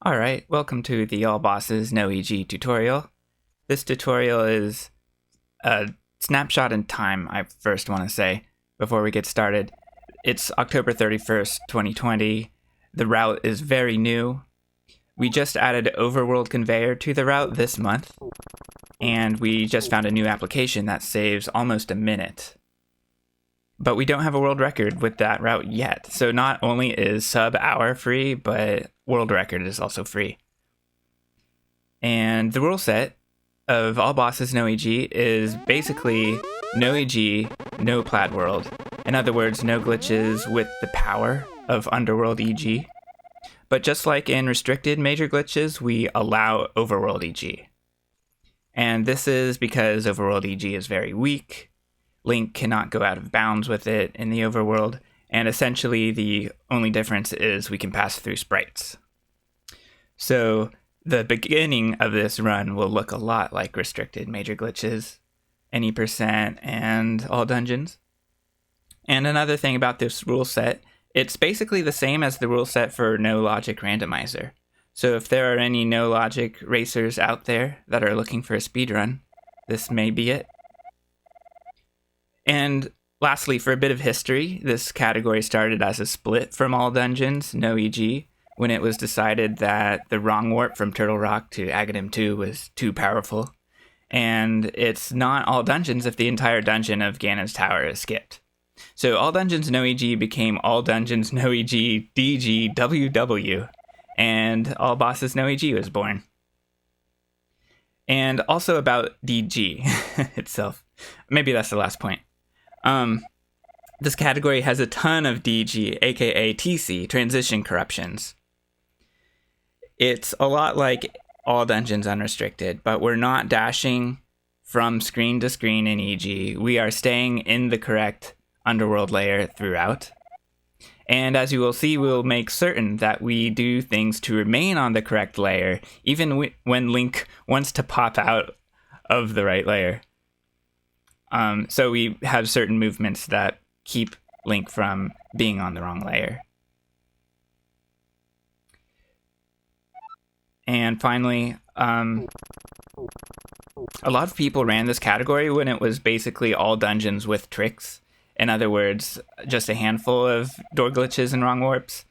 Alright, welcome to the All Bosses No EG tutorial. This tutorial is a snapshot in time, I first want to say, before we get started. It's October 31st, 2020. The route is very new. We just added Overworld Conveyor to the route this month, and we just found a new application that saves almost a minute. But we don't have a world record with that route yet, so not only is sub-hour free, but world record is also free. And the rule set of All Bosses No EG is basically no EG, no Plaid World. In other words, no glitches with the power of Underworld EG. But just like in restricted major glitches, we allow Overworld EG. And this is because Overworld EG is very weak. Link cannot go out of bounds with it in the overworld, and essentially the only difference is we can pass through sprites. So the beginning of this run will look a lot like restricted major glitches, any percent, and all dungeons. And another thing about this rule set, it's basically the same as the rule set for no logic randomizer. So if there are any no logic racers out there that are looking for a speedrun, this may be it. And lastly, for a bit of history, this category started as a split from all dungeons, no EG, when it was decided that the wrong warp from Turtle Rock to Aghanim 2 was too powerful. And it's not all dungeons if the entire dungeon of Ganon's Tower is skipped. So all dungeons no EG became all dungeons no EG DG WW, and all bosses no EG was born. And also about DG itself. Maybe that's the last point. This category has a ton of DG, aka TC, transition corruptions. It's a lot like all dungeons unrestricted, but we're not dashing from screen to screen in EG. We are staying in the correct underworld layer throughout. And as you will see, we'll make certain that we do things to remain on the correct layer, even when Link wants to pop out of the right layer. So we have certain movements that keep Link from being on the wrong layer. And finally, a lot of people ran this category when it was basically all dungeons with tricks. In other words, just a handful of door glitches and wrong warps.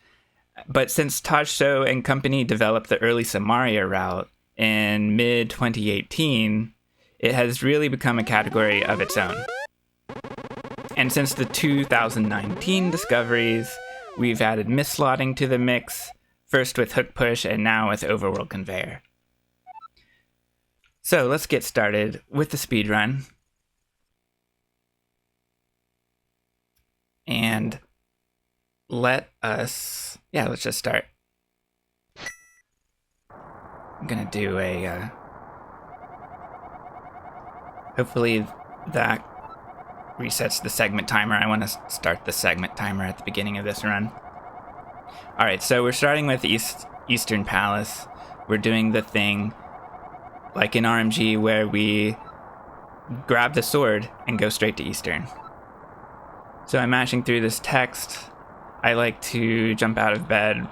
But since Tajso and company developed the early Samaria route in mid-2018, it has really become a category of its own. And since the 2019 discoveries, we've added mislotting to the mix, first with Hook Push and now with Overworld Conveyor. So let's get started with the speedrun. And let's just start. I'm gonna do a, hopefully that resets the segment timer. I want to start the segment timer at the beginning of this run. Alright, so we're starting with Eastern Palace. We're doing the thing like in RMG where we grab the sword and go straight to Eastern. So I'm mashing through this text. I like to jump out of bed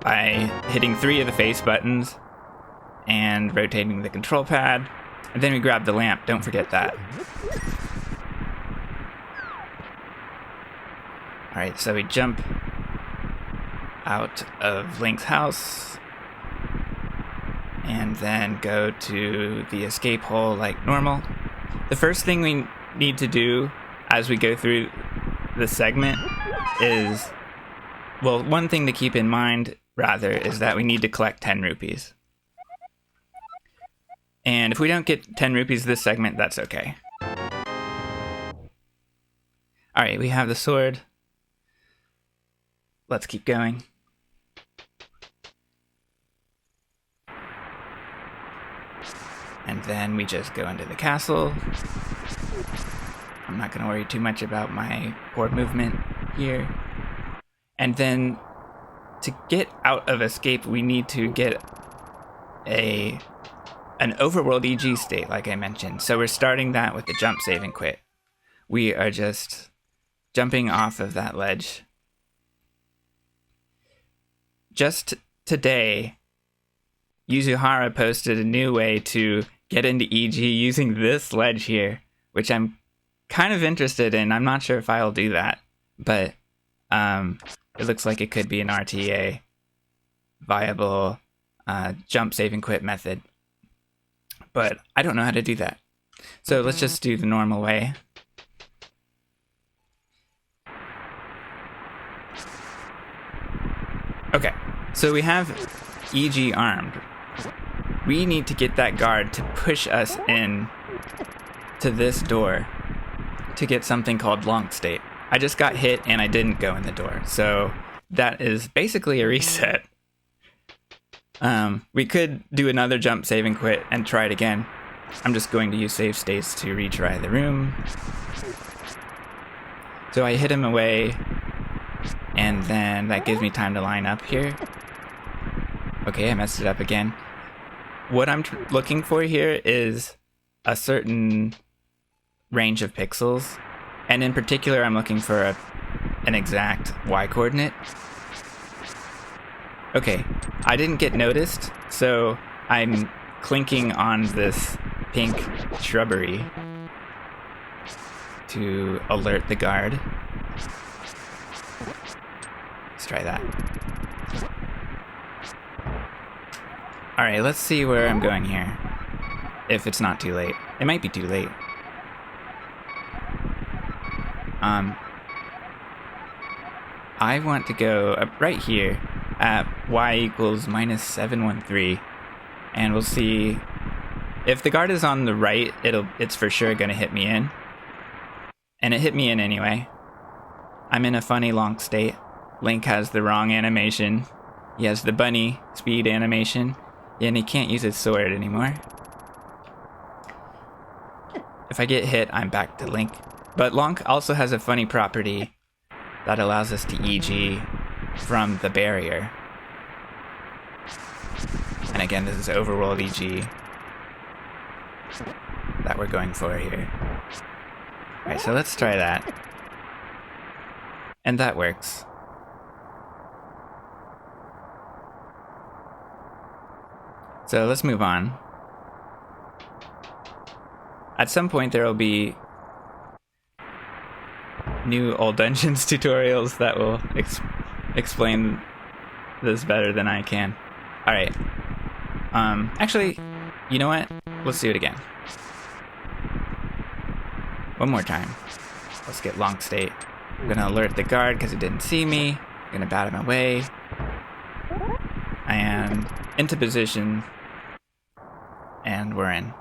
by hitting 3 of the face buttons and rotating the control pad. And then we grab the lamp, don't forget that. Alright, so we jump out of Link's house and then go to the escape hole like normal. The first thing we need to do as we go through the segment is, well, one thing to keep in mind, rather, is that we need to collect 10 rupees. And if we don't get 10 rupees this segment, that's okay. Alright, we have the sword. Let's keep going. And then we just go into the castle. I'm not going to worry too much about my poor movement here. And then to get out of escape, we need to get an overworld EG state, like I mentioned. So we're starting that with the jump, save, and quit. We are just jumping off of that ledge. just today, Yuzuhara posted a new way to get into EG using this ledge here, which I'm kind of interested in. I'm not sure if I'll do that, but it looks like it could be an RTA viable jump, save, and quit method. But I don't know how to do that. So let's just do the normal way. Okay, so we have EG armed. We need to get that guard to push us in to this door to get something called long state. I just got hit and I didn't go in the door, so that is basically a reset. We could do another jump, save, and quit and try it again. I'm just going to use save states to retry the room. So I hit him away, and then that gives me time to line up here. Okay, I messed it up again. What I'm looking for here is a certain range of pixels, and in particular I'm looking for an exact Y coordinate. Okay, I didn't get noticed, so I'm clinking on this pink shrubbery to alert the guard. Let's try that. Alright, let's see where I'm going here. If it's not too late. It might be too late. I want to go up right here at y equals minus 713, and we'll see if the guard is on the right. It's for sure gonna hit me in, and it hit me in anyway. I'm in a funny long state. Link has the wrong animation. He has the bunny speed animation, and he can't use his sword anymore. If I get hit, I'm back to Link. But Lonk also has a funny property that allows us to EG from the barrier. And again, this is overworld EG that we're going for here. Alright, so let's try that. And that works. So let's move on. At some point there will be new old dungeons tutorials that will explain this better than I can. Alright. Actually, you know what? Let's do it again. One more time. Let's get long state. I'm gonna alert the guard because it didn't see me. I'm gonna bat him away. And into position. And we're in.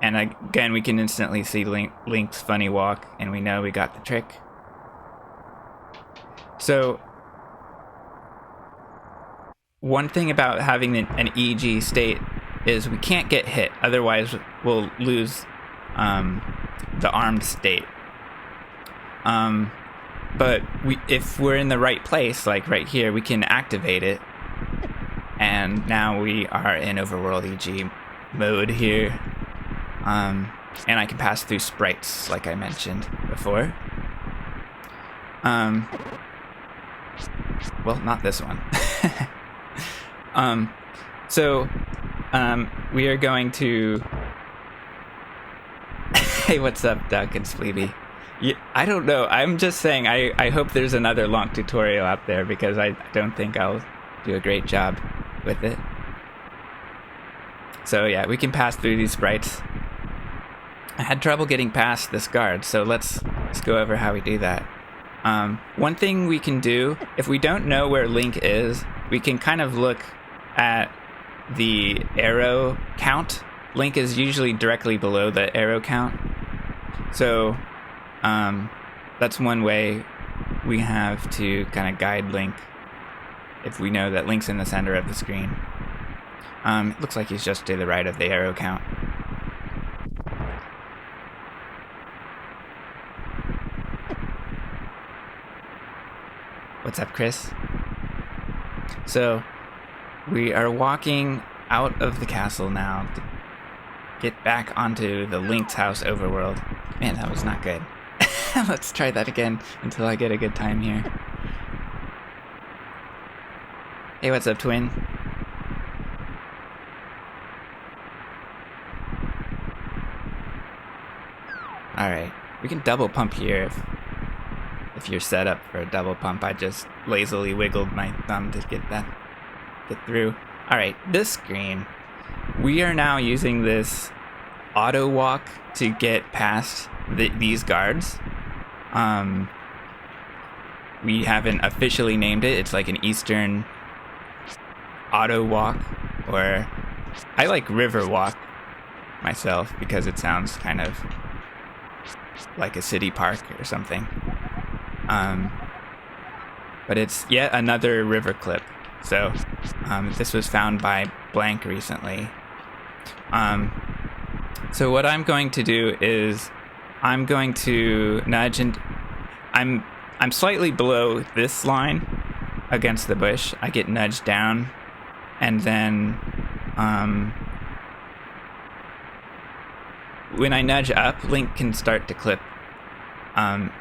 And again, we can instantly see Link's funny walk, and we know we got the trick. So, one thing about having an EG state is we can't get hit, otherwise we'll lose the armed state. But if we're in the right place, like right here, we can activate it, and now we are in overworld EG mode here. And I can pass through sprites, like I mentioned before. Well, not this one. We are going to... Hey, what's up, Duck and Spleeby? I don't know. I'm just saying, I hope there's another long tutorial out there, because I don't think I'll do a great job with it. So yeah, we can pass through these sprites. I had trouble getting past this guard, so let's go over how we do that. One thing we can do, if we don't know where Link is, we can kind of look at the arrow count. Link is usually directly below the arrow count. So that's one way we have to kind of guide Link if we know that Link's in the center of the screen. It looks like he's just to the right of the arrow count. What's up, Chris? So, we are walking out of the castle now to get back onto the Link's house overworld. Man, that was not good. Let's try that again until I get a good time here. Hey, what's up, twin? Alright, we can double pump here if you're set up for a double pump. I just lazily wiggled my thumb to get through. Alright, this screen. We are now using this auto walk to get past these guards. We haven't officially named it. It's like an Eastern auto walk, or I like river walk myself because it sounds kind of like a city park or something. But it's yet another river clip. So this was found by Blank recently. So what I'm going to do is I'm going to nudge, and I'm slightly below this line against the bush. I get nudged down, and then when I nudge up, Link can start to clip.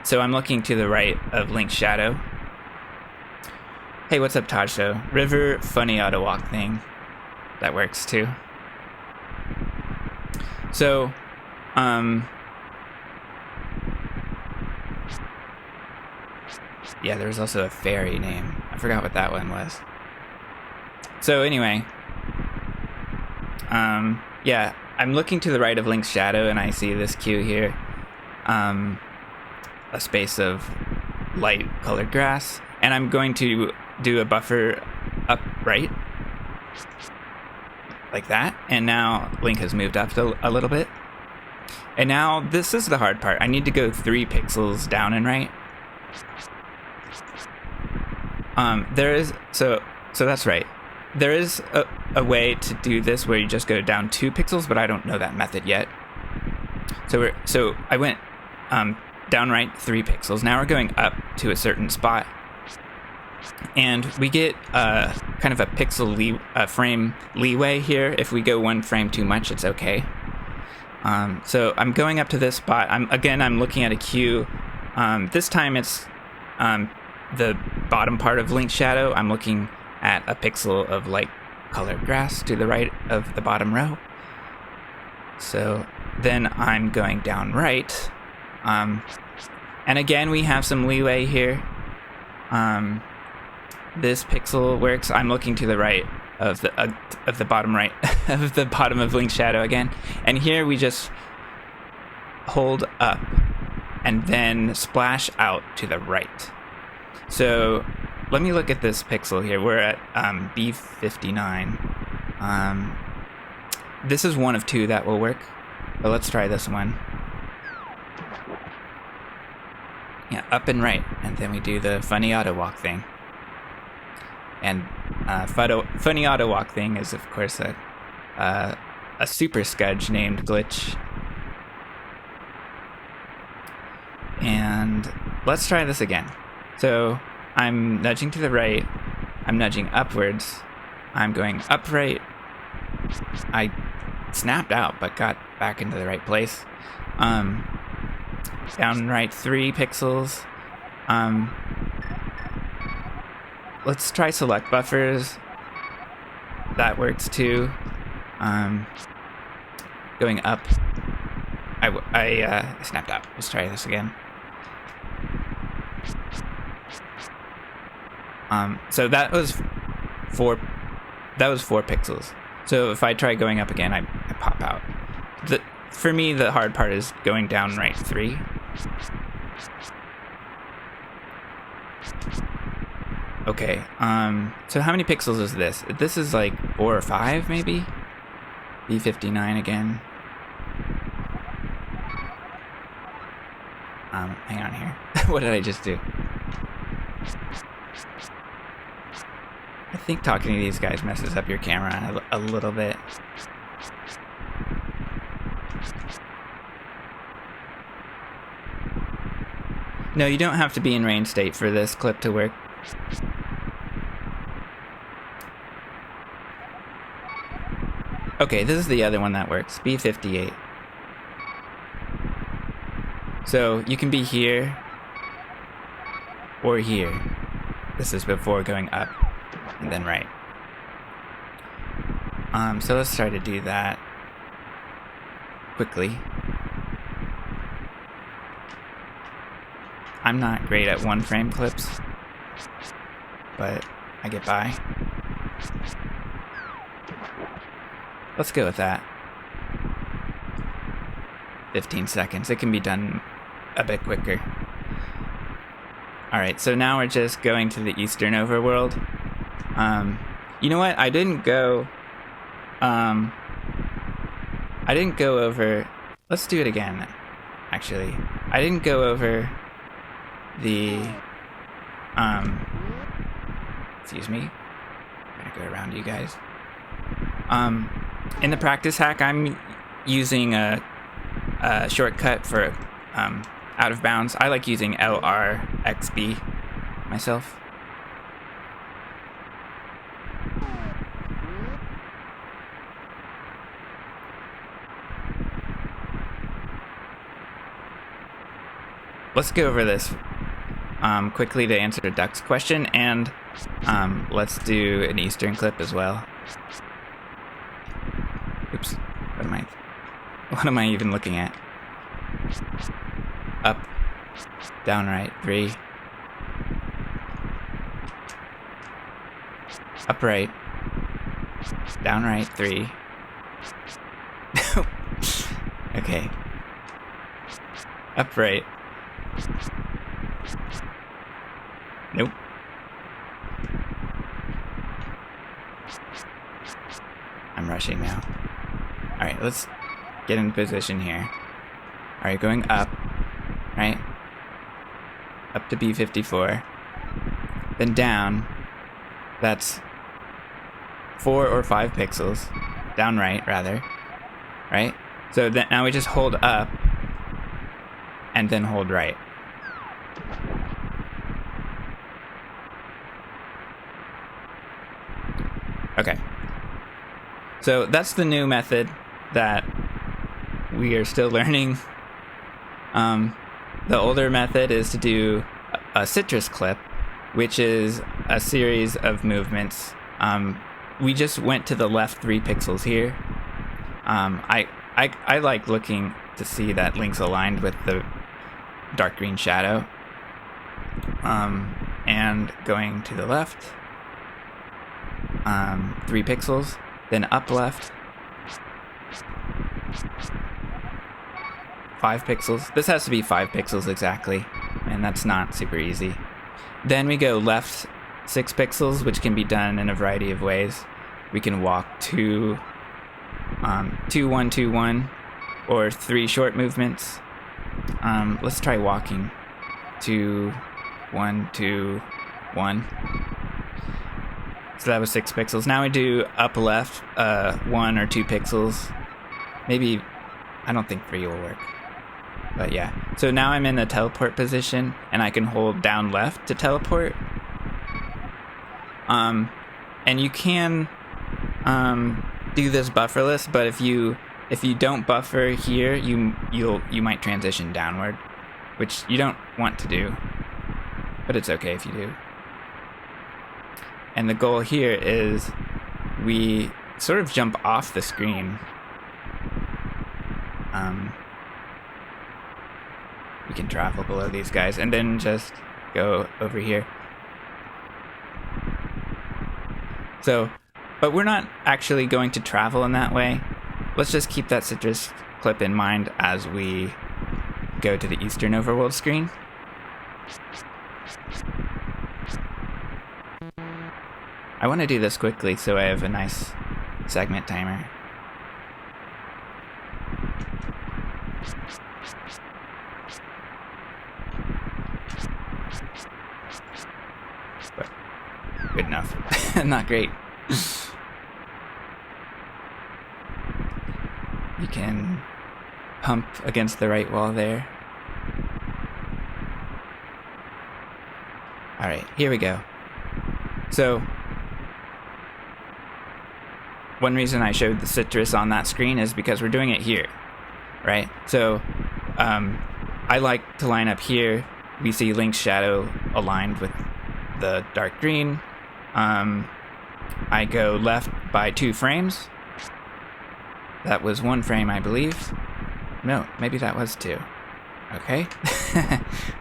So I'm looking to the right of Link's shadow. Hey, what's up, Tasho? River funny auto walk thing. That works too. So, yeah, there's also a fairy name. I forgot what that one was. So anyway, yeah, I'm looking to the right of Link's shadow, and I see this queue here. A space of light colored grass, and I'm going to do a buffer up right, like that, and now Link has moved up a little bit. And now this is the hard part. I need to go 3 pixels down and right. There is, so that's right. There is a way to do this where you just go down 2 pixels, but I don't know that method yet. So I went down right 3 pixels. Now we're going up to a certain spot, and we get kind of a pixel frame leeway here. If we go 1 frame too much, it's okay. So I'm going up to this spot. I'm looking at a queue. This time it's the bottom part of Link's shadow. I'm looking at a pixel of light colored grass to the right of the bottom row. So then I'm going down right. And again, we have some leeway here. This pixel works. I'm looking to the right of the bottom right of the bottom of Link's shadow again. And here we just hold up and then splash out to the right. So let me look at this pixel here. We're at B59. This is one of 2 that will work, but let's try this one. Yeah, up and right, and then we do the funny auto walk thing. And funny auto walk thing is, of course, a super scudge named Glitch. And let's try this again. So I'm nudging to the right, I'm nudging upwards, I'm going up right. I snapped out but got back into the right place. Down right 3 pixels. Let's try select buffers. That works too. Going up. I snapped out. Let's try this again. So that was 4 pixels. So if I try going up again, I pop out. For me, the hard part is going down right 3. Okay, so how many pixels is this? This is like 4 or 5, maybe? B59 again. Hang on here. What did I just do? I think talking to these guys messes up your camera a little bit. No, you don't have to be in rain state for this clip to work. Okay, this is the other one that works. B58. So you can be here or here. This is before going up. and then right. So let's try to do that quickly. I'm not great at one frame clips, but I get by. Let's go with that. 15 seconds. It can be done a bit quicker. Alright, so now we're just going to the Eastern Overworld. You know what? I didn't go over... Let's do it again, actually. I didn't go over the... Excuse me. I'm gonna go around you guys. In the practice hack, I'm using a shortcut for out of bounds. I like using LRXB myself. Let's go over this quickly to answer Duck's question, and let's do an Eastern clip as well. Oops, what am I even looking at? Up, down, right, 3. Up, right, down, right, 3. Okay. Up, right. Nope. I'm rushing now. Alright, let's get in position here. Alright, going up, right? Up to B54. Then down. That's 4 or 5 pixels. Down right, rather. Right? So then now we just hold up and then hold right. Okay. So that's the new method that we are still learning. The older method is to do a citrus clip, which is a series of movements. We just went to the left 3 pixels here. I like looking to see that Link's aligned with the dark green shadow. And going to the left, 3 pixels, then up left, 5 pixels. This has to be 5 pixels exactly, and that's not super easy. Then we go left 6 pixels, which can be done in a variety of ways. We can walk 2, 2, 1, 2, 1, or 3 short movements. Let's try walking. 2, 1, 2, 1. So that was 6 pixels. Now we do up left, 1 or 2 pixels. Maybe, I don't think 3 will work. But yeah. So now I'm in the teleport position, and I can hold down left to teleport. And you can do this bufferless, but if you don't buffer here, you might transition downward, which you don't want to do. But it's okay if you do. And the goal here is we sort of jump off the screen. We can travel below these guys and then just go over here. So, but we're not actually going to travel in that way. Let's just keep that citrus clip in mind as we go to the Eastern Overworld screen. I want to do this quickly so I have a nice segment timer. But good enough. Not great. You can pump against the right wall there. Alright, here we go. So, one reason I showed the citrus on that screen is because we're doing it here, right? So, I like to line up here. We see Link's shadow aligned with the dark green. I go left by 2 frames. That was 1 frame, I believe. No, maybe that was 2. Okay.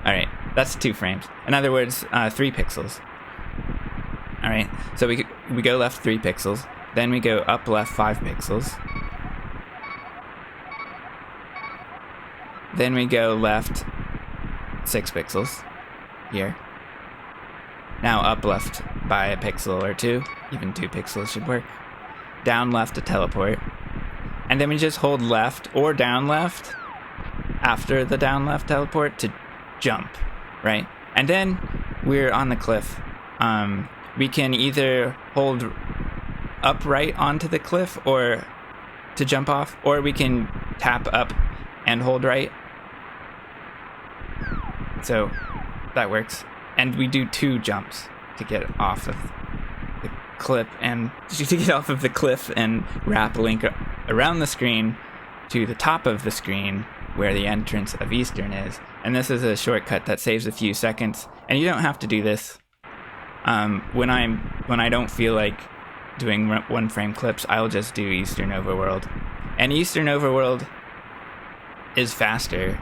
Alright, that's 2 frames. In other words, 3 pixels. Alright, so we go left 3 pixels. Then we go up left 5 pixels. Then we go left 6 pixels. Here. Now up left by a pixel or 2. Even 2 pixels should work. Down left to teleport. And then we just hold left or down left after the down left teleport to jump, right? And then we're on the cliff. We can either hold upright onto the cliff or to jump off, or we can tap up and hold right. So that works. And we do 2 jumps to get off of the cliff and wrap Link around the screen to the top of the screen where the entrance of Eastern is. And this is a shortcut that saves a few seconds. And you don't have to do this. When I don't feel like doing 1 frame clips, I'll just do Eastern Overworld. And Eastern Overworld is faster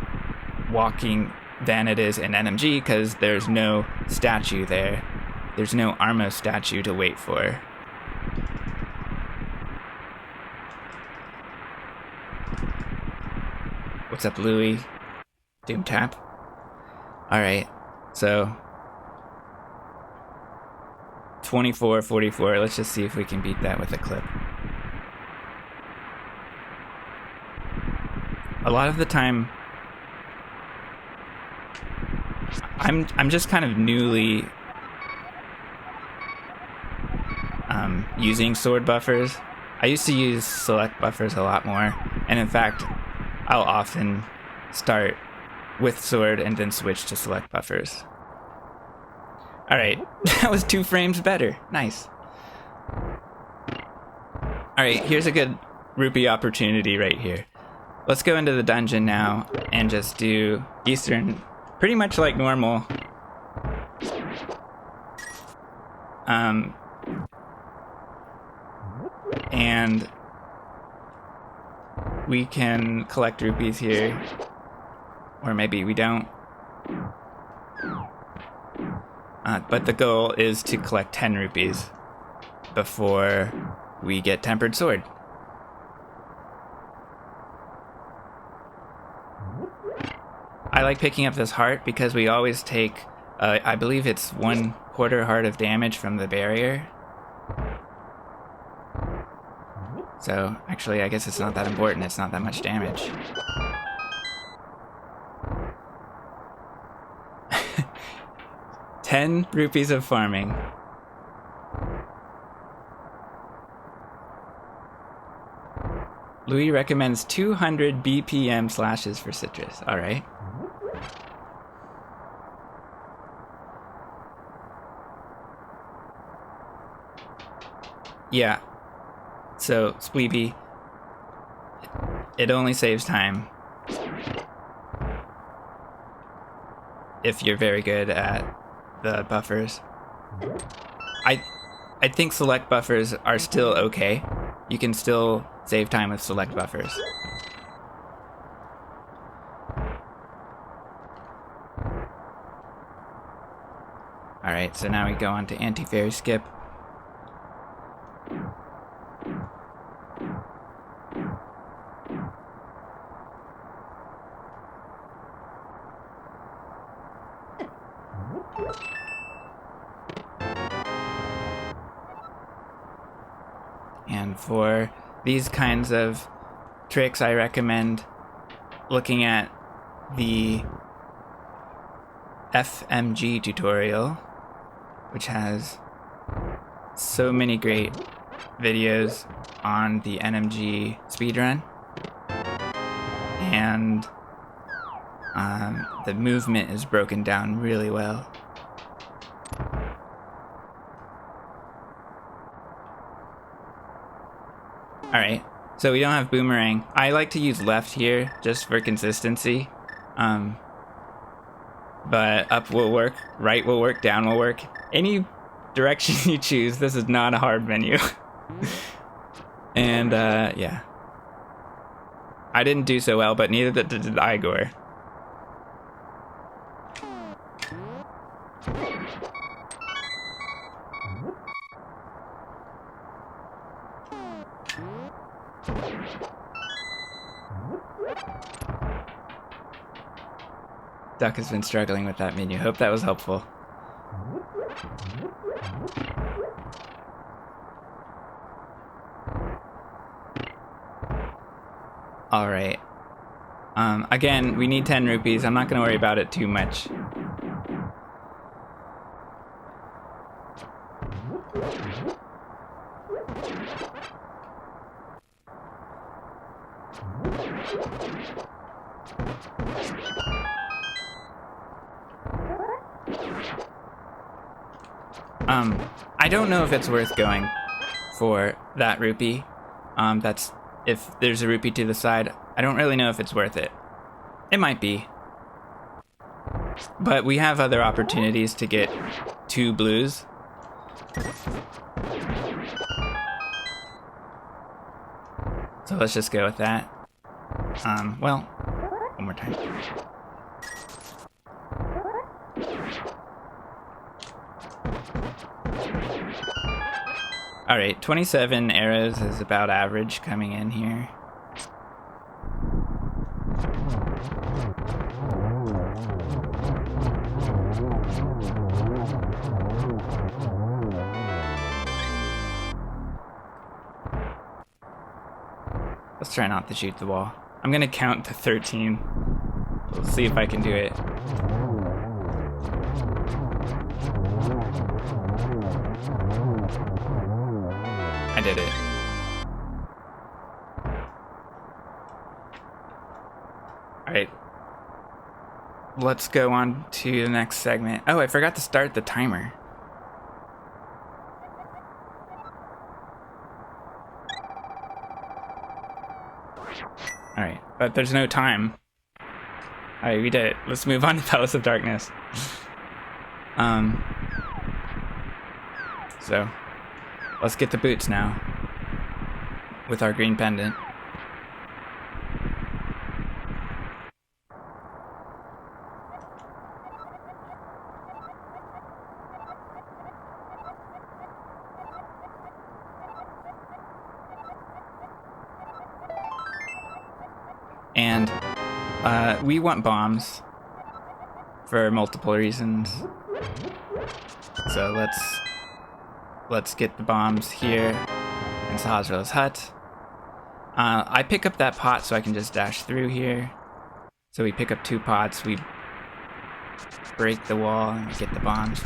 walking than it is in NMG because there's no statue there. There's no Armo statue to wait for. What's up, Louie? Doom tap. Alright, so 24:44. Let's just see if we can beat that with a clip. A lot of the time, I'm just kind of newly using sword buffers. I used to use select buffers a lot more, and in fact, I'll often start with sword and then switch to select buffers. Alright, that was 2 frames better. Nice. Alright, here's a good rupee opportunity right here. Let's go into the dungeon now and just do Eastern pretty much like normal. And we can collect rupees here. Or maybe we don't. But the goal is to collect 10 rupees before we get Tempered Sword. I like picking up this heart because we always take, I believe it's 1/4 heart of damage from the barrier. So, actually, I guess it's not that important. It's not that much damage. $10 rupees of farming. Louis recommends 200 BPM slashes for citrus. Alright. Yeah. So, Spleepy, it only saves time if you're very good at the buffers. I think select buffers are still okay. You can still save time with select buffers. Alright, so now we go on to anti-fairy skip. And for these kinds of tricks, I recommend looking at the FMG tutorial, which has so many great videos on the NMG speedrun. And the movement is broken down really well. Alright, so we don't have boomerang. I like to use left here just for consistency. But up will work, right will work, down will work. Any direction you choose, this is not a hard menu. And, yeah. I didn't do so well, but neither did Igor. Duck has been struggling with that menu. Hope that was helpful. Alright. Again, we need 10 rupees. I'm not going to worry about it too much. I don't know if it's worth going for that rupee. That's if there's a rupee to the side. I don't really know if it's worth it. It might be. But we have other opportunities to get 2 blues. So let's just go with that. Well, one more time. Alright, 27 arrows is about average coming in here. Let's try not to shoot the wall. I'm gonna count to 13. We'll see if I can do it. I did it. Alright. Let's go on to the next segment. Oh, I forgot to start the timer. Alright, but there's no time. Alright, we did it. Let's move on to Palace of Darkness. So, let's get the boots now. With our green pendant. And we want bombs for multiple reasons. So let's get the bombs here in Sahasrah's hut. I pick up that pot so I can just dash through here. So we pick up 2 pots, we break the wall and we get the bombs.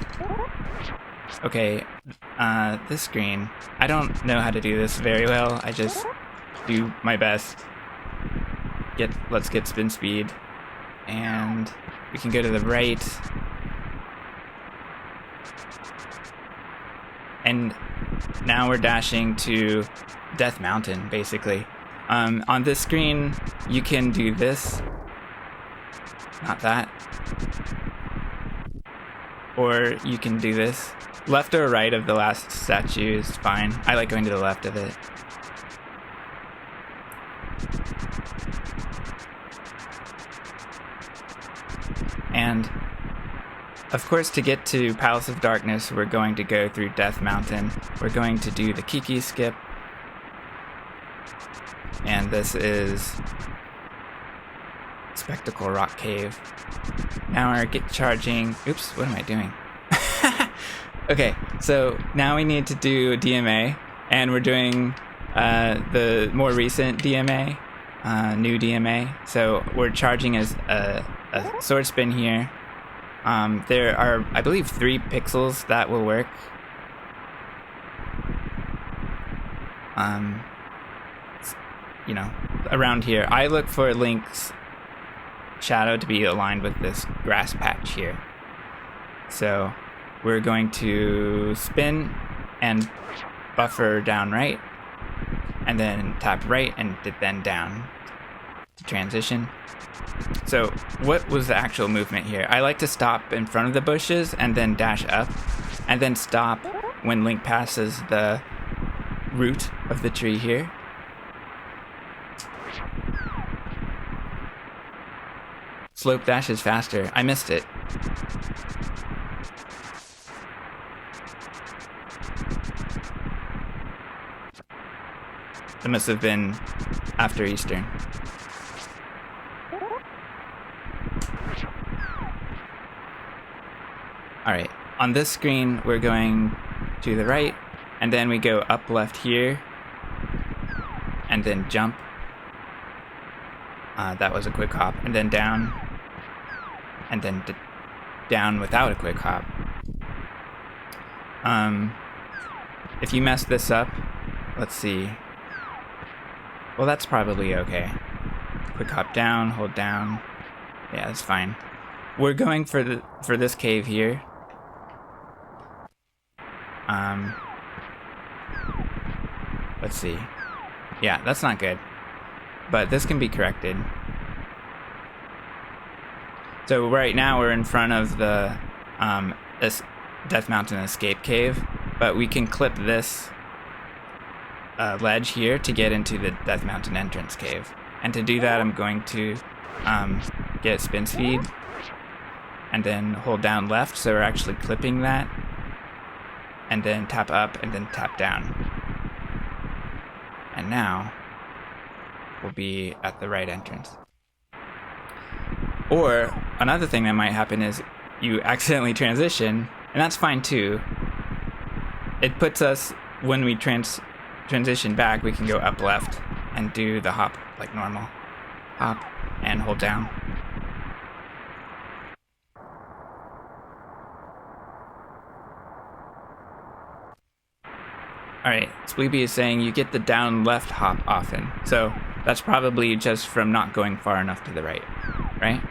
Okay, this screen. I don't know how to do this very well. I just do my best. Let's get spin speed. And we can go to the right. And now we're dashing to Death Mountain, basically. On this screen, you can do this. Not that. Or you can do this. Left or right of the last statue is fine. I like going to the left of it. And, of course, to get to Palace of Darkness, we're going to go through Death Mountain. We're going to do the Kiki skip. And this is Spectacle Rock Cave. Now we're charging... Oops, what am I doing? Okay, so now we need to do DMA. And we're doing the more recent DMA. New DMA. So we're charging as a sword spin here. There are, I believe, 3 pixels that will work. You know, around here. I look for Link's shadow to be aligned with this grass patch here. So we're going to spin and buffer down right, and then tap right and then down to transition. So what was the actual movement here? I like to stop in front of the bushes and then dash up, and then stop when Link passes the root of the tree here. Slope dash is faster. I missed it. It must have been after Eastern. Alright, on this screen we're going to the right, and then we go up left here, and then jump. That was a quick hop, and then down, and then down without a quick hop. If you mess this up, let's see. Well, that's probably okay. Quick hop down, hold down. Yeah, that's fine. We're going for this cave here. Let's see. Yeah, that's not good. But this can be corrected. So right now we're in front of the Death Mountain escape cave, but we can clip this ledge here to get into the Death Mountain entrance cave. And to do that, I'm going to get spin speed and then hold down left, so we're actually clipping that, and then tap up and then tap down. And now we'll be at the right entrance. Or another thing that might happen is you accidentally transition, and that's fine too. It puts us, when we transition back, we can go up left and do the hop like normal. Hop and hold down. Alright, Spleeby is saying you get the down left hop often. So that's probably just from not going far enough to the right, right?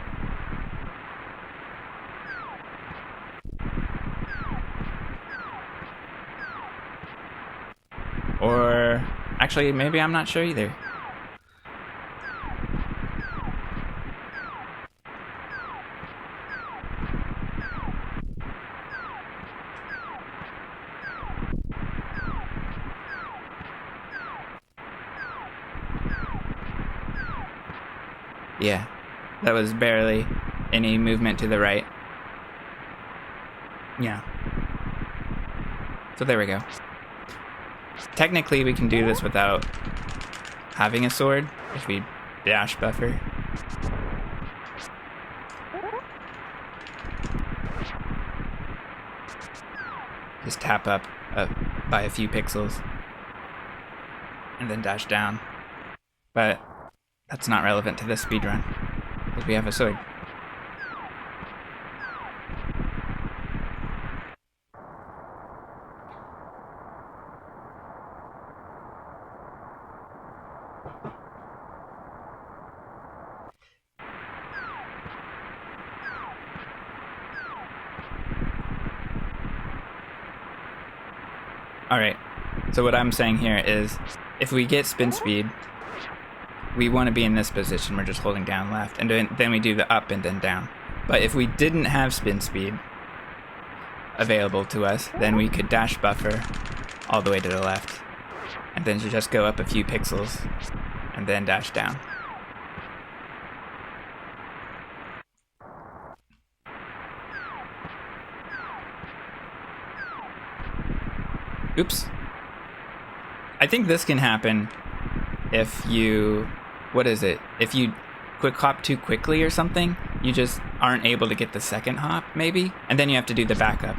Or actually, maybe I'm not sure either. Yeah, that was barely any movement to the right. Yeah. So there we go. Technically, we can do this without having a sword if we dash buffer. Just tap up by a few pixels and then dash down. But that's not relevant to this speedrun because we have a sword. Alright, so what I'm saying here is, if we get spin speed, we want to be in this position. We're just holding down left, and then we do the up and then down. But if we didn't have spin speed available to us, then we could dash buffer all the way to the left, and then you just go up a few pixels, and then dash down. Oops. I think this can happen if you, if you quick hop too quickly or something, you just aren't able to get the second hop, maybe? And then you have to do the backup.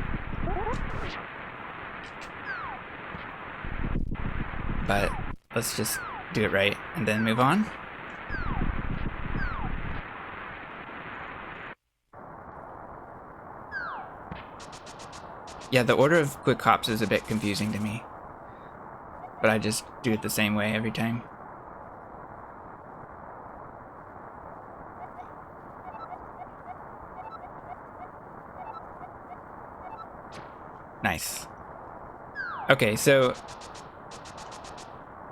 But let's just do it right and then move on. Yeah, the order of quick hops is a bit confusing to me. But I just do it the same way every time. Nice. Okay, so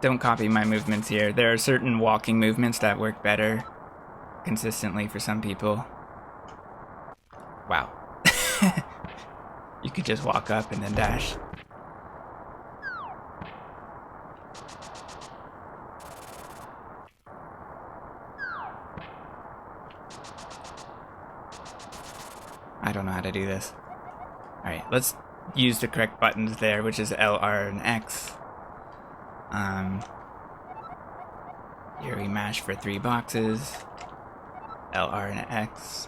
don't copy my movements here. There are certain walking movements that work better consistently for some people. Wow. You could just walk up and then dash. I don't know how to do this. Alright, let's use the correct buttons there, which is L, R, and X. Here we mash for 3 boxes. L, R, and X.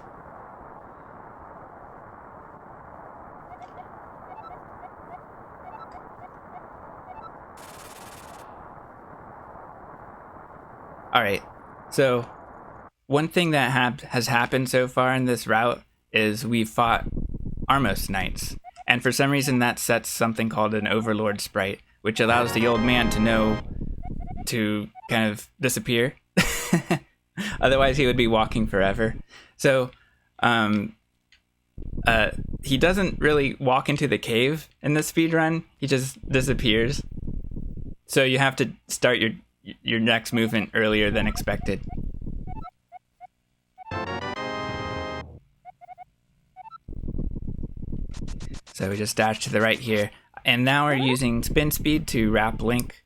Alright, so one thing that has happened so far in this route is we've fought Armos Knights. And for some reason that sets something called an Overlord sprite, which allows the old man to know to kind of disappear. Otherwise he would be walking forever. So he doesn't really walk into the cave in the speedrun, he just disappears. So you have to start your next movement earlier than expected. So we just dash to the right here. And now we're using spin speed to wrap Link.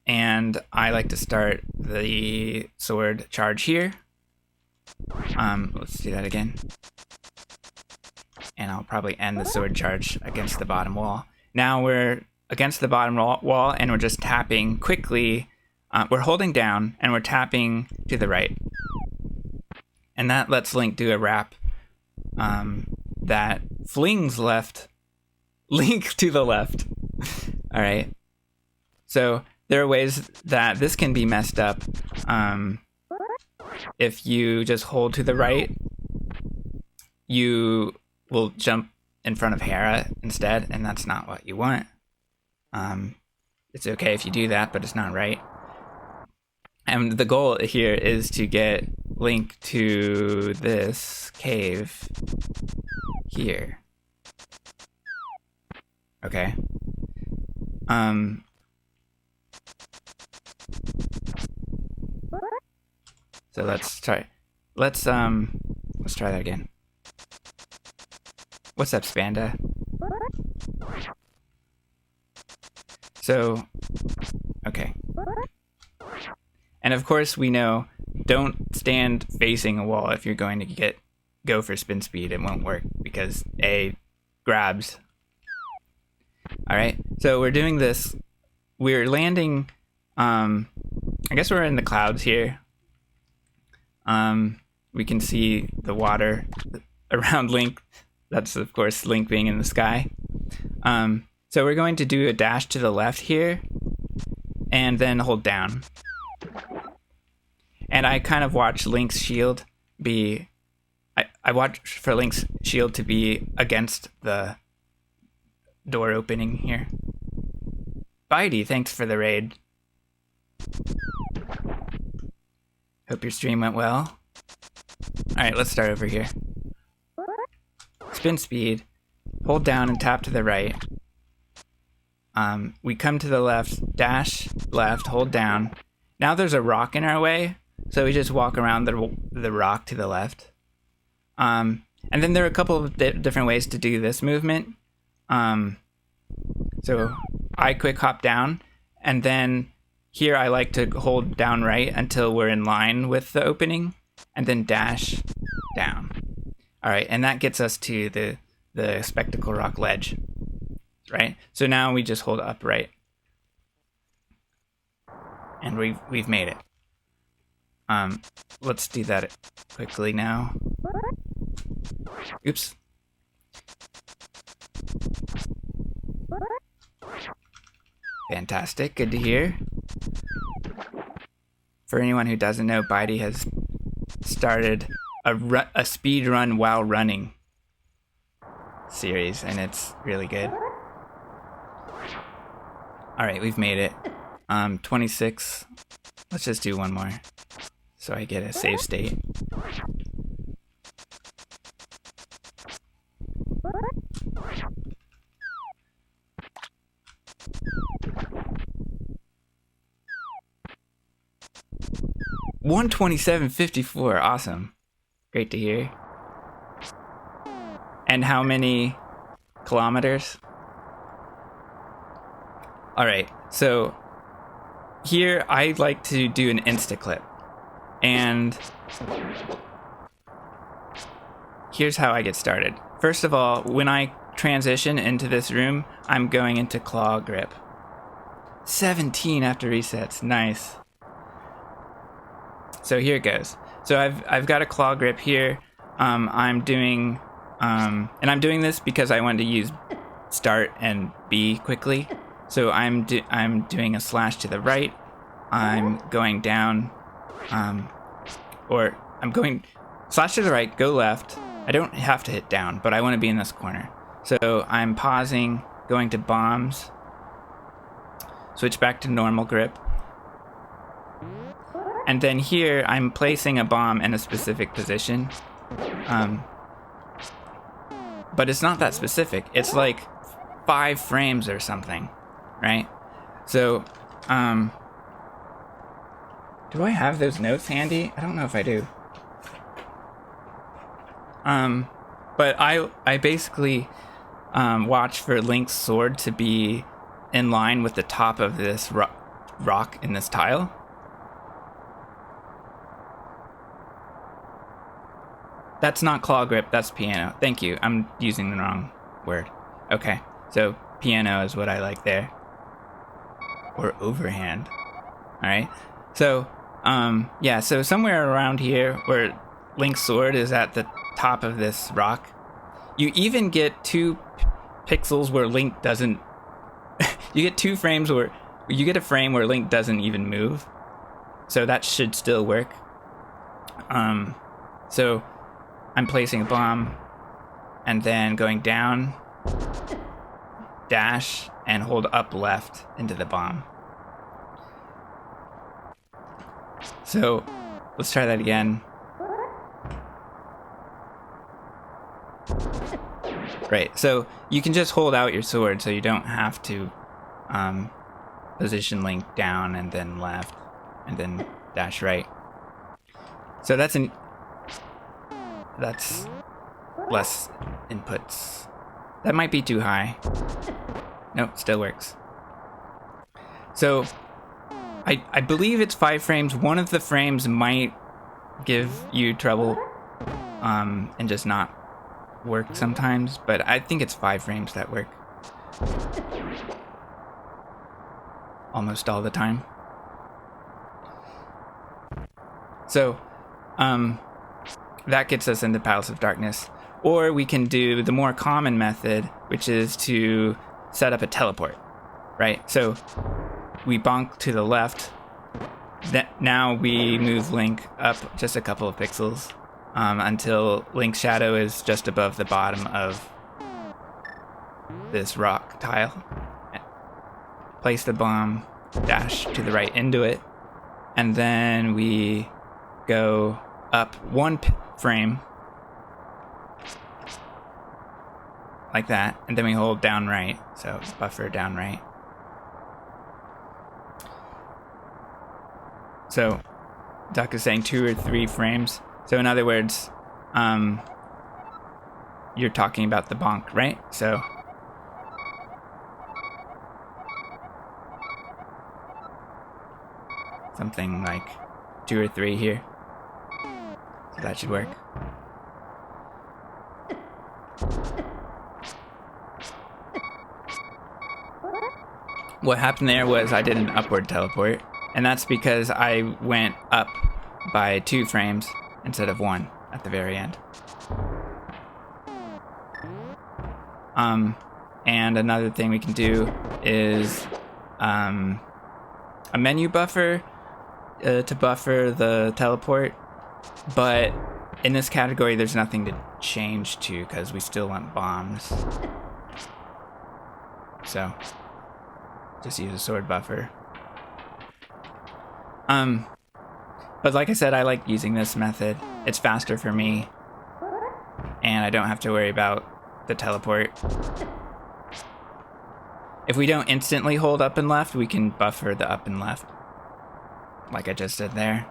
And I like to start the sword charge here. Let's do that again. And I'll probably end the sword charge against the bottom wall. Now we're against the bottom wall and we're just tapping quickly. We're holding down and we're tapping to the right. And that lets Link do a wrap that flings Link to the left. All right. So there are ways that this can be messed up. If you just hold to the right, you will jump in front of Hera instead, and that's not what you want. It's okay if you do that, but it's not right. And the goal here is to get Link to this cave here. Okay. So let's try that again. What's up, Spanda? So, okay. And of course we know, don't stand facing a wall if you're going to go for spin speed. It won't work because A grabs. Alright, so we're doing this. We're landing, I guess we're in the clouds here. We can see the water around Link. That's of course Link being in the sky. So we're going to do a dash to the left here and then hold down. And I kind of watch Link's shield be, I watch for Link's shield to be against the door opening here. Bitey, thanks for the raid. Hope your stream went well. Alright, let's start over here. Spin speed, hold down and tap to the right. We come to the left, dash left, hold down. Now there's a rock in our way, so we just walk around the rock to the left. And then there are a couple of different ways to do this movement. So I quick hop down, and then here I like to hold down right until we're in line with the opening, and then dash down. All right, and that gets us to the Spectacle Rock ledge, right? So now we just hold upright, and we've made it. Let's do that quickly now. Oops. Fantastic, good to hear. For anyone who doesn't know, Bitey has started a speed run while running series, and it's really good. All right, we've made it. 26. Let's just do one more, so I get a save state. $127.54, awesome. Great to hear. And how many kilometers? All right, so here I like to do an insta clip, and here's how I get started. First of all, when I transition into this room, I'm going into claw grip. 17 after resets, nice. So here it goes. So I've got a claw grip here. I'm doing this because I wanted to use start and B quickly. So I'm doing a slash to the right. I'm going down, or I'm going slash to the right, go left. I don't have to hit down, but I want to be in this corner. So I'm pausing, going to bombs, switch back to normal grip. And then here I'm placing a bomb in a specific position. But it's not that specific. It's like 5 frames or something, right? So, do I have those notes handy? I don't know if I do. But I basically watch for Link's sword to be in line with the top of this rock in this tile. That's not claw grip, that's piano. Thank you, I'm using the wrong word. Okay, so piano is what I like there. Or overhand. Alright, so, yeah, so somewhere around here where Link's sword is at the top of this rock, you even get 2 pixels where Link doesn't... you get 2 frames where... you get a frame where Link doesn't even move. So that should still work. So I'm placing a bomb and then going down, dash, and hold up left into the bomb. So let's try that again. Right, so you can just hold out your sword so you don't have to position Link down and then left and then dash right. So that's less inputs. That might be too high. Nope, still works. So I believe it's 5 frames. One of the frames might give you trouble and just not work sometimes, but I think it's 5 frames that work almost all the time. So that gets us into Palace of Darkness. Or we can do the more common method, which is to set up a teleport, right? So we bonk to the left. Now we move Link up just a couple of pixels until Link's shadow is just above the bottom of this rock tile. Place the bomb, dash to the right into it, and then we go up 1 frame like that, and then we hold down right, so buffer down right. So Duck is saying 2 or 3 frames. So in other words, you're talking about the bonk, right? So something like 2 or 3 here. So that should work. What happened there was I did an upward teleport, and that's because I went up by 2 frames instead of 1 at the very end. And another thing we can do is a menu buffer to buffer the teleport, but in this category there's nothing to change to because we still want bombs. So just use a sword buffer. But like I said, I like using this method. It's faster for me, and I don't have to worry about the teleport. If we don't instantly hold up and left, we can buffer the up and left, like I just did there.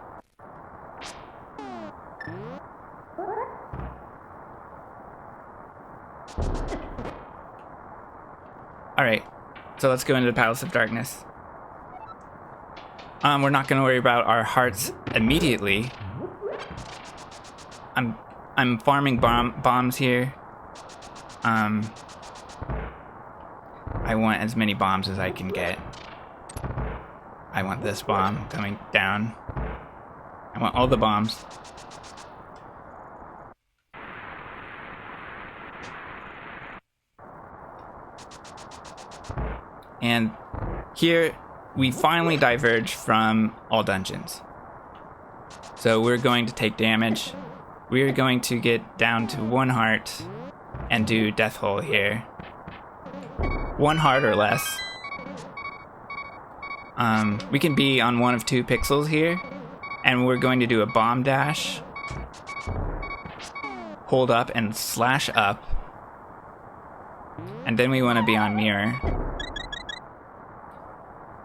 Alright, so let's go into the Palace of Darkness. We're not going to worry about our hearts immediately. I'm I'm farming bombs here. I want as many bombs as I can get. I want this bomb coming down. I want all the bombs. And here we finally diverge from all dungeons. So we're going to take damage. We're going to get down to 1 heart and do Death Hole here. 1 heart or less. We can be on 1 of 2 pixels here, and we're going to do a bomb dash, hold up and slash up, and then we want to be on mirror.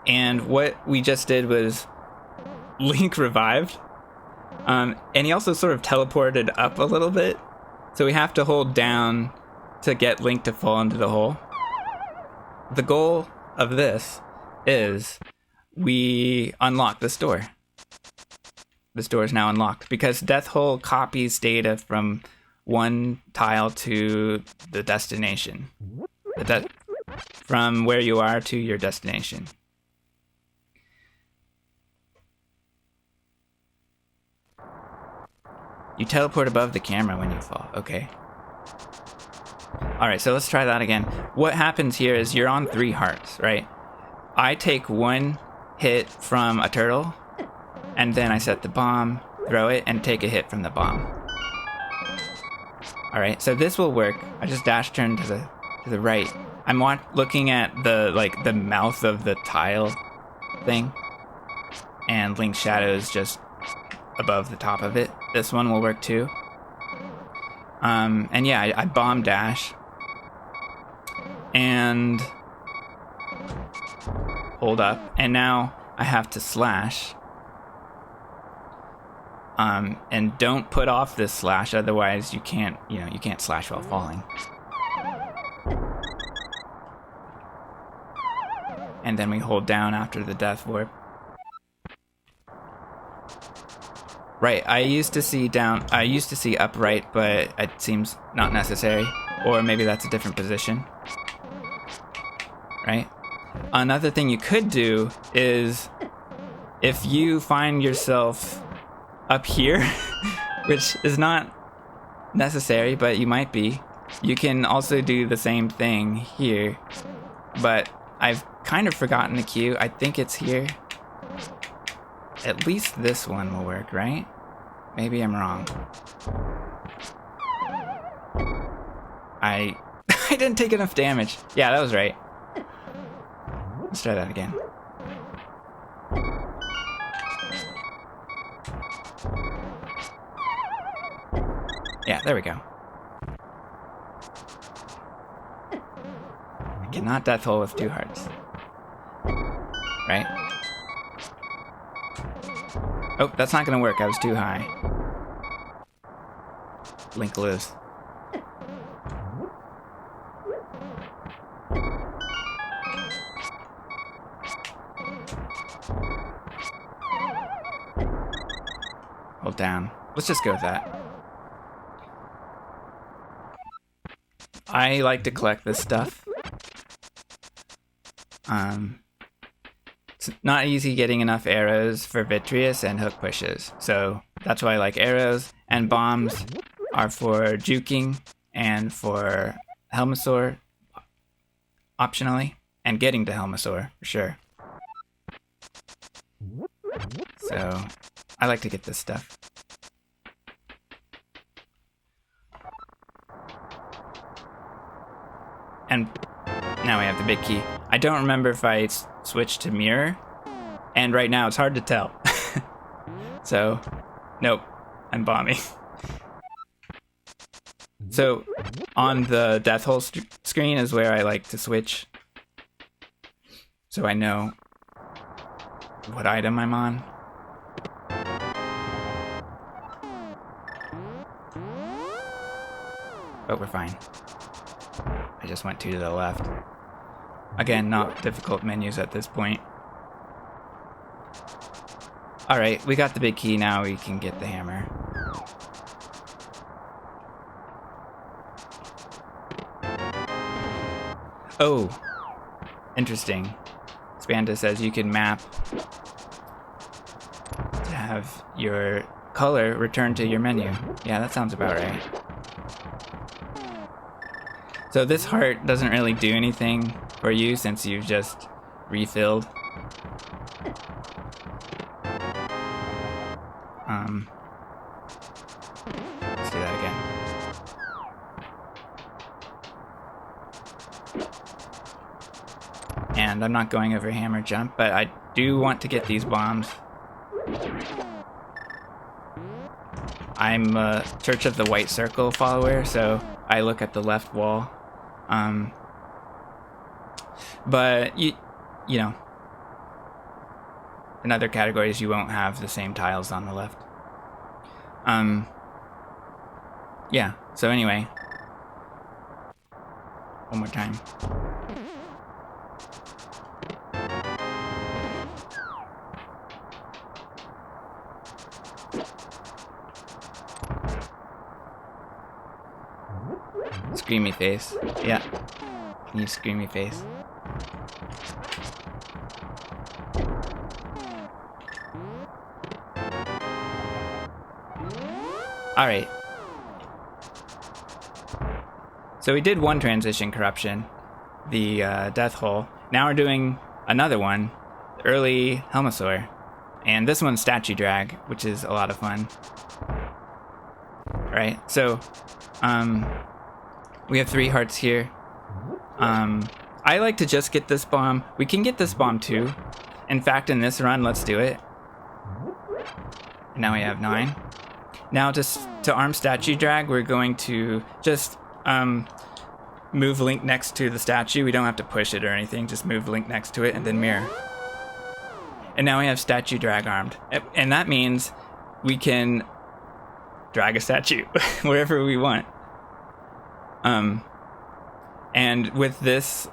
And what we just did was Link revived, and he also sort of teleported up a little bit, so we have to hold down to get Link to fall into the hole. The goal of this is we unlock this door. This door is now unlocked because Death Hole copies data from one tile to the destination. From where you are to your destination. You teleport above the camera when you fall. Okay. Alright, so let's try that again. What happens here is you're on 3 hearts, right? I take 1 hit from a turtle, and then I set the bomb, throw it, and take a hit from the bomb. Alright, so this will work. I just dash turn to the right. I'm looking at the mouth of the tile thing, and Link's shadow is just above the top of it. This one will work too. And yeah, I bomb dash and hold up, and now I have to slash. And don't put off this slash, otherwise you can't slash while falling. And then we hold down after the death warp. Right, I used to see upright, but it seems not necessary. Or maybe that's a different position. Right? Another thing you could do is, if you find yourself up here, which is not necessary, but you might be, you can also do the same thing here. But I've kind of forgotten the cue. I think it's here. At least this one will work, right? Maybe I'm wrong. I didn't take enough damage. Yeah, that was right. Let's try that again. Yeah, there we go. I cannot death hole with 2 hearts. Right? Oh, that's not gonna work. I was too high. Link lives. Hold down. Let's just go with that. I like to collect this stuff. It's not easy getting enough arrows for Vitreous and hook pushes, so that's why I like arrows, and bombs are for juking and for Helmasaur optionally, and getting to Helmasaur for sure. So I like to get this stuff. And now we have the big key. I don't remember if I switched to mirror, and right now it's hard to tell. So, nope, I'm bombing. So, on the death hole screen is where I like to switch, so I know what item I'm on. But we're fine. I just went 2 to the left. Again, not difficult menus at this point. Alright, we got the big key, now we can get the hammer. Oh, interesting. Spanda says you can map to have your color return to your menu. Yeah, that sounds about right. So this heart doesn't really do anything for you since you've just refilled. Let's do that again. And I'm not going over hammer jump, but I do want to get these bombs. I'm a Church of the White Circle follower, so I look at the left wall. But you know, in other categories you won't have the same tiles on the left. Yeah, so anyway. One more time. Screamy face. Yeah. Need screamy face. Alright. So we did one transition corruption, the death hole. Now we're doing another one, the early Helmosaur. And this one's statue drag, which is a lot of fun. Right, so we have 3 hearts here. I like to just get this bomb. We can get this bomb too. In fact, in this run, let's do it. And now we have 9. Now to arm statue drag, we're going to just move Link next to the statue. We don't have to push it or anything, just move Link next to it and then mirror. And now we have statue drag armed. And that means we can drag a statue wherever we want. And with this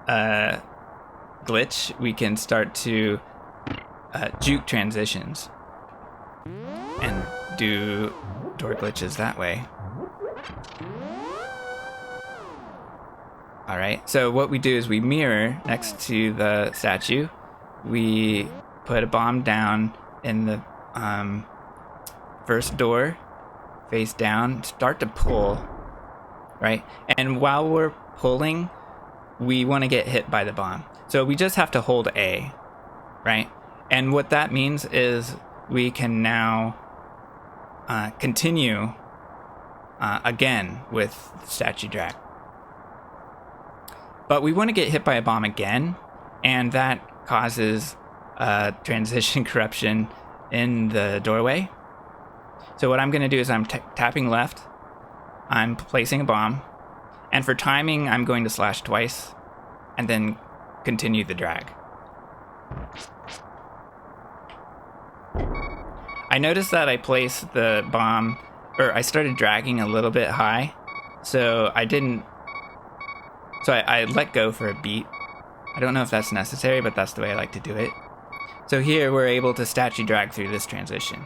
glitch, we can start to juke transitions and do door glitches that way. Alright, so what we do is we mirror next to the statue. We put a bomb down in the first door, face down, start to pull, right? And while we're pulling, we want to get hit by the bomb. So we just have to hold A, right? And what that means is we can now continue again with statue drag. But we want to get hit by a bomb again, and that causes transition corruption in the doorway. So what I'm going to do is I'm tapping left, I'm placing a bomb, and for timing I'm going to slash twice, and then continue the drag. I noticed that I placed the bomb, or I started dragging a little bit high, so I let go for a beat. I don't know if that's necessary, but that's the way I like to do it. So here we're able to statue drag through this transition.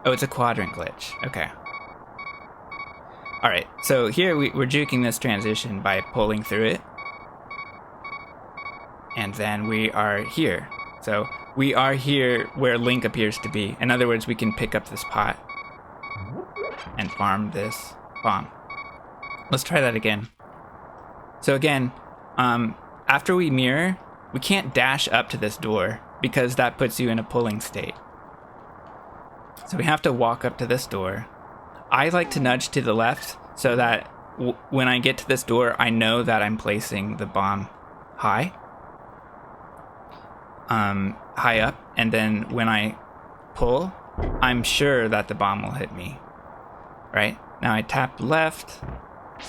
Oh, it's a quadrant glitch. Okay. Alright, so here we're juking this transition by pulling through it. And then we are here. So we are here where Link appears to be. In other words, we can pick up this pot and farm this bomb. Let's try that again. So again, after we mirror, we can't dash up to this door because that puts you in a pulling state. So we have to walk up to this door. I like to nudge to the left so that when I get to this door, I know that I'm placing the bomb high up, and then when I pull, I'm sure that the bomb will hit me. Right? Now I tap left,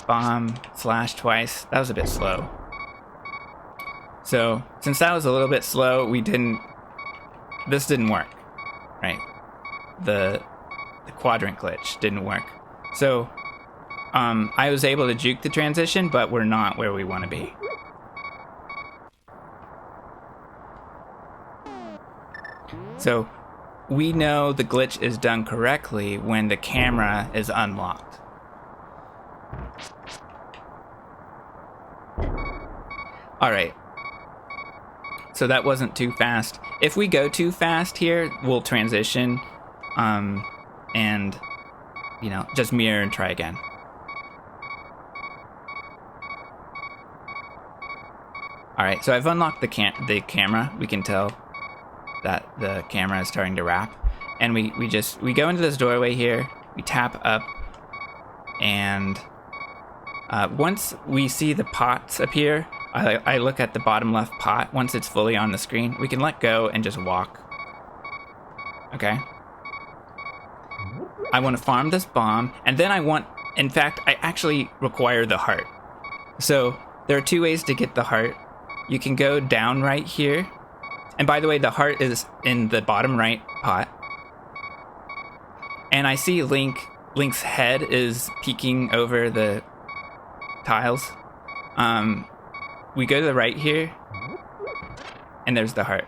bomb, slash twice. That was a bit slow. So since that was a little bit slow, this didn't work, right? The quadrant glitch didn't work. So I was able to juke the transition, but we're not where we want to be. So we know the glitch is done correctly when the camera is unlocked. All right. So that wasn't too fast. If we go too fast here, we'll transition and, you know, just mirror and try again. All right, so I've unlocked the camera. We can tell that the camera is starting to wrap. And we go into this doorway here, we tap up, and once we see the pots appear, I look at the bottom left pot. Once it's fully on the screen, we can let go and just walk. Okay? I want to farm this bomb, and then in fact, I actually require the heart. So there are two ways to get the heart. You can go down right here. And by the way, the heart is in the bottom right pot. And I see Link's head is peeking over the tiles. We go to the right here, and there's the heart.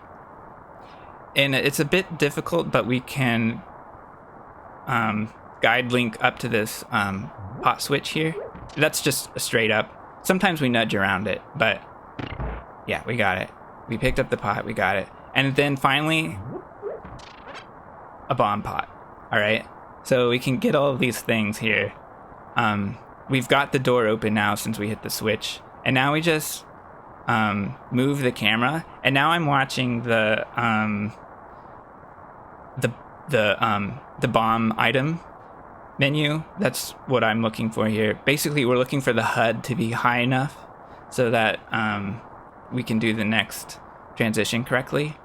And it's a bit difficult, but we can guide Link up to this pot switch here. That's just straight up. Sometimes we nudge around it, but yeah, we got it. We picked up the pot, we got it. And then finally, a bomb pot. All right, so we can get all of these things here. We've got the door open now since we hit the switch, and now we just move the camera, and now I'm watching the bomb item menu. That's what I'm looking for here. Basically, we're looking for the HUD to be high enough so that we can do the next transition correctly.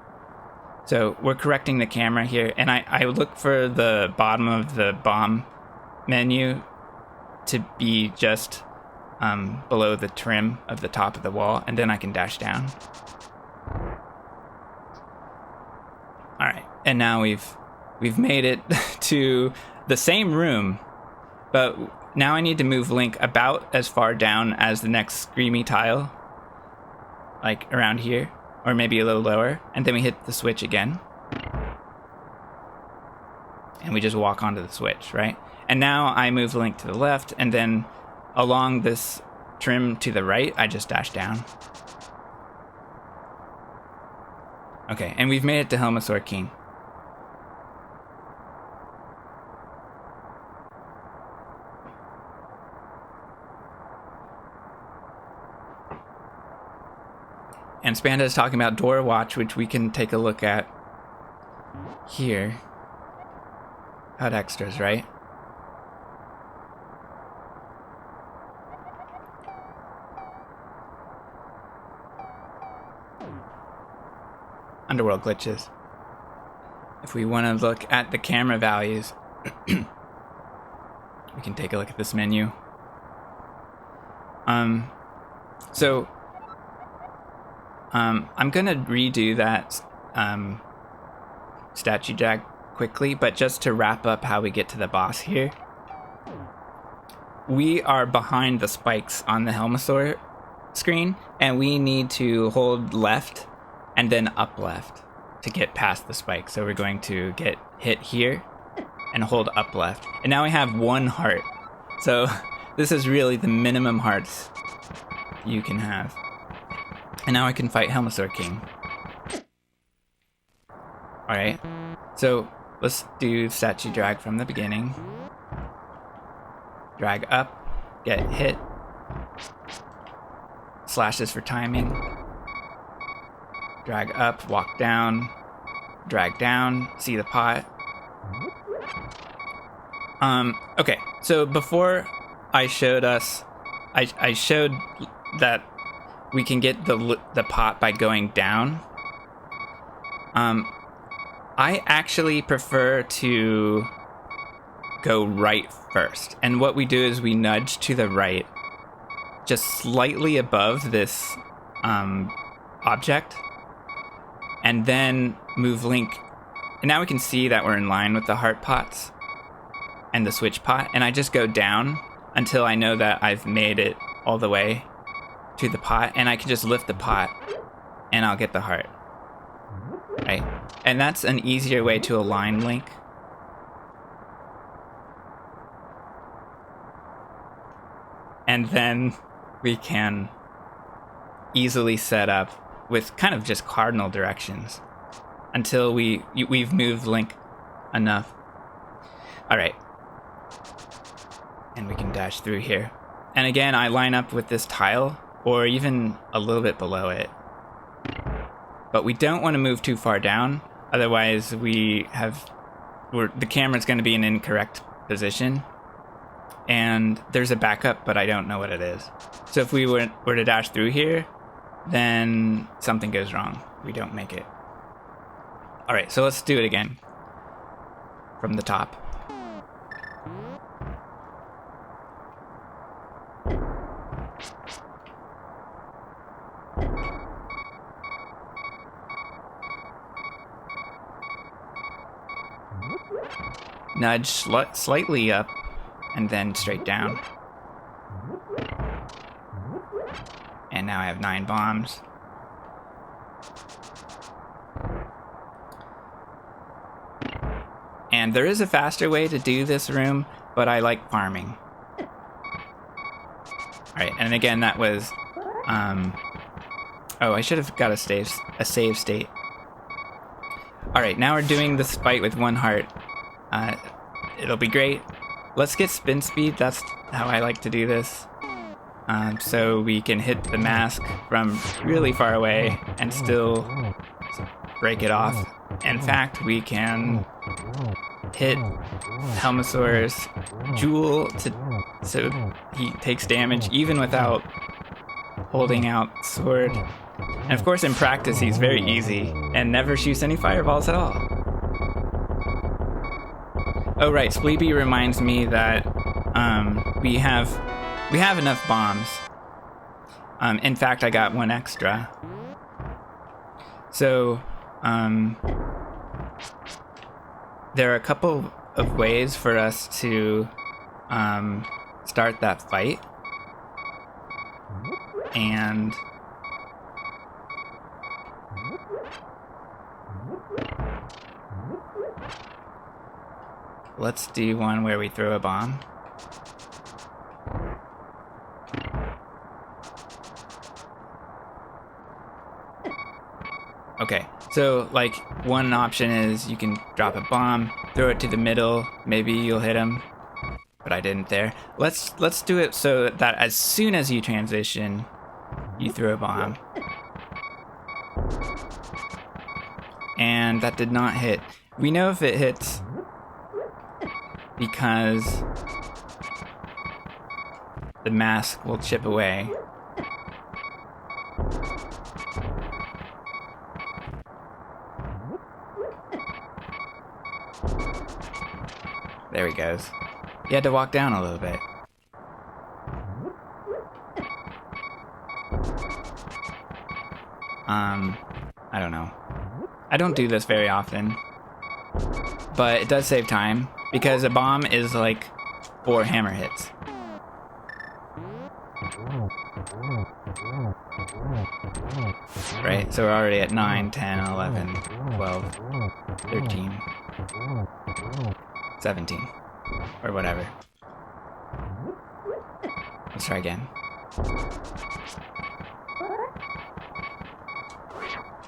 So we're correcting the camera here, and I look for the bottom of the bomb menu to be just below the trim of the top of the wall, and then I can dash down. All right, and now we've made it to the same room, but now I need to move Link about as far down as the next screamy tile, like around here, or maybe a little lower, and then we hit the switch again. And we just walk onto the switch, right? And now I move Link to the left, and then along this trim to the right, I just dash down. Okay, and we've made it to Helmasaur King. And Spanda is talking about Door Watch, which we can take a look at here. HUD extras, right? Underworld glitches. If we want to look at the camera values, we can take a look at this menu. I'm gonna redo that statue drag quickly, but just to wrap up how we get to the boss here. We are behind the spikes on the Helmasaur screen, and we need to hold left and then up left to get past the spike. So we're going to get hit here and hold up left. And now we have one heart. So this is really the minimum hearts you can have. And now I can fight Helmasaur King. Alright, so let's do statue drag from the beginning. Drag up, get hit. Slashes for timing. Drag up, walk down, drag down, see the pot. Okay, so before I showed us, I showed that we can get the pot by going down. I actually prefer to go right first. And what we do is we nudge to the right, just slightly above this object, and then move Link. And now we can see that we're in line with the heart pots and the switch pot. And I just go down until I know that I've made it all the way to the pot, and I can just lift the pot and I'll get the heart. Right? And that's an easier way to align Link. And then we can easily set up with kind of just cardinal directions until we've moved Link enough. All right. And we can dash through here. And again, I line up with this tile or even a little bit below it. But we don't want to move too far down. Otherwise, the camera's going to be in an incorrect position. And there's a backup, but I don't know what it is. So if we were to dash through here, then something goes wrong. We don't make it. All right, so let's do it again from the top. Nudge slightly up and then straight down. And now I have 9 bombs. And there is a faster way to do this room, but I like farming. Alright, and again that was... oh, I should have got a save state. Alright, now we're doing this fight with 1 heart. It'll be great. Let's get spin speed, that's how I like to do this. So we can hit the mask from really far away and still break it off. In fact, we can hit Helmasaur's jewel so he takes damage even without holding out sword. And of course in practice he's very easy and never shoots any fireballs at all. Oh right, Spleeby reminds me that we have enough bombs. In fact, I got 1 extra. So, there are a couple of ways for us to start that fight. And let's do one where we throw a bomb. Okay, so like one option is you can drop a bomb, throw it to the middle, maybe you'll hit him, but I didn't there. Let's do it so that as soon as you transition, you throw a bomb. And that did not hit. We know if it hits because the mask will chip away. There he goes. He had to walk down a little bit. I don't know. I don't do this very often, but it does save time because a bomb is like 4 hammer hits. Right, so we're already at 9, 10, 11, 12, 13, 17, or whatever. Let's try again.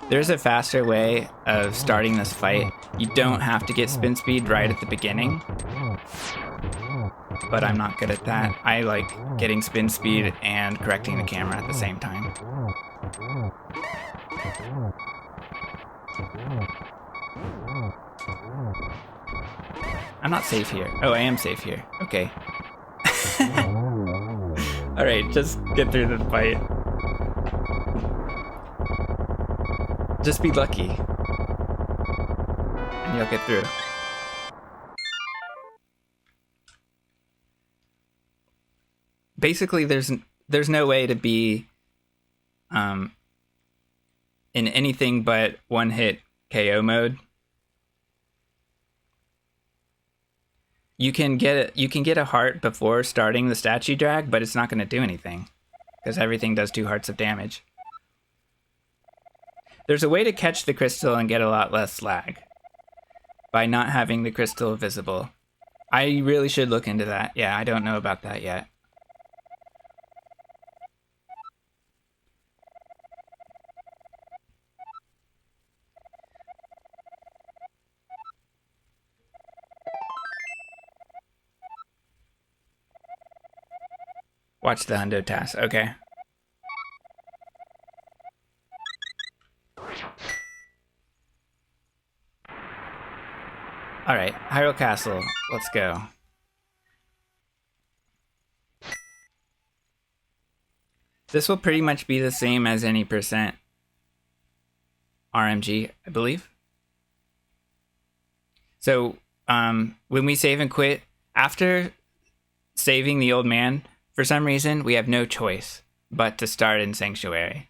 There's a faster way of starting this fight. You don't have to get spin speed right at the beginning, but I'm not good at that. I like getting spin speed and correcting the camera at the same time. I'm not safe here. Oh, I am safe here. Okay. Alright, just get through the fight. Just be lucky. And you'll get through. Basically, there's no way to be in anything but one-hit KO mode. You can get a heart before starting the statue drag, but it's not going to do anything because everything does 2 hearts of damage. There's a way to catch the crystal and get a lot less lag by not having the crystal visible. I really should look into that. Yeah, I don't know about that yet. Watch the hundo task. Okay. Alright, Hyrule Castle. Let's go. This will pretty much be the same as any percent RMG, I believe. So, when we save and quit, after saving the old man, for some reason, we have no choice but to start in Sanctuary.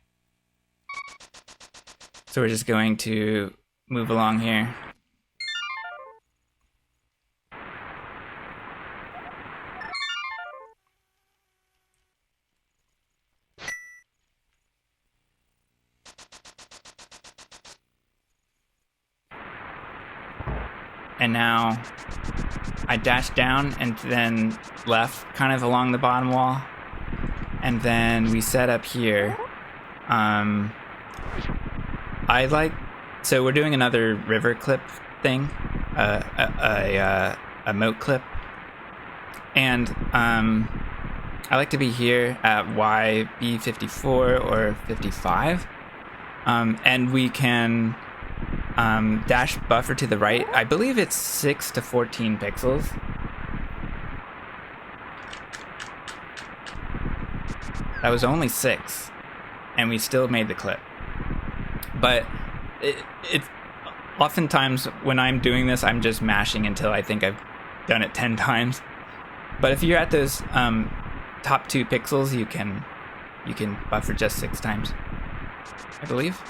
So we're just going to move along here. And now I dash down and then left, kind of along the bottom wall. And then we set up here. So we're doing another river clip thing, a moat clip. And I like to be here at YB54 or 55. And we can dash buffer to the right. I believe it's 6 to 14 pixels. That was only 6, and we still made the clip. But it oftentimes when I'm doing this, I'm just mashing until I think I've done it 10 times. But if you're at those top 2 pixels, you can buffer just 6 times, I believe.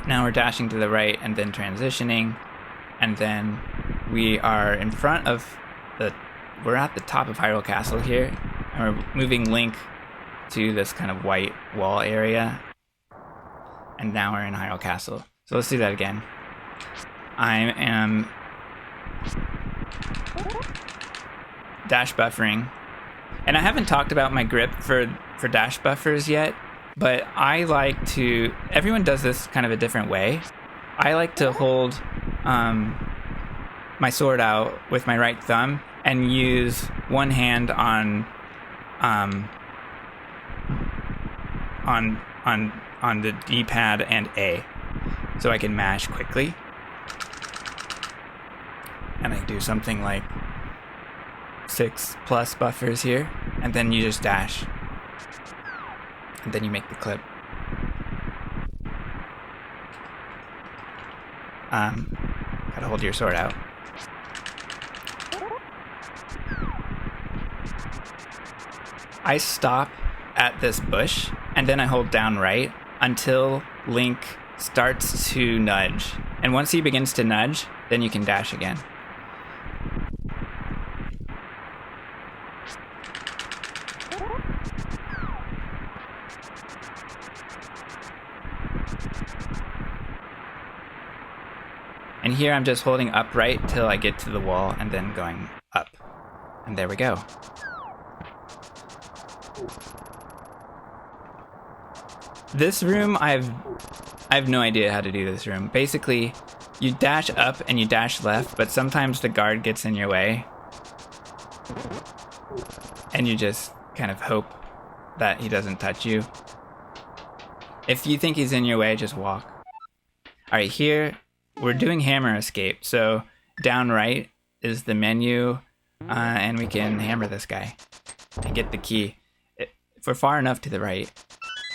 Now we're dashing to the right and then transitioning, and then we are in front of we're at the top of Hyrule Castle here, and we're moving Link to this kind of white wall area, and now we're in Hyrule Castle. So let's do that again. I am dash buffering, and I haven't talked about my grip for dash buffers yet. But I like to, everyone does this kind of a different way. I like to hold my sword out with my right thumb and use one hand on the D-pad and A, so I can mash quickly. And I do something like 6+ buffers here, and then you just dash. And then you make the clip. Gotta hold your sword out. I stop at this bush, and then I hold down right until Link starts to nudge. And once he begins to nudge, then you can dash again. And here I'm just holding upright till I get to the wall and then going up. And there we go. This room, I have no idea how to do this room. Basically, you dash up and you dash left, but sometimes the guard gets in your way. And you just kind of hope that he doesn't touch you. If you think he's in your way, just walk. Alright, here we're doing hammer escape, so down right is the menu, and we can hammer this guy and get the key. If we're far enough to the right, you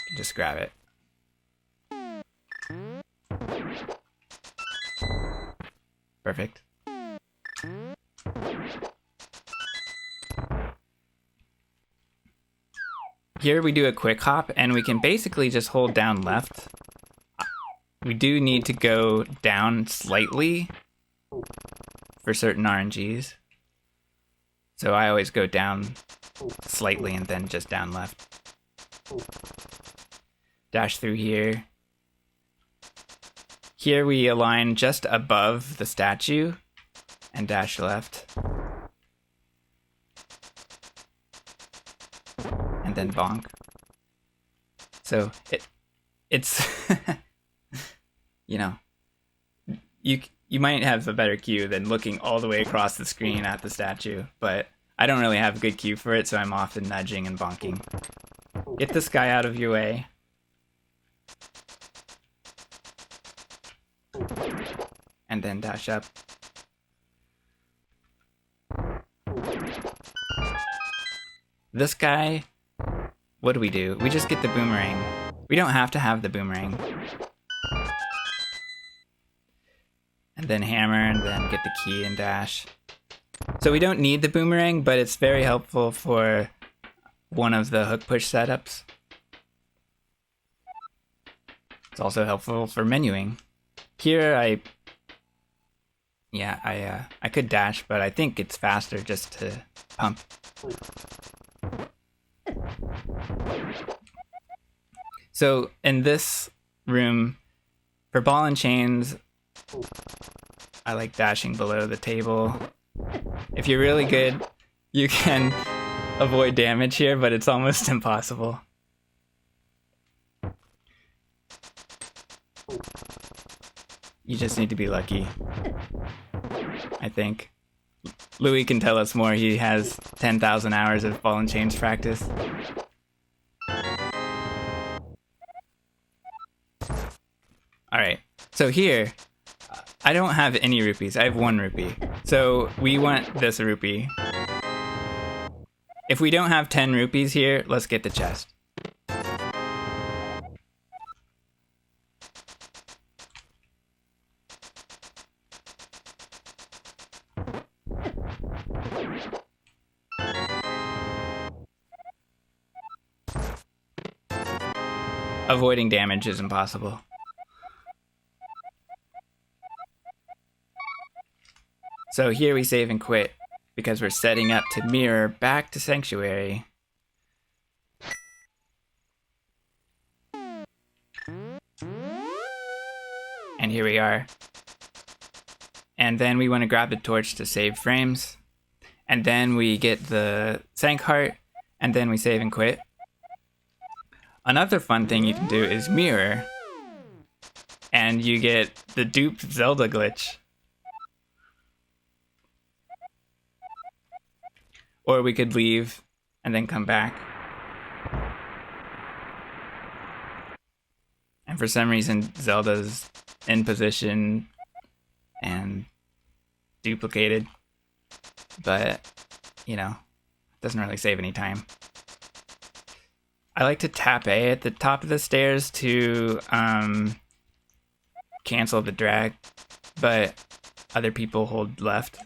can just grab it. Perfect. Here we do a quick hop, and we can basically just hold down left. We do need to go down slightly for certain RNGs. So I always go down slightly and then just down left. dash through here. Here we align just above the statue and dash left. And then bonk. So it's you know, you might have a better cue than looking all the way across the screen at the statue, but I don't really have a good cue for it, so I'm often nudging and bonking. Get this guy out of your way. And then dash up. This guy, what do? We just get the boomerang. We don't have to have the boomerang. And then hammer, and then get the key and dash. So we don't need the boomerang, but it's very helpful for one of the hook push setups. It's also helpful for menuing. Here I could dash, but I think it's faster just to pump. So in this room, for ball and chains, I like dashing below the table. If you're really good, you can avoid damage here, but it's almost impossible. You just need to be lucky, I think. Louis can tell us more. He has 10,000 hours of ball and chains practice. Alright, so here, I don't have any rupees. I have 1 rupee. So we want this rupee. If we don't have 10 rupees here, let's get the chest. Avoiding damage is impossible. So here we save and quit because we're setting up to mirror back to Sanctuary. And here we are. And then we want to grab the torch to save frames. And then we get the Sank Heart, and then we save and quit. Another fun thing you can do is mirror, and you get the dupe Zelda glitch. Or we could leave and then come back. And for some reason, Zelda's in position and duplicated. But, you know, doesn't really save any time. I like to tap A at the top of the stairs to cancel the drag, but other people hold left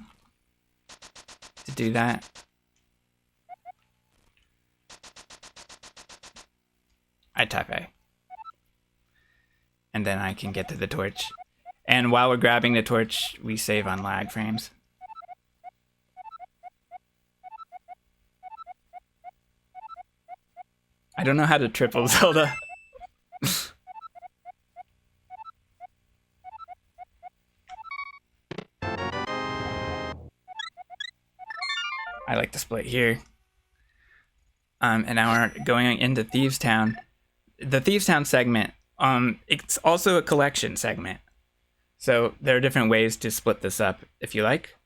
to do that. I tap A. And then I can get to the torch. And while we're grabbing the torch, we save on lag frames. I don't know how to triple Zelda. I like to split here. And now we're going into Thieves Town. The Thieves Town segment, it's also a collection segment. So there are different ways to split this up if you like.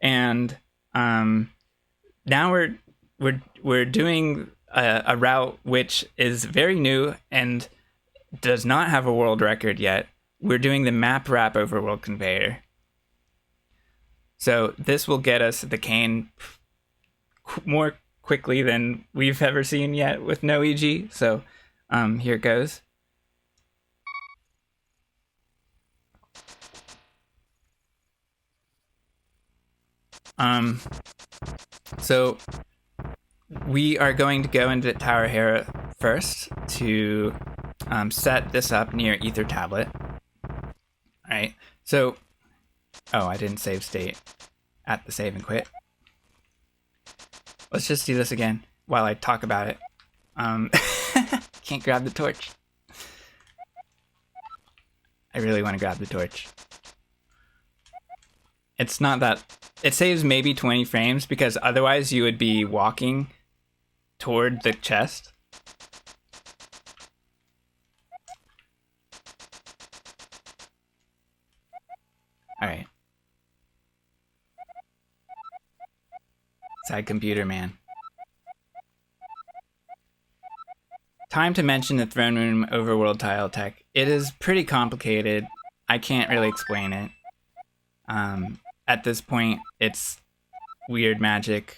And now we're doing a route which is very new and does not have a world record yet. We're doing the map wrap overworld conveyor. So this will get us the cane more quickly than we've ever seen yet with no EG. So here it goes. So we are going to go into Tower Hera first to set this up near Ether Tablet. Alright, so... Oh, I didn't save state at the save and quit. Let's just do this again while I talk about it. Can't grab the torch. I really want to grab the torch. It's not that... It saves maybe 20 frames because otherwise you would be walking toward the chest. Alright. Side computer man. Time to mention the throne room overworld tile tech. It is pretty complicated. I can't really explain it. At this point, it's weird magic.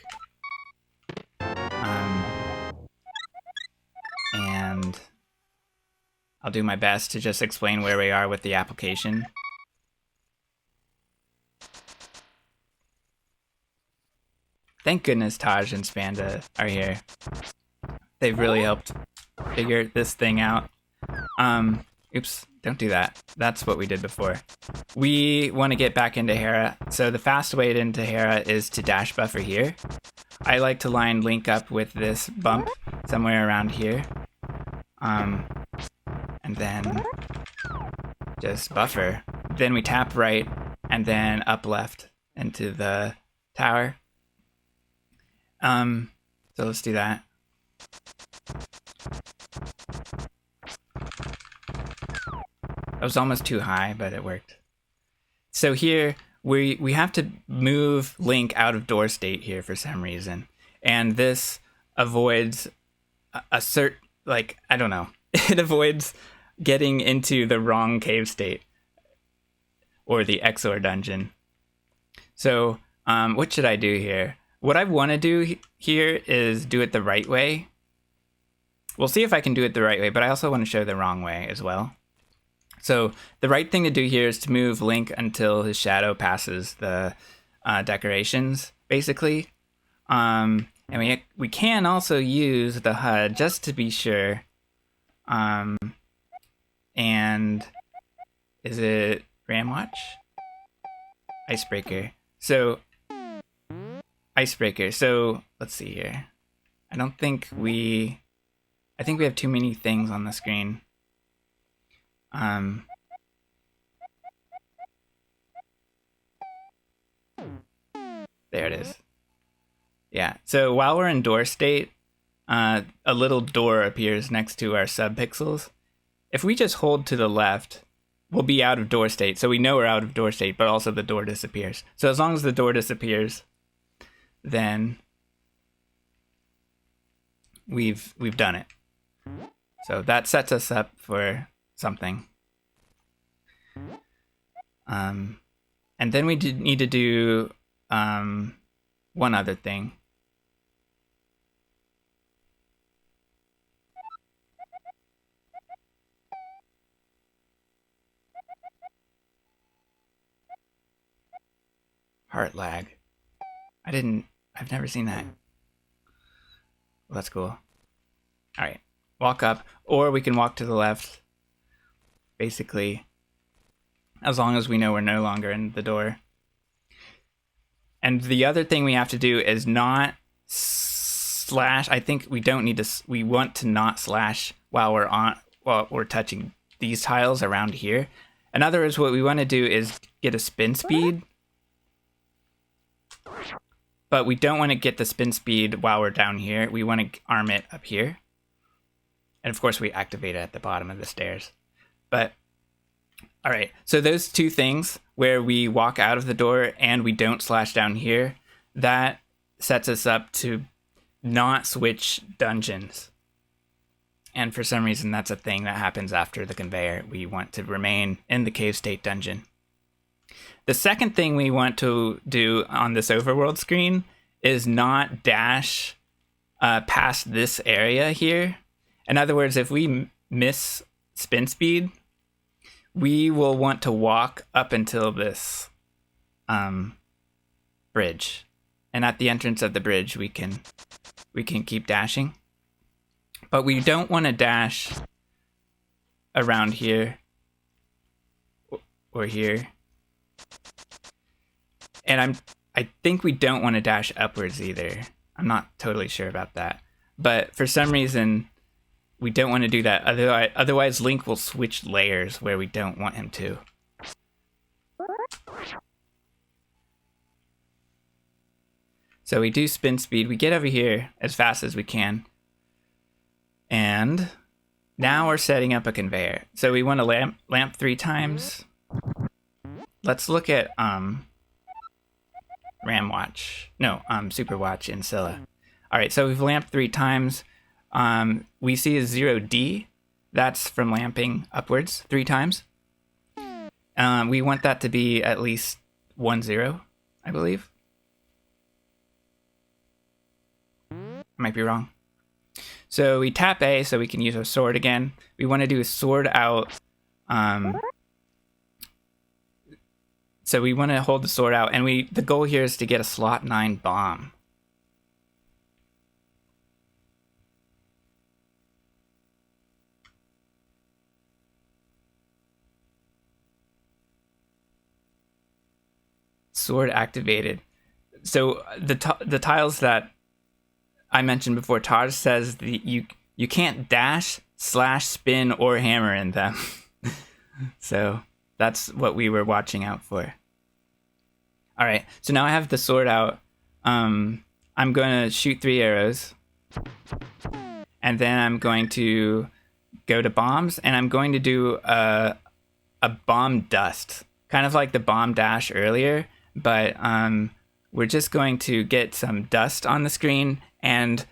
And I'll do my best to just explain where we are with the application. Thank goodness Taj and Spanda are here. They've really helped figure this thing out. Oops, don't do that. That's what we did before. We want to get back into Hera, so the fast way into Hera is to dash buffer here. I like to line Link up with this bump somewhere around here. And then just buffer. Then we tap right and then up left into the tower. So let's do that. That was almost too high, but it worked. So here, we have to move Link out of door state here for some reason. And this avoids I don't know. It avoids getting into the wrong cave state. Or the Exor dungeon. So, what should I do here? What I want to do here is do it the right way. We'll see if I can do it the right way, but I also want to show the wrong way as well. So the right thing to do here is to move Link until his shadow passes the decorations, basically. And we can also use the HUD just to be sure. And is it Ramwatch? Icebreaker. So Icebreaker. So let's see here. I think we have too many things on the screen. There it is. Yeah, so while we're in door state, a little door appears next to our subpixels. If we just hold to the left, we'll be out of door state. So we know we're out of door state, but also the door disappears. So as long as the door disappears, then we've done it. So that sets us up for something. And then we need to do one other thing. Heart lag. I've never seen that. Well, that's cool. Alright, walk up, or we can walk to the left. Basically, as long as we know we're no longer in the door. And the other thing we have to do is not slash. I think we don't need to. We want to not slash while we're touching these tiles around here. In other words, what we want to do is get a spin speed, but we don't want to get the spin speed while we're down here. We want to arm it up here, and of course we activate it at the bottom of the stairs. But all right, so those two things where we walk out of the door and we don't slash down here, that sets us up to not switch dungeons. And for some reason, that's a thing that happens after the conveyor. We want to remain in the cave state dungeon. The second thing we want to do on this overworld screen is not dash past this area here. In other words, if we miss spin speed, we will want to walk up until this bridge. And at the entrance of the bridge, we can keep dashing. But we don't want to dash around here or here. And I think we don't want to dash upwards either. I'm not totally sure about that. But for some reason, we don't want to do that. Otherwise, Link will switch layers where we don't want him to. So we do spin speed. We get over here as fast as we can. And now we're setting up a conveyor. So we want to lamp 3 times. Let's look at RAM Watch. No, Super Watch in Scylla. All right, so we've lamped 3 times. We see a 0D. That's from lamping upwards 3 times. We want that to be at least 1-0, I believe. Might be wrong. So we tap A so we can use our sword again. We want to do a sword out. So we want to hold the sword out, and the goal here is to get a slot 9 bomb. Sword activated. So the tiles that I mentioned before, Taj says you can't dash, slash, spin, or hammer in them. So that's what we were watching out for. All right, so now I have the sword out. I'm going to shoot 3 arrows. And then I'm going to go to bombs, and I'm going to do a bomb dust. Kind of like the bomb dash earlier, but we're just going to get some dust on the screen and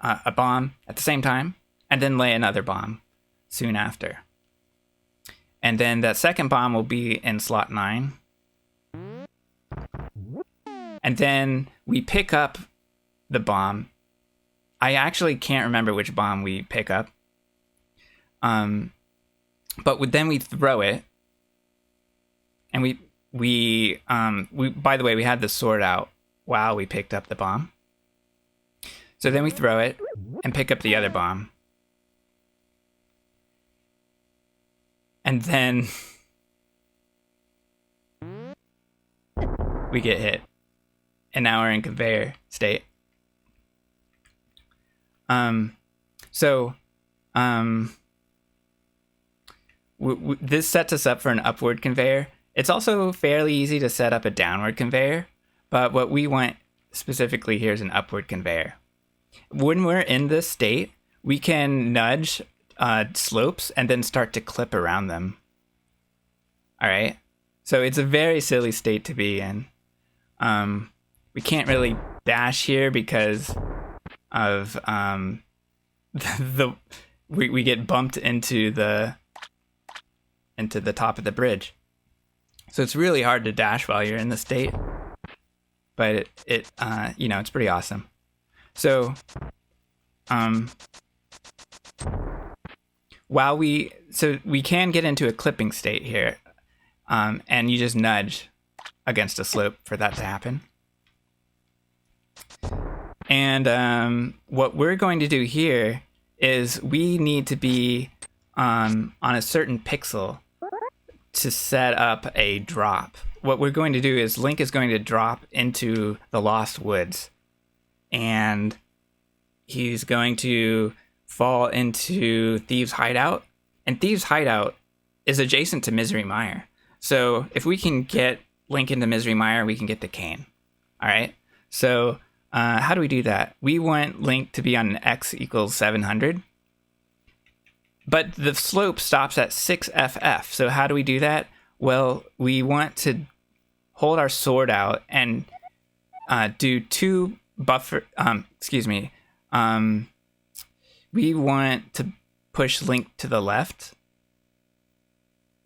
a bomb at the same time, and then lay another bomb soon after. And then that second bomb will be in slot 9. And then we pick up the bomb. I actually can't remember which bomb we pick up. But then we throw it. And we by the way, we had the sword out while we picked up the bomb. So then we throw it and pick up the other bomb. And then we get hit. And now we're in conveyor state. This sets us up for an upward conveyor. It's also fairly easy to set up a downward conveyor, but what we want specifically here is an upward conveyor. When we're in this state, we can nudge slopes and then start to clip around them. All right, so it's a very silly state to be in. We can't really dash here because of we get bumped into the top of the bridge. So it's really hard to dash while you're in the state, but it's pretty awesome. So, we can get into a clipping state here, and you just nudge against a slope for that to happen. And what we're going to do here is we need to be on a certain pixel to set up a drop. What we're going to do is Link is going to drop into the Lost Woods, and he's going to fall into Thieves' Hideout, and Thieves' Hideout is adjacent to Misery Mire. So if we can get Link into Misery Mire, we can get the cane. All right, so how do we do that? We want Link to be on an x equals 700. But the slope stops at 6FF. So how do we do that? Well, we want to hold our sword out and do 2 buffer. We want to push Link to the left.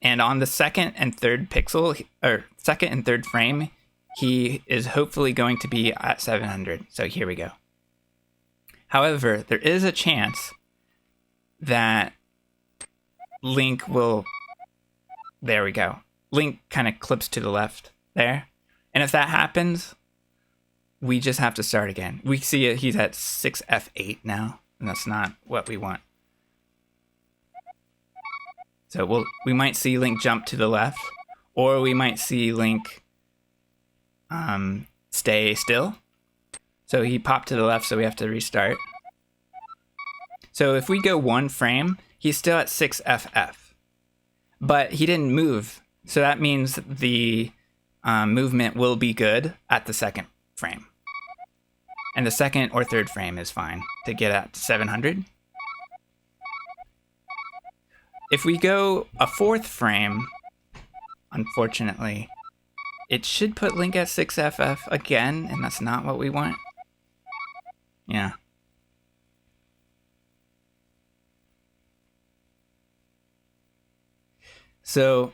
And on the second and third pixel, or second and third frame, he is hopefully going to be at 700. So here we go. However, there is a chance that Link will, there we go. Link kind of clips to the left there. And if that happens, we just have to start again. We see he's at 6F8 now, and that's not what we want. So we might see Link jump to the left, or we might see Link stay still. So he popped to the left, so we have to restart. So if we go 1 frame, he's still at 6FF. But he didn't move. So that means the movement will be good at the 2nd frame. And the 2nd or 3rd frame is fine to get at 700. If we go a 4th frame, unfortunately, it should put Link at 6FF again, and that's not what we want. Yeah. So,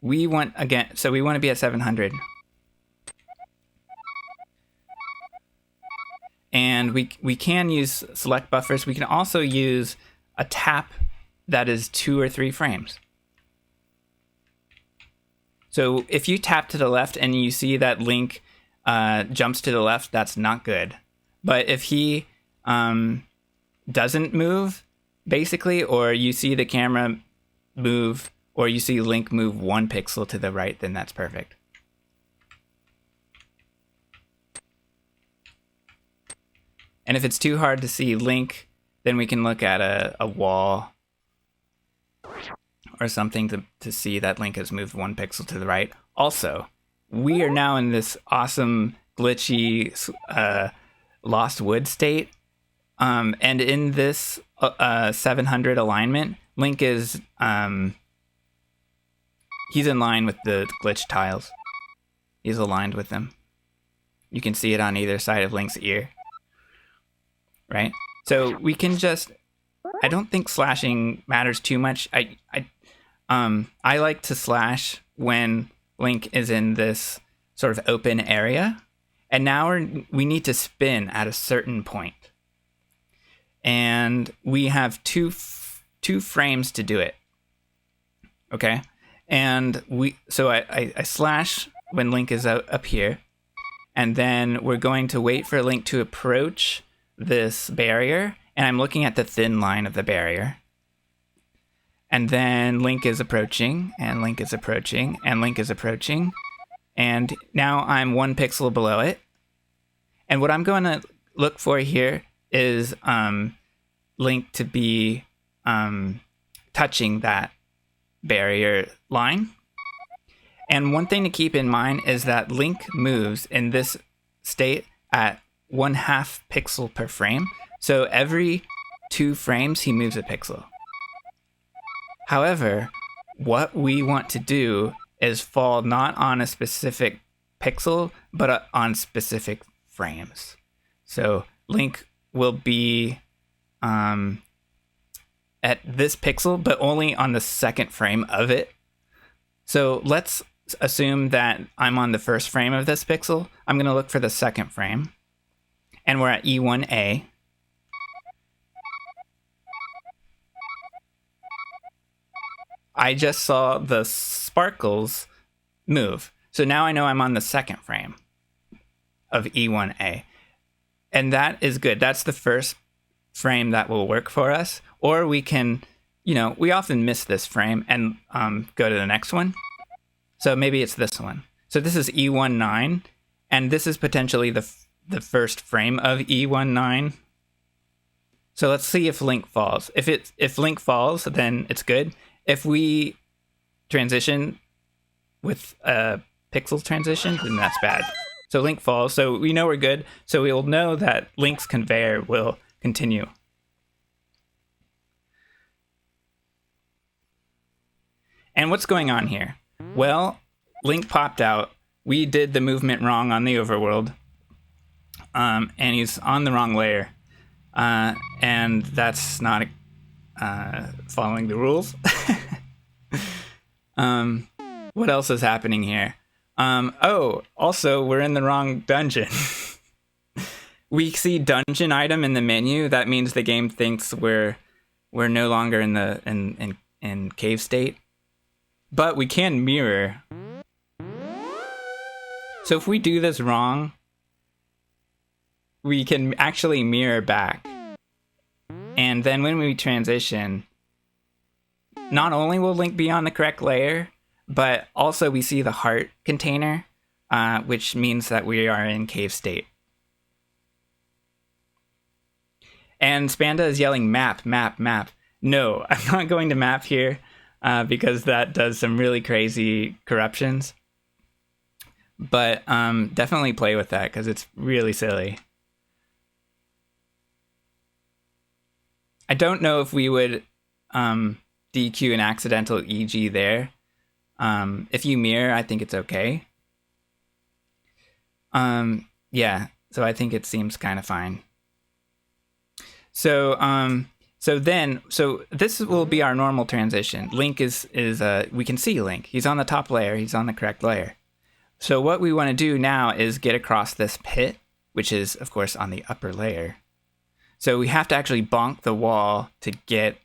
we want to be at 700. And we can use select buffers. We can also use a tap that is 2 or 3 frames. So if you tap to the left and you see that Link jumps to the left, that's not good. But if he doesn't move, basically, or you see the camera move, or you see Link move 1 pixel to the right, then that's perfect. And if it's too hard to see Link, then we can look at a wall or something to see that Link has moved 1 pixel to the right. Also, we are now in this awesome, glitchy, Lost Wood state. And in this 700 alignment, Link is... he's in line with the glitch tiles. He's aligned with them. You can see it on either side of Link's ear. Right? So we can just... I don't think slashing matters too much. I like to slash when Link is in this sort of open area. And now we need to spin at a certain point. And we have two frames to do it. Okay? And so I slash when Link is up here. And then we're going to wait for Link to approach this barrier, and I'm looking at the thin line of the barrier. And then Link is approaching, and Link is approaching, and Link is approaching. And now I'm 1 pixel below it. And what I'm going to look for here is Link to be touching that barrier line. And one thing to keep in mind is that Link moves in this state at 1/2 pixel per frame. So every 2 frames, he moves a pixel. However, what we want to do is fall not on a specific pixel, but on specific frames. So Link will be at this pixel, but only on the 2nd frame of it. So let's assume that I'm on the 1st frame of this pixel. I'm going to look for the 2nd frame. And we're at E1A. I just saw the sparkles move. So now I know I'm on the 2nd frame of E1A. And that is good. That's the 1st frame that will work for us. Or we can, we often miss this frame and go to the next one. So maybe it's this one. So this is E19, and this is potentially the 1st frame of E19. So let's see if Link falls. If Link falls, then it's good. If we transition with a pixel transition, then that's bad. So Link falls, so we know we're good. So we'll know that Link's conveyor will continue. And what's going on here? Well, Link popped out. We did the movement wrong on the overworld. And he's on the wrong layer. And that's not following the rules. What else is happening here? Also, we're in the wrong dungeon. We see dungeon item in the menu. That means the game thinks we're no longer in the in cave state. But we can mirror. So if we do this wrong, we can actually mirror back. And then when we transition, not only will Link be on the correct layer, but also we see the heart container, which means that we are in cave state. And Spanda is yelling map, map, map. No, I'm not going to map here because that does some really crazy corruptions. But definitely play with that because it's really silly. I don't know if we would DQ an accidental EG there. If you mirror, I think it's okay. Yeah, so I think it seems kind of fine. So this will be our normal transition. Link is we can see Link. He's on the top layer. He's on the correct layer. So what we want to do now is get across this pit, which is of course on the upper layer. So we have to actually bonk the wall to get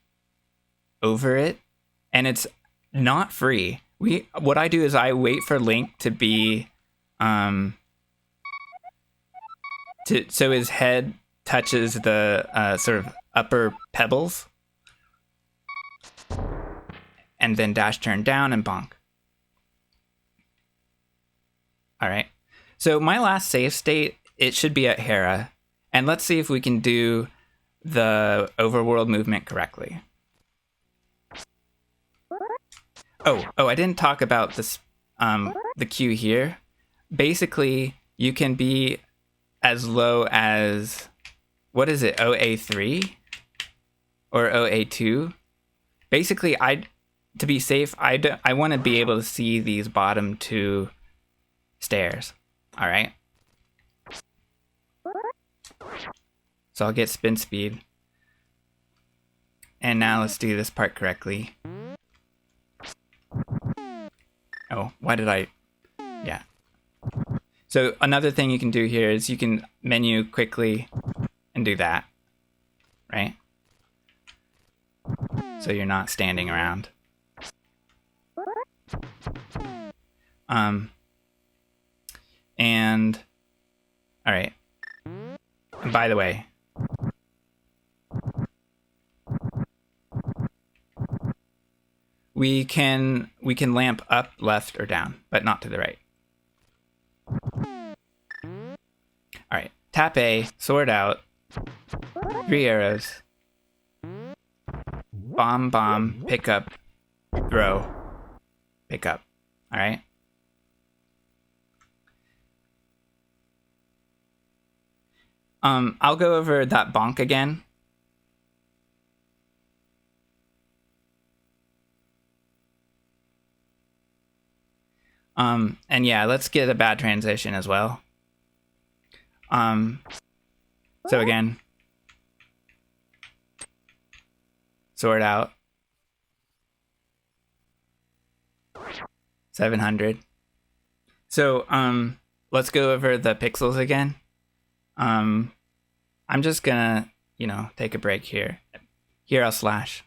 over it, and it's not free. What I do is I wait for Link to be so his head touches the sort of upper pebbles, and then dash turn down and bonk. All right. So my last save state, it should be at Hera, and let's see if we can do the overworld movement correctly. Oh, I didn't talk about this, the queue here. Basically, you can be as low as, what is it, OA3 or OA2? Basically, to be safe, I want to be able to see these bottom two stairs. All right. So I'll get spin speed. And now let's do this part correctly. Oh, why did I? Yeah. So another thing you can do here is you can menu quickly and do that, right? So you're not standing around. And all right. And by the way, we can lamp up, left, or down, but not to the right. All right, tap A, sword out, 3 arrows, bomb, bomb, pick up, throw, pick up. All right. I'll go over that bonk again. And yeah, let's get a bad transition as well. So again, sword out, 700. So, let's go over the pixels again. I'm just gonna, take a break here. Here I'll slash.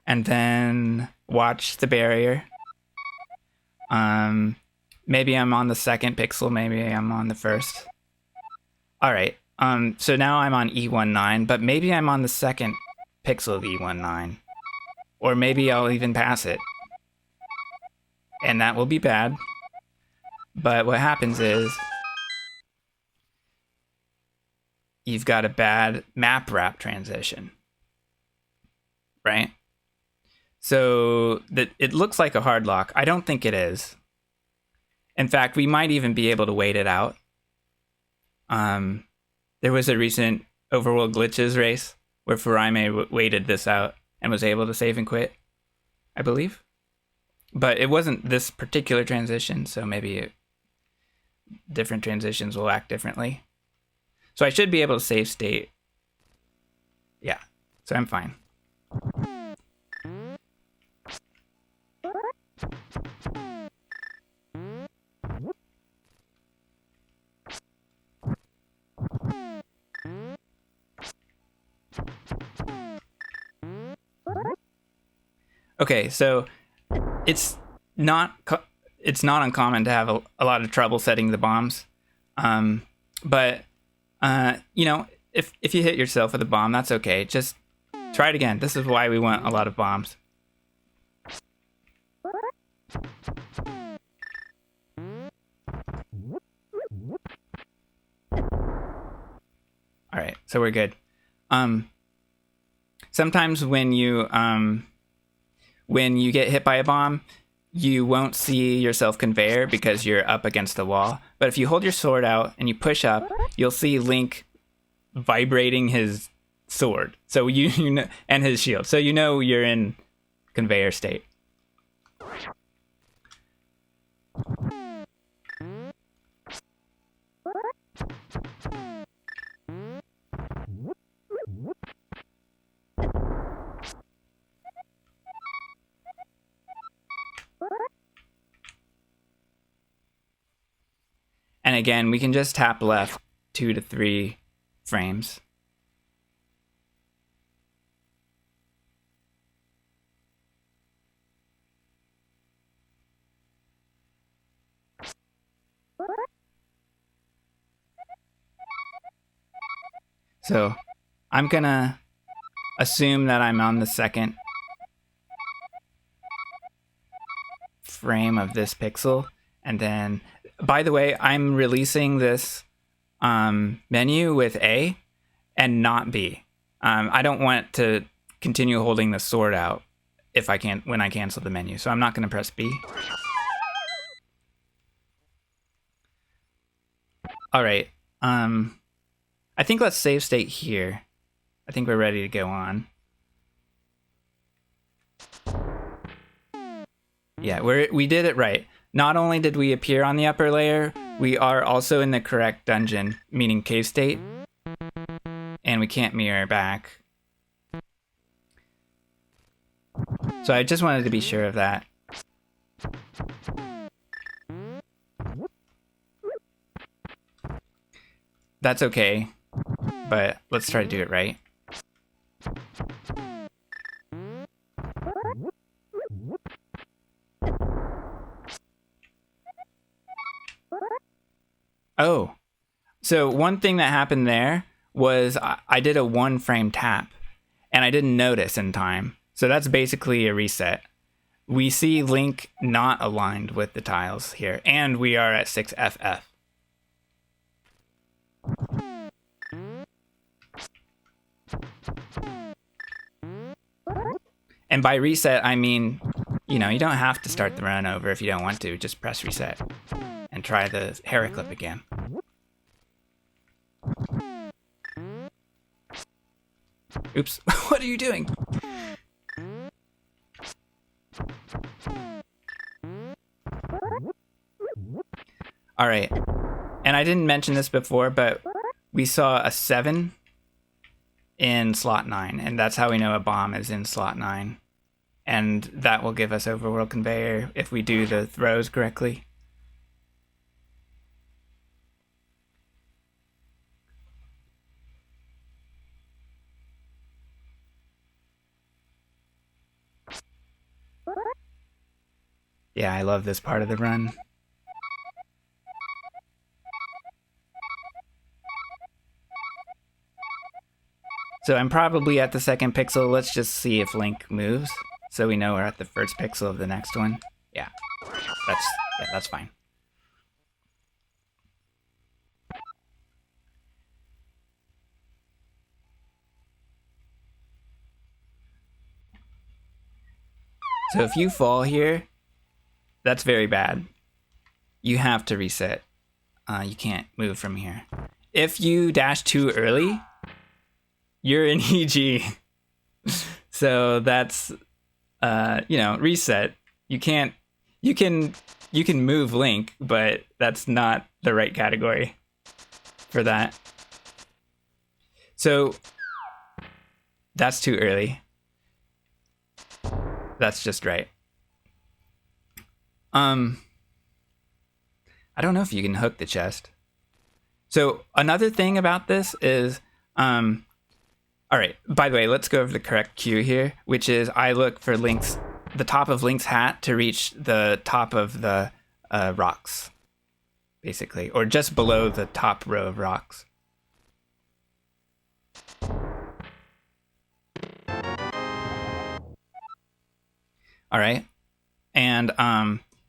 And then watch the barrier. Maybe I'm on the second pixel, maybe I'm on the first. All right. So now I'm on E19, but maybe I'm on the second pixel of E19. Or maybe I'll even pass it. And that will be bad. But what happens is you've got a bad map wrap transition. Right? So it looks like a hard lock. I don't think it is. In fact, we might even be able to wait it out. There was a recent Overworld Glitches race where Faraime waited this out and was able to save and quit, I believe. But it wasn't this particular transition, so maybe different transitions will act differently. So I should be able to save state. Yeah, so I'm fine. Okay, so it's not uncommon to have a lot of trouble setting the bombs, but if you hit yourself with a bomb, that's okay. Just try it again. This is why we want a lot of bombs. All right, so we're good. Sometimes when you get hit by a bomb, you won't see yourself conveyor because you're up against the wall. But if you hold your sword out and you push up, you'll see Link vibrating his sword. So you know, and his shield. So you know you're in conveyor state. And again, we can just tap left 2 to 3 frames. So I'm gonna assume that I'm on the second frame of this pixel. And then, by the way, I'm releasing this menu with A and not B. I don't want to continue holding the sword out if I can't when I cancel the menu. So I'm not gonna press B. All right. I think let's save state here. I think we're ready to go on. Yeah, we did it right. Not only did we appear on the upper layer, we are also in the correct dungeon, meaning cave state. And we can't mirror back. So I just wanted to be sure of that. That's okay, but let's try to do it right. Oh, so one thing that happened there was I did a 1 frame tap and I didn't notice in time. So that's basically a reset. We see Link not aligned with the tiles here, and we are at 6FF. And by reset, I mean, you know, you don't have to start the run over if you don't want to. Just press reset and try the hair clip again. Oops, what are you doing? All right, and I didn't mention this before, but we saw a 7 in slot 9, and that's how we know a bomb is in slot 9. And that will give us overworld conveyor if we do the throws correctly. Yeah, I love this part of the run. So I'm probably at the second pixel. Let's just see if Link moves, so we know we're at the first pixel of the next one. Yeah, that's fine. So if you fall here, that's very bad. You have to reset. You can't move from here. If you dash too early, you're in EG. So that's, you know, reset. You can move Link, but that's not the right category for that. So that's too early. That's just right. I don't know if you can hook the chest. So another thing about this is, all right, by the way, let's go over the correct cue here, which is I look for the top of Link's hat to reach the top of the rocks, basically, or just below the top row of rocks. All right, and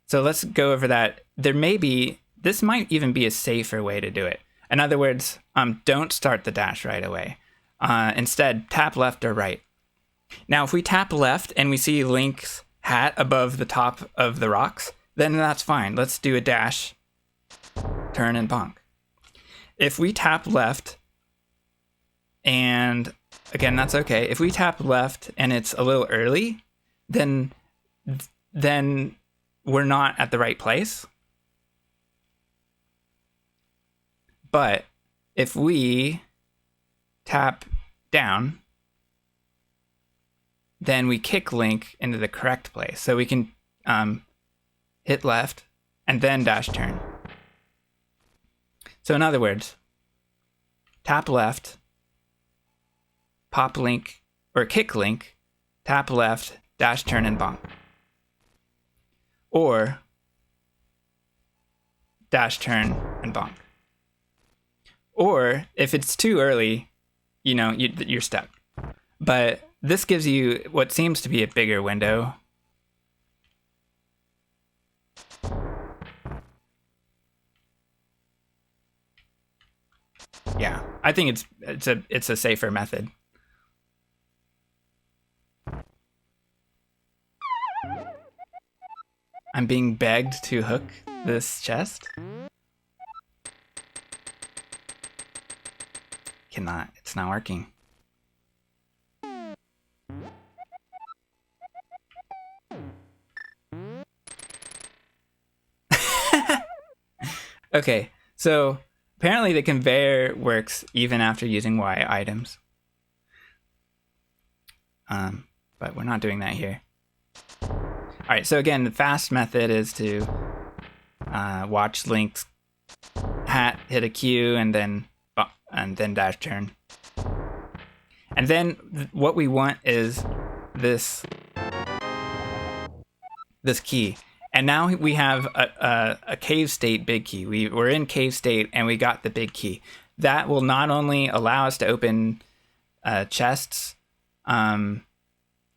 so let's go over that. This might even be a safer way to do it. In other words, don't start the dash right away. Instead, tap left or right. Now, if we tap left and we see Link's hat above the top of the rocks, then that's fine. Let's do a dash, turn, and bonk. If we tap left, and again, that's okay. If we tap left and it's a little early, then we're not at the right place. But if we tap down, then we kick Link into the correct place. So we can hit left and then dash turn. So in other words, tap left, pop Link, or kick Link, tap left, dash turn, and bonk. Or dash turn and bonk. Or if it's too early, you're stuck. But this gives you what seems to be a bigger window. Yeah, I think it's a safer method. I'm being begged to hook this chest. Cannot. It's not working. Okay, so apparently the conveyor works even after using Y items. But we're not doing that here. Alright, so again, the fast method is to watch Link's hat hit a Q and then dash turn. And then what we want is this key. And now we have a cave state big key. We're in cave state and we got the big key. That will not only allow us to open chests in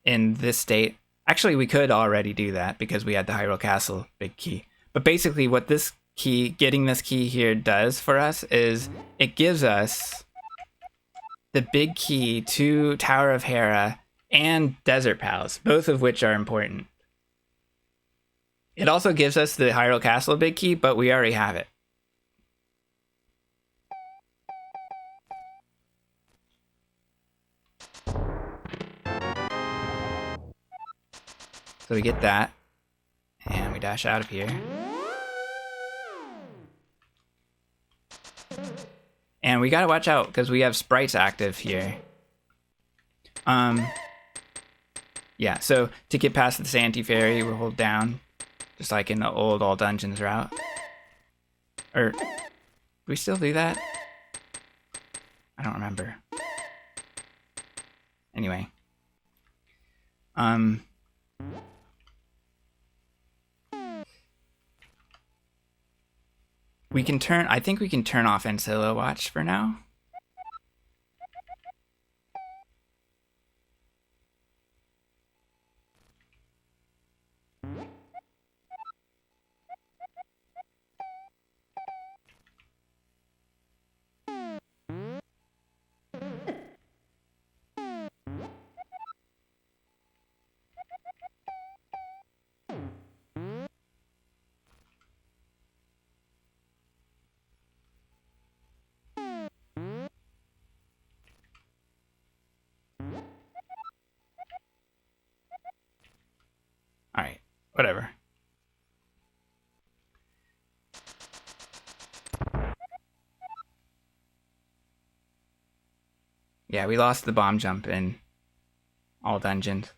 this state. Actually, we could already do that because we had the Hyrule Castle big key. But basically what this key, getting this key here does for us is it gives us the big key to Tower of Hera and Desert Palace, both of which are important. It also gives us the Hyrule Castle big key, but we already have it. So we get that, and we dash out of here. And we gotta watch out, because we have sprites active here. Yeah, so to get past the Santee Fairy, we'll hold down. Just like in the old all dungeons route. Or, do we still do that? I don't remember. Anyway. I think we can turn off Ancilla Watch for now. Alright, whatever. Yeah, we lost the bomb jump in all dungeons.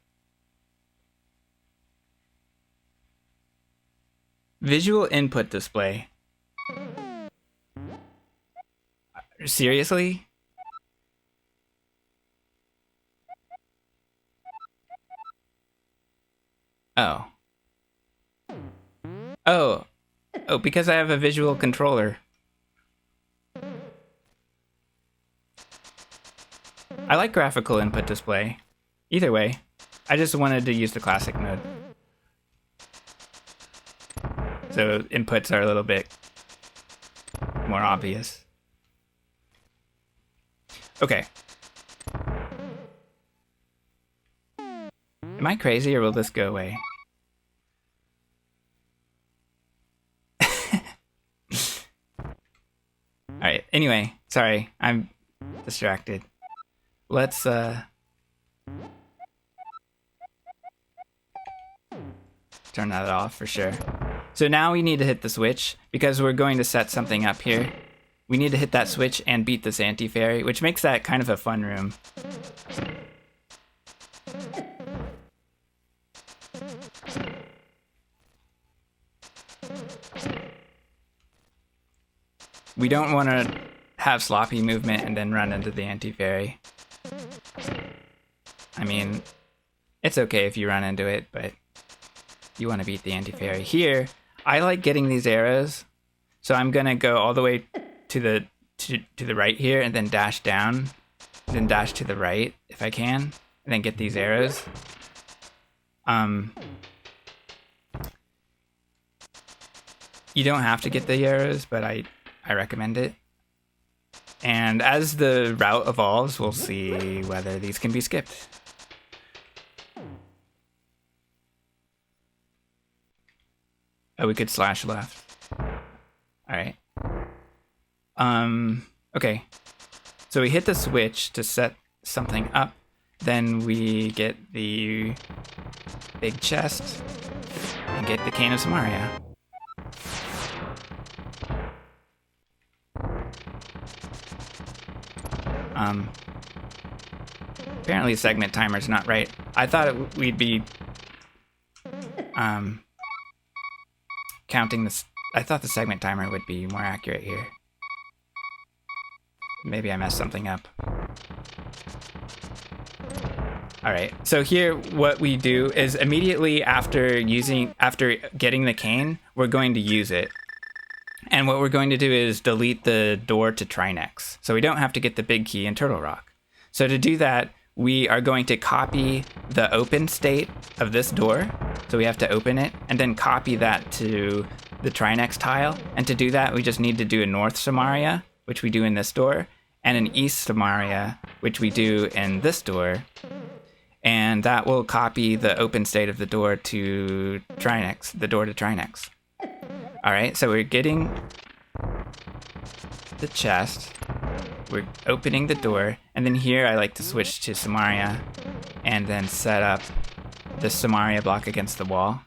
Visual input display. Seriously? Oh. Oh. Oh, because I have a visual controller. I like graphical input display. Either way, I just wanted to use the classic mode. So inputs are a little bit more obvious. Okay. Am I crazy or will this go away? Alright, anyway, sorry, I'm distracted. Let's turn that off for sure. So now we need to hit the switch because we're going to set something up here. We need to hit that switch and beat this anti-fairy, which makes that kind of a fun room. We don't want to have sloppy movement and then run into the anti-fairy. I mean, it's okay if you run into it, but you want to beat the anti-fairy. Here, I like getting these arrows, so I'm gonna go all the way to the right here and then dash down, then dash to the right if I can, and then get these arrows. You don't have to get the arrows, but I recommend it. And as the route evolves, we'll see whether these can be skipped. Oh, we could slash left. Alright. Okay. So we hit the switch to set something up. Then we get the big chest and get the Cane of Samaria. Apparently segment timer's not right. I thought we'd be counting this. I thought the segment timer would be more accurate here. Maybe I messed something up. Alright, so here what we do is immediately after getting the cane, we're going to use it. And what we're going to do is delete the door to Trinex. So we don't have to get the big key in Turtle Rock. So to do that, we are going to copy the open state of this door. So we have to open it and then copy that to the Trinex tile. And to do that, we just need to do a North Samaria, which we do in this door, and an East Samaria, which we do in this door. And that will copy the open state of the door to Trinex, the door to Trinex. Alright, so we're getting the chest, we're opening the door, and then here I like to switch to Samaria and then set up the Samaria block against the wall.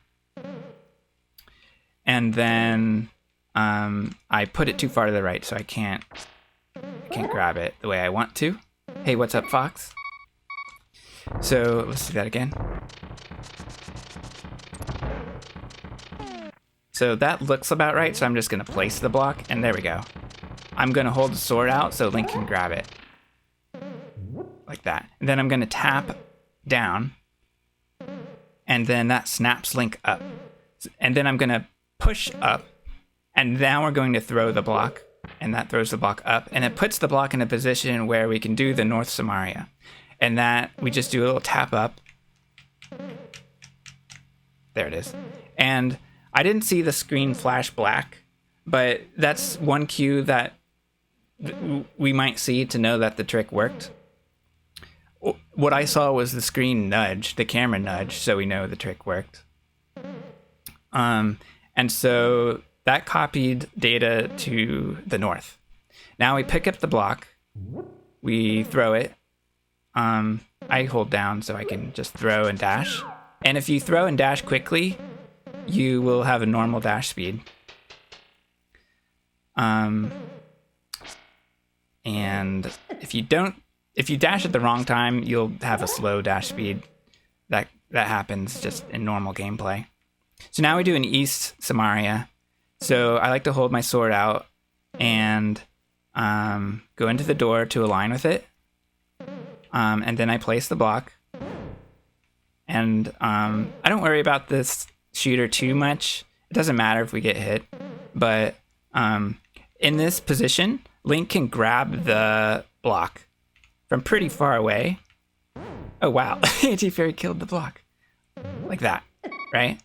And then I put it too far to the right, so I can't grab it the way I want to. Hey, what's up, Fox? So let's do that again. So that looks about right, so I'm just going to place the block, and there we go. I'm going to hold the sword out so Link can grab it. Like that. And then I'm going to tap down, and then that snaps Link up. And then I'm going to push up, and now we're going to throw the block, and that throws the block up, and it puts the block in a position where we can do the North Samaria. And that, we just do a little tap up. There it is. And I didn't see the screen flash black, but that's one cue that we might see to know that the trick worked. What I saw was the screen nudge, the camera nudge, so we know the trick worked. And so that copied data to the north. Now we pick up the block, we throw it. I hold down so I can just throw and dash. And if you throw and dash quickly, you will have a normal dash speed. And if you dash at the wrong time, you'll have a slow dash speed. That happens just in normal gameplay. So now we do an East Samaria. So I like to hold my sword out and go into the door to align with it. And then I place the block. And I don't worry about this shooter too much. It doesn't matter if we get hit. But in this position, Link can grab the block from pretty far away. Oh wow, Anti-Fairy killed the block. Like that, right?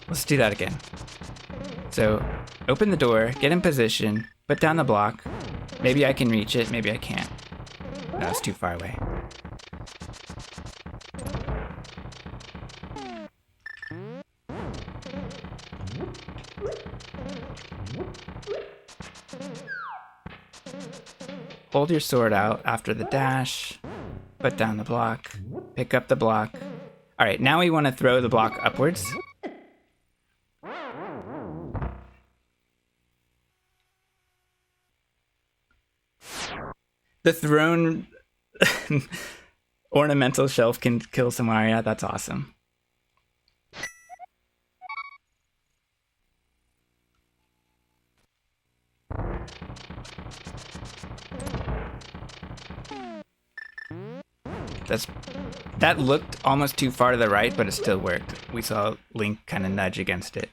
Let's do that again. So, open the door, get in position, put down the block. Maybe I can reach it, maybe I can't. No, it's too far away. hold your sword out after the dash, put down the block, pick up the block. All right, now we want to throw the block upwards. The thrown ornamental shelf can kill Samaria. That's awesome. That looked almost too far to the right, but it still worked. We saw Link kind of nudge against it.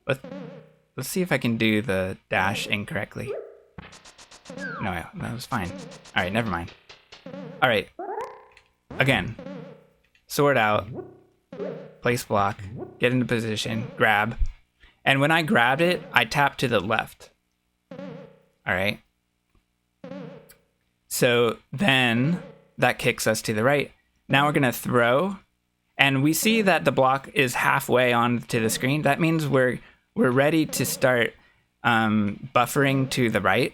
Let's see if I can do the dash incorrectly. No, that was fine. All right, never mind. All right. Again, sword out, place block, get into position, grab. And when I grabbed it, I tapped to the left. All right. So then that kicks us to the right. Now we're going to throw, and we see that the block is halfway onto the screen. That means we're ready to start buffering to the right.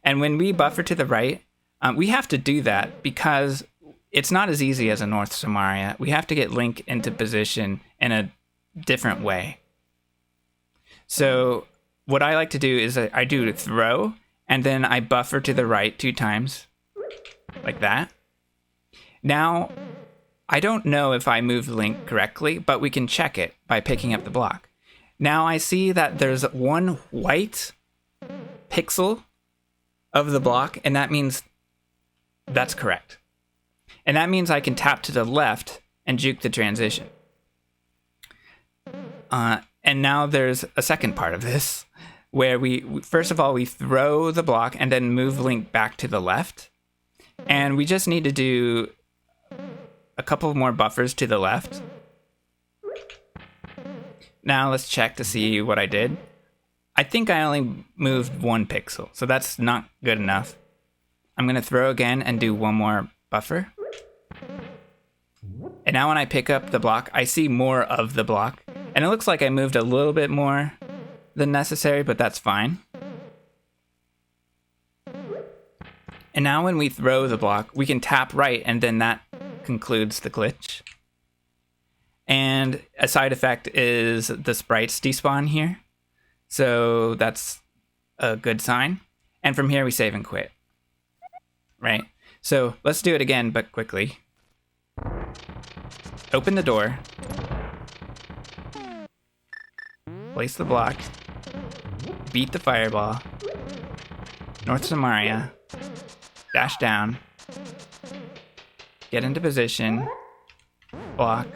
And when we buffer to the right, we have to do that because it's not as easy as a North Samaria. We have to get Link into position in a different way. So what I like to do is I do a throw, and then I buffer to the right 2 times, like that. Now, I don't know if I moved Link correctly, but we can check it by picking up the block. Now I see that there's 1 white pixel of the block, and that means that's correct. And that means I can tap to the left and juke the transition. And now there's a second part of this, where first of all, we throw the block and then move Link back to the left. And we just need to do a couple more buffers to the left. Now let's check to see what I did. I think I only moved 1 pixel, so that's not good enough. I'm going to throw again and do 1 more buffer. And now when I pick up the block, I see more of the block. And it looks like I moved a little bit more than necessary, but that's fine. And now when we throw the block, we can tap right, and then that concludes the glitch. And a side effect is the sprites despawn here. So that's a good sign. And from here we save and quit. Right? So let's do it again, but quickly. Open the door. Place the block. Beat the fireball. North Samaria. Dash down. Get into position. Block.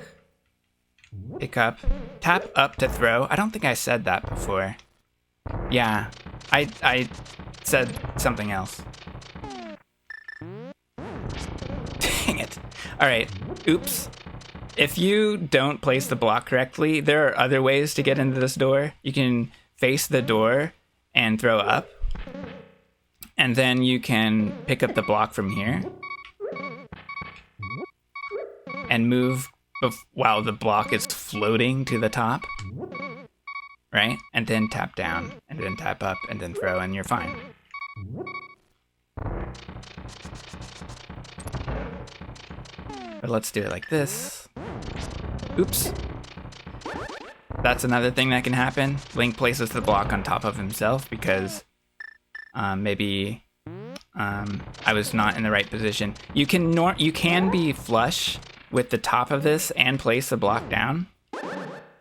Pick up. Tap up to throw. I don't think I said that before. Yeah, I said something else. Dang it. All right, oops. If you don't place the block correctly, there are other ways to get into this door. You can face the door and throw up. And then you can pick up the block from here. And move while the block is floating to the top. Right? And then tap down, and then tap up, and then throw, and you're fine. But let's do it like this. Oops. That's another thing that can happen. Link places the block on top of himself because maybe I was not in the right position. You can be flush with the top of this and place the block down,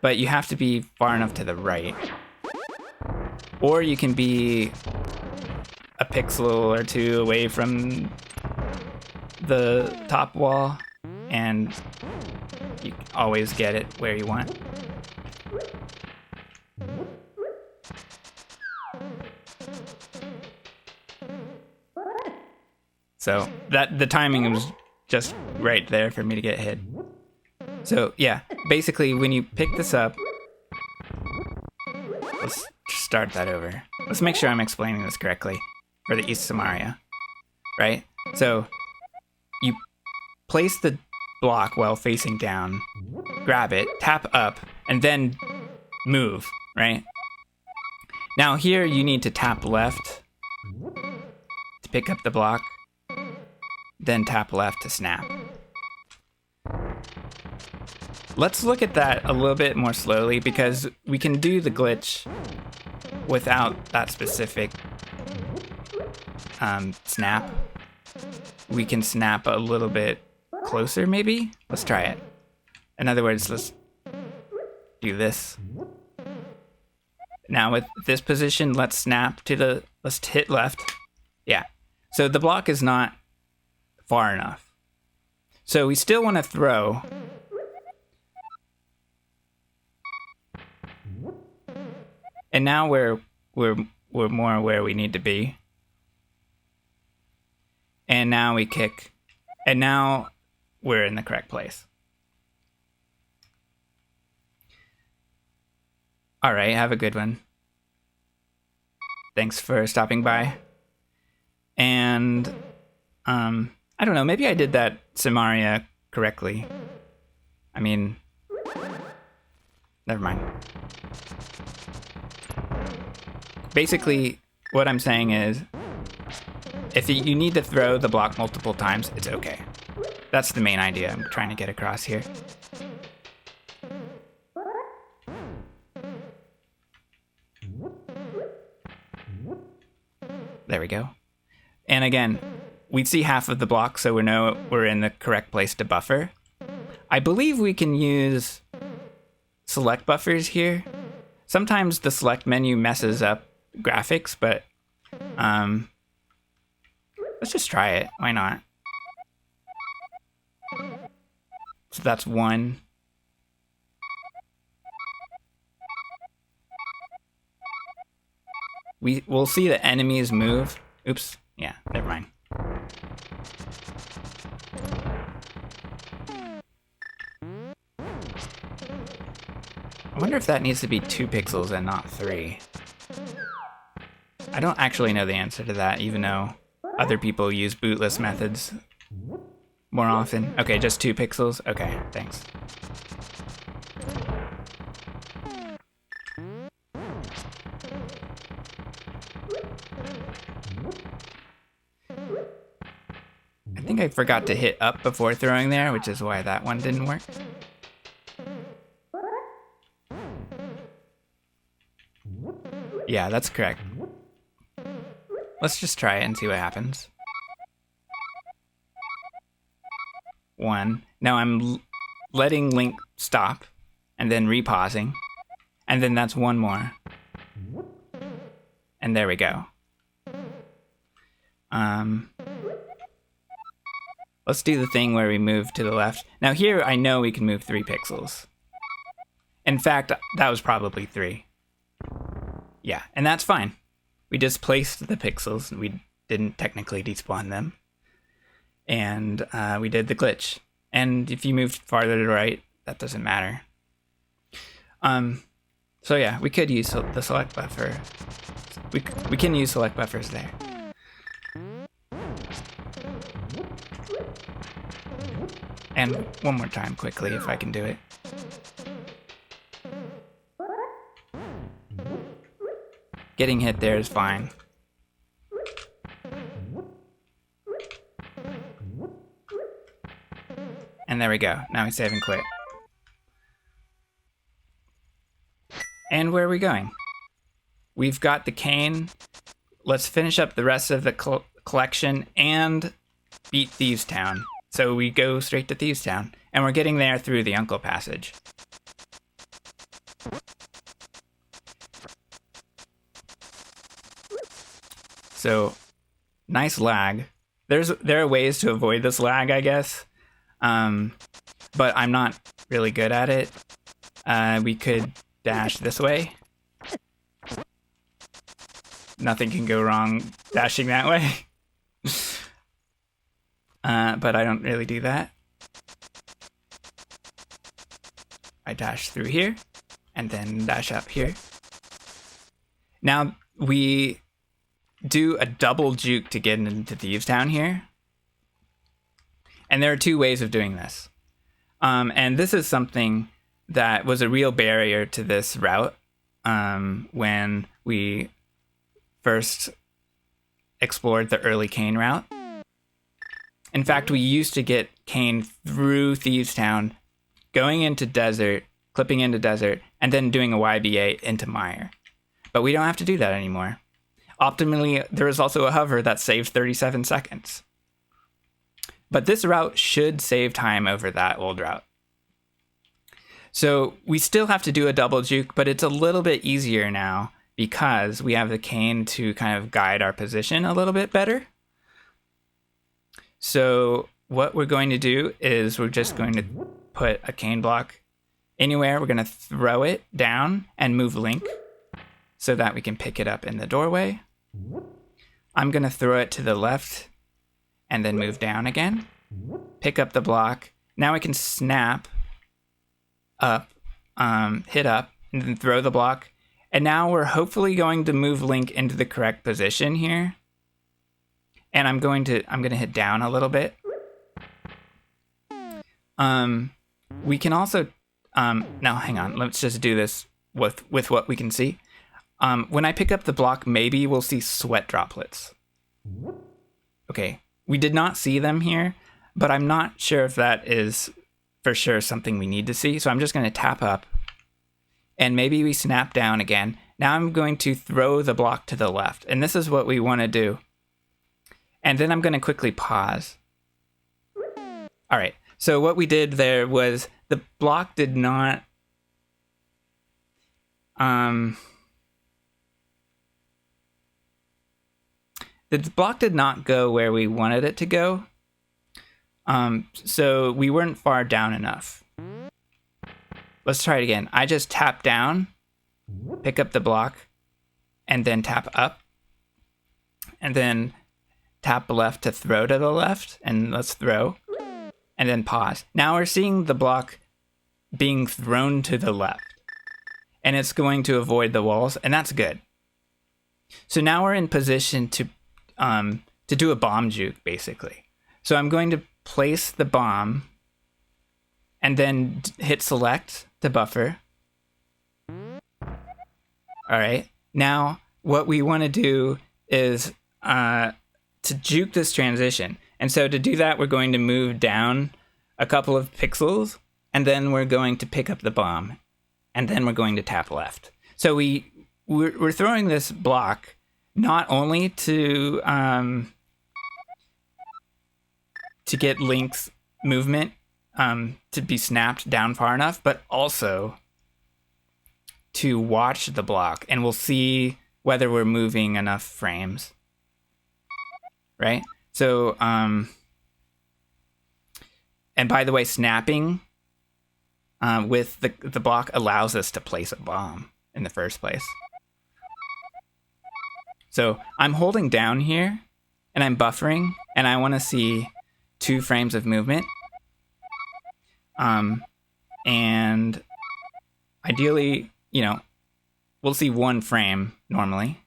but you have to be far enough to the right. Or you can be a pixel or 2 away from the top wall, and you always get it where you want. So the timing was just right there for me to get hit. So yeah, basically when you pick this up, let's start that over. Let's make sure I'm explaining this correctly for the East Samaria, right? So you place the block while facing down, grab it, tap up, and then move, right? Now here you need to tap left to pick up the block, then tap left to snap. Let's look at that a little bit more slowly because we can do the glitch without that specific snap. We can snap a little bit closer, maybe? Let's try it. In other words, let's do this. Now with this position, let's snap to the, let's hit left. Yeah, so the block is not far enough. So we still want to throw. And now we're more where we need to be. And now we kick. And now we're in the correct place. All right, have a good one. Thanks for stopping by. And I don't know, maybe I did that Samaria correctly. I mean, never mind. Basically, what I'm saying is, if you need to throw the block multiple times, it's okay. That's the main idea I'm trying to get across here. There we go. And again, we see half of the block, so we know we're in the correct place to buffer. I believe we can use select buffers here. Sometimes the select menu messes up graphics, but let's just try it. Why not? So that's one. We'll see the enemies move. Oops. Yeah, never mind. I wonder if that needs to be 2 pixels and not 3. I don't actually know the answer to that, even though other people use bootless methods more often. Okay, just 2 pixels? Okay, thanks. I think I forgot to hit up before throwing there, which is why that one didn't work. Yeah, that's correct. Let's just try it and see what happens. 1. Now I'm letting Link stop, and then repausing, and then that's 1 more. And there we go. Let's do the thing where we move to the left. Now here I know we can move 3 pixels. In fact, that was probably 3. Yeah, and that's fine. We just placed the pixels. We didn't technically despawn them. And we did the glitch. And if you moved farther to the right, that doesn't matter. So yeah, we could use the select buffer. We can use select buffers there. And one more time quickly if I can do it. Getting hit there is fine. And there we go. Now we save and quit. And where are we going? We've got the cane. Let's finish up the rest of the collection and beat Thieves Town. So we go straight to Thieves Town. And we're getting there through the Uncle Passage. So, nice lag. There are ways to avoid this lag, I guess. But I'm not really good at it. We could dash this way. Nothing can go wrong dashing that way. But I don't really do that. I dash through here, and then dash up here. Now, we do a double juke to get into Thieves Town here. And there are 2 ways of doing this. And this is something that was a real barrier to this route when we first explored the early cane route. In fact, we used to get cane through Thieves Town, going into desert, clipping into desert, and then doing a YBA into mire. But we don't have to do that anymore. Optimally, there is also a hover that saves 37 seconds. But this route should save time over that old route. So we still have to do a double juke, but it's a little bit easier now because we have the cane to kind of guide our position a little bit better. So what we're going to do is we're just going to put a cane block anywhere. We're going to throw it down and move Link so that we can pick it up in the doorway. I'm going to throw it to the left and then move down again. Pick up the block. Now we can snap up, hit up, and then throw the block. And now we're hopefully going to move Link into the correct position here. And I'm going to hit down a little bit. We can also, now hang on, let's just do this with what we can see. When I pick up the block, maybe we'll see sweat droplets. Okay, we did not see them here, but I'm not sure if that is for sure something we need to see. So I'm just going to tap up and maybe we snap down again. Now I'm going to throw the block to the left, and this is what we want to do. And then I'm going to quickly pause. All right, so what we did there was the block did not the block did not go where we wanted it to go. So we weren't far down enough. Let's try it again. I just tap down, pick up the block, and then tap up. And then tap left to throw to the left, and let's throw. And then pause. Now we're seeing the block being thrown to the left. And it's going to avoid the walls, and that's good. So now we're in position to do a bomb juke, basically. So I'm going to place the bomb and then hit select to buffer. All right. Now what we want to do is to juke this transition. And so to do that, we're going to move down a couple of pixels, and then we're going to pick up the bomb, and then we're going to tap left. So we're throwing this block not only to get Link's movement to be snapped down far enough, but also to watch the block, and we'll see whether we're moving enough frames, right? So, and by the way, snapping with the block allows us to place a bomb in the first place. So I'm holding down here, and I'm buffering, and I want to see 2 frames of movement. And ideally, we'll see 1 frame normally,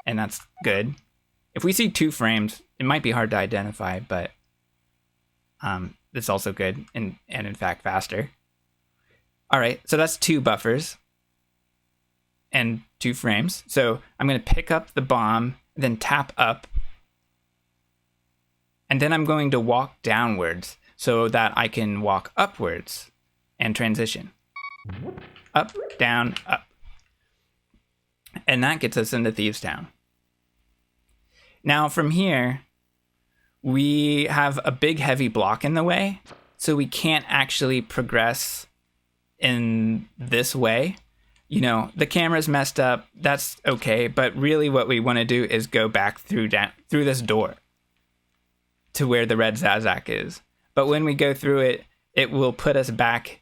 and that's good. If we see 2 frames, it might be hard to identify, but it's also good and in fact faster. All right, so that's 2 buffers and 2 frames. So I'm going to pick up the bomb, then tap up, and then I'm going to walk downwards so that I can walk upwards and transition. Up, down, up. And that gets us into Thieves Town. Now from here, we have a big heavy block in the way, so we can't actually progress in this way. The camera's messed up, that's okay, but really what we want to do is go back through this door to where the red Zazak is. But when we go through it, it will put us back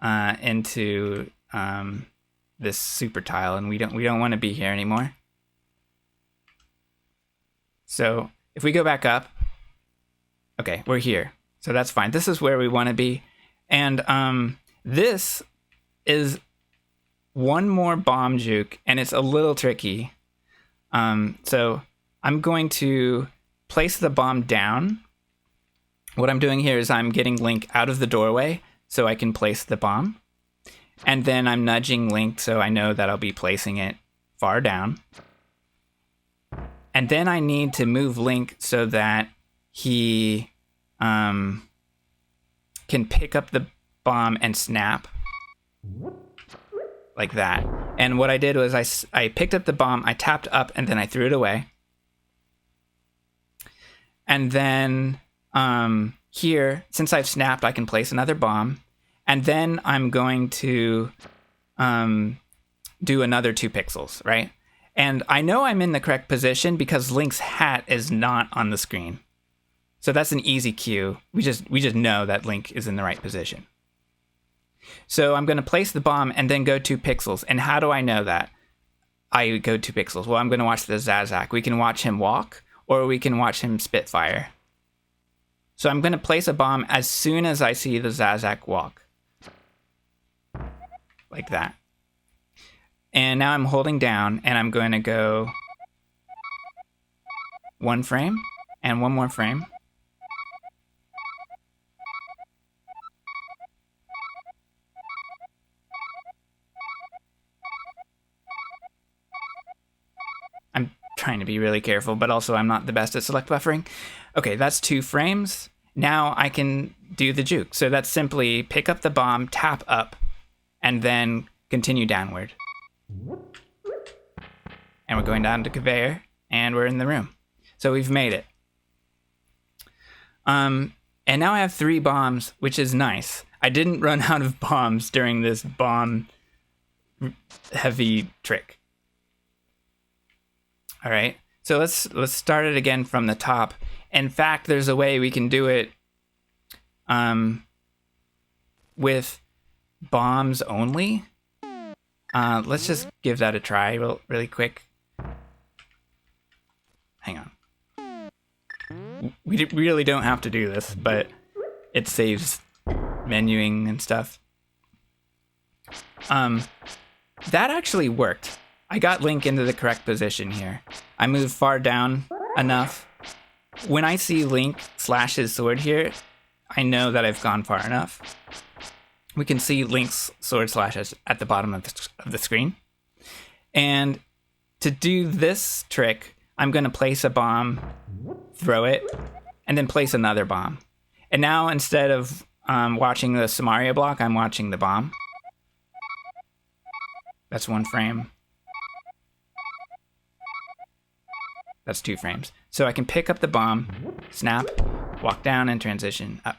into this super tile, and we don't want to be here anymore. So if we go back up, okay, we're here. So that's fine. This is where we want to be. And this is one more bomb juke, and it's a little tricky. So I'm going to place the bomb down. What I'm doing here is I'm getting Link out of the doorway so I can place the bomb. And then I'm nudging Link so I know that I'll be placing it far down. And then I need to move Link so that he can pick up the bomb and snap. Like that. And what I did was I picked up the bomb, I tapped up, and then I threw it away. And then here, since I've snapped, I can place another bomb. And then I'm going to do another 2 pixels, right? And I know I'm in the correct position because Link's hat is not on the screen. So that's an easy cue. We just know that Link is in the right position. So I'm going to place the bomb and then go 2 pixels. And how do I know that I go 2 pixels? Well, I'm going to watch the Zazak. We can watch him walk, or we can watch him spitfire. So I'm going to place a bomb as soon as I see the Zazak walk. Like that. And now I'm holding down, and I'm going to go 1 frame, and 1 more frame. I'm trying to be really careful, but also I'm not the best at select buffering. Okay, that's 2 frames. Now I can do the juke. So that's simply pick up the bomb, tap up, and then continue downward. And we're going down to conveyor, and we're in the room. So we've made it. And now I have 3 bombs, which is nice. I didn't run out of bombs during this bomb heavy trick. All right, so let's start it again from the top. In fact, there's a way we can do it with bombs only. Let's just give that a try really quick. Hang on. We really don't have to do this, but it saves menuing and stuff. That actually worked. I got Link into the correct position here. I moved far down enough. When I see Link slash his sword here, I know that I've gone far enough. We can see Link's sword slashes at the bottom of the screen. And to do this trick, I'm going to place a bomb, throw it, and then place another bomb. And now instead of watching the Samaria block, I'm watching the bomb. That's 1 frame. That's 2 frames. So I can pick up the bomb, snap, walk down, and transition up.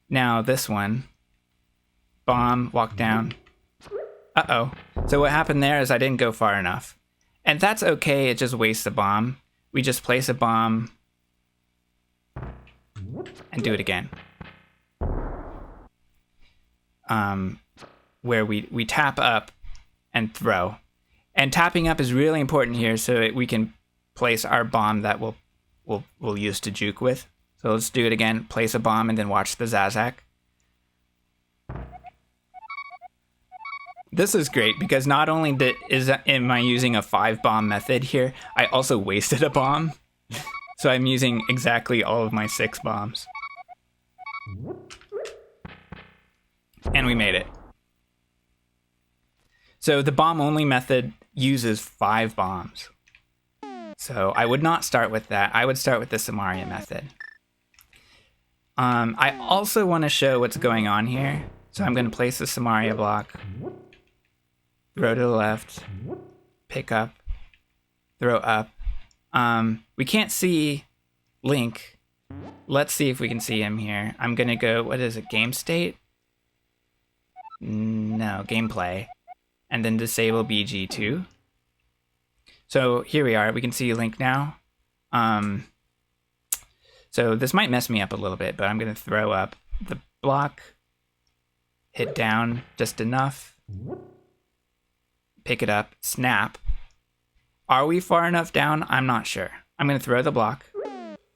Now this one, bomb, walk down. Uh-oh. So what happened there is I didn't go far enough. And that's okay, it just wastes a bomb. We just place a bomb and do it again. Where we tap up and throw. And tapping up is really important here so that we can place our bomb that we'll use to juke with. So let's do it again. Place a bomb and then watch the Zazak. This is great because not only am I using a 5 bomb method here, I also wasted a bomb. So I'm using exactly all of my 6 bombs. And we made it. So the bomb only method uses 5 bombs. So I would not start with that. I would start with the Samaria method. I also want to show what's going on here. So I'm going to place the Samaria block, throw to the left, pick up, throw up. We can't see Link. Let's see if we can see him here. I'm going to go, what is it, game state? No, gameplay. And then disable BG2. So here we are. We can see Link now. So this might mess me up a little bit, but I'm going to throw up the block, hit down just enough, pick it up, snap. Are we far enough down? I'm not sure. I'm going to throw the block.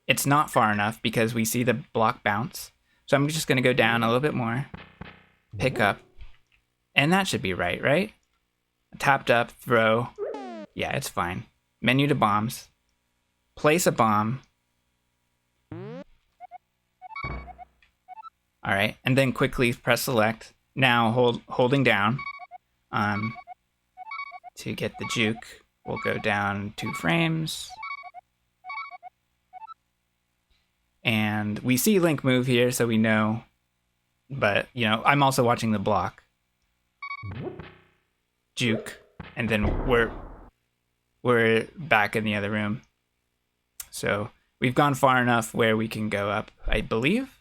It's not far enough because we see the block bounce. So I'm just going to go down a little bit more, pick up, and that should be right? Tapped up, throw. Yeah, it's fine. Menu to bombs. Place a bomb. All right, and then quickly press select. Now holding down to get the juke we'll go down 2 frames. And we see Link move here, so we know. But, you know, I'm also watching the block. Juke. And then we're back in the other room. So we've gone far enough where we can go up, I believe.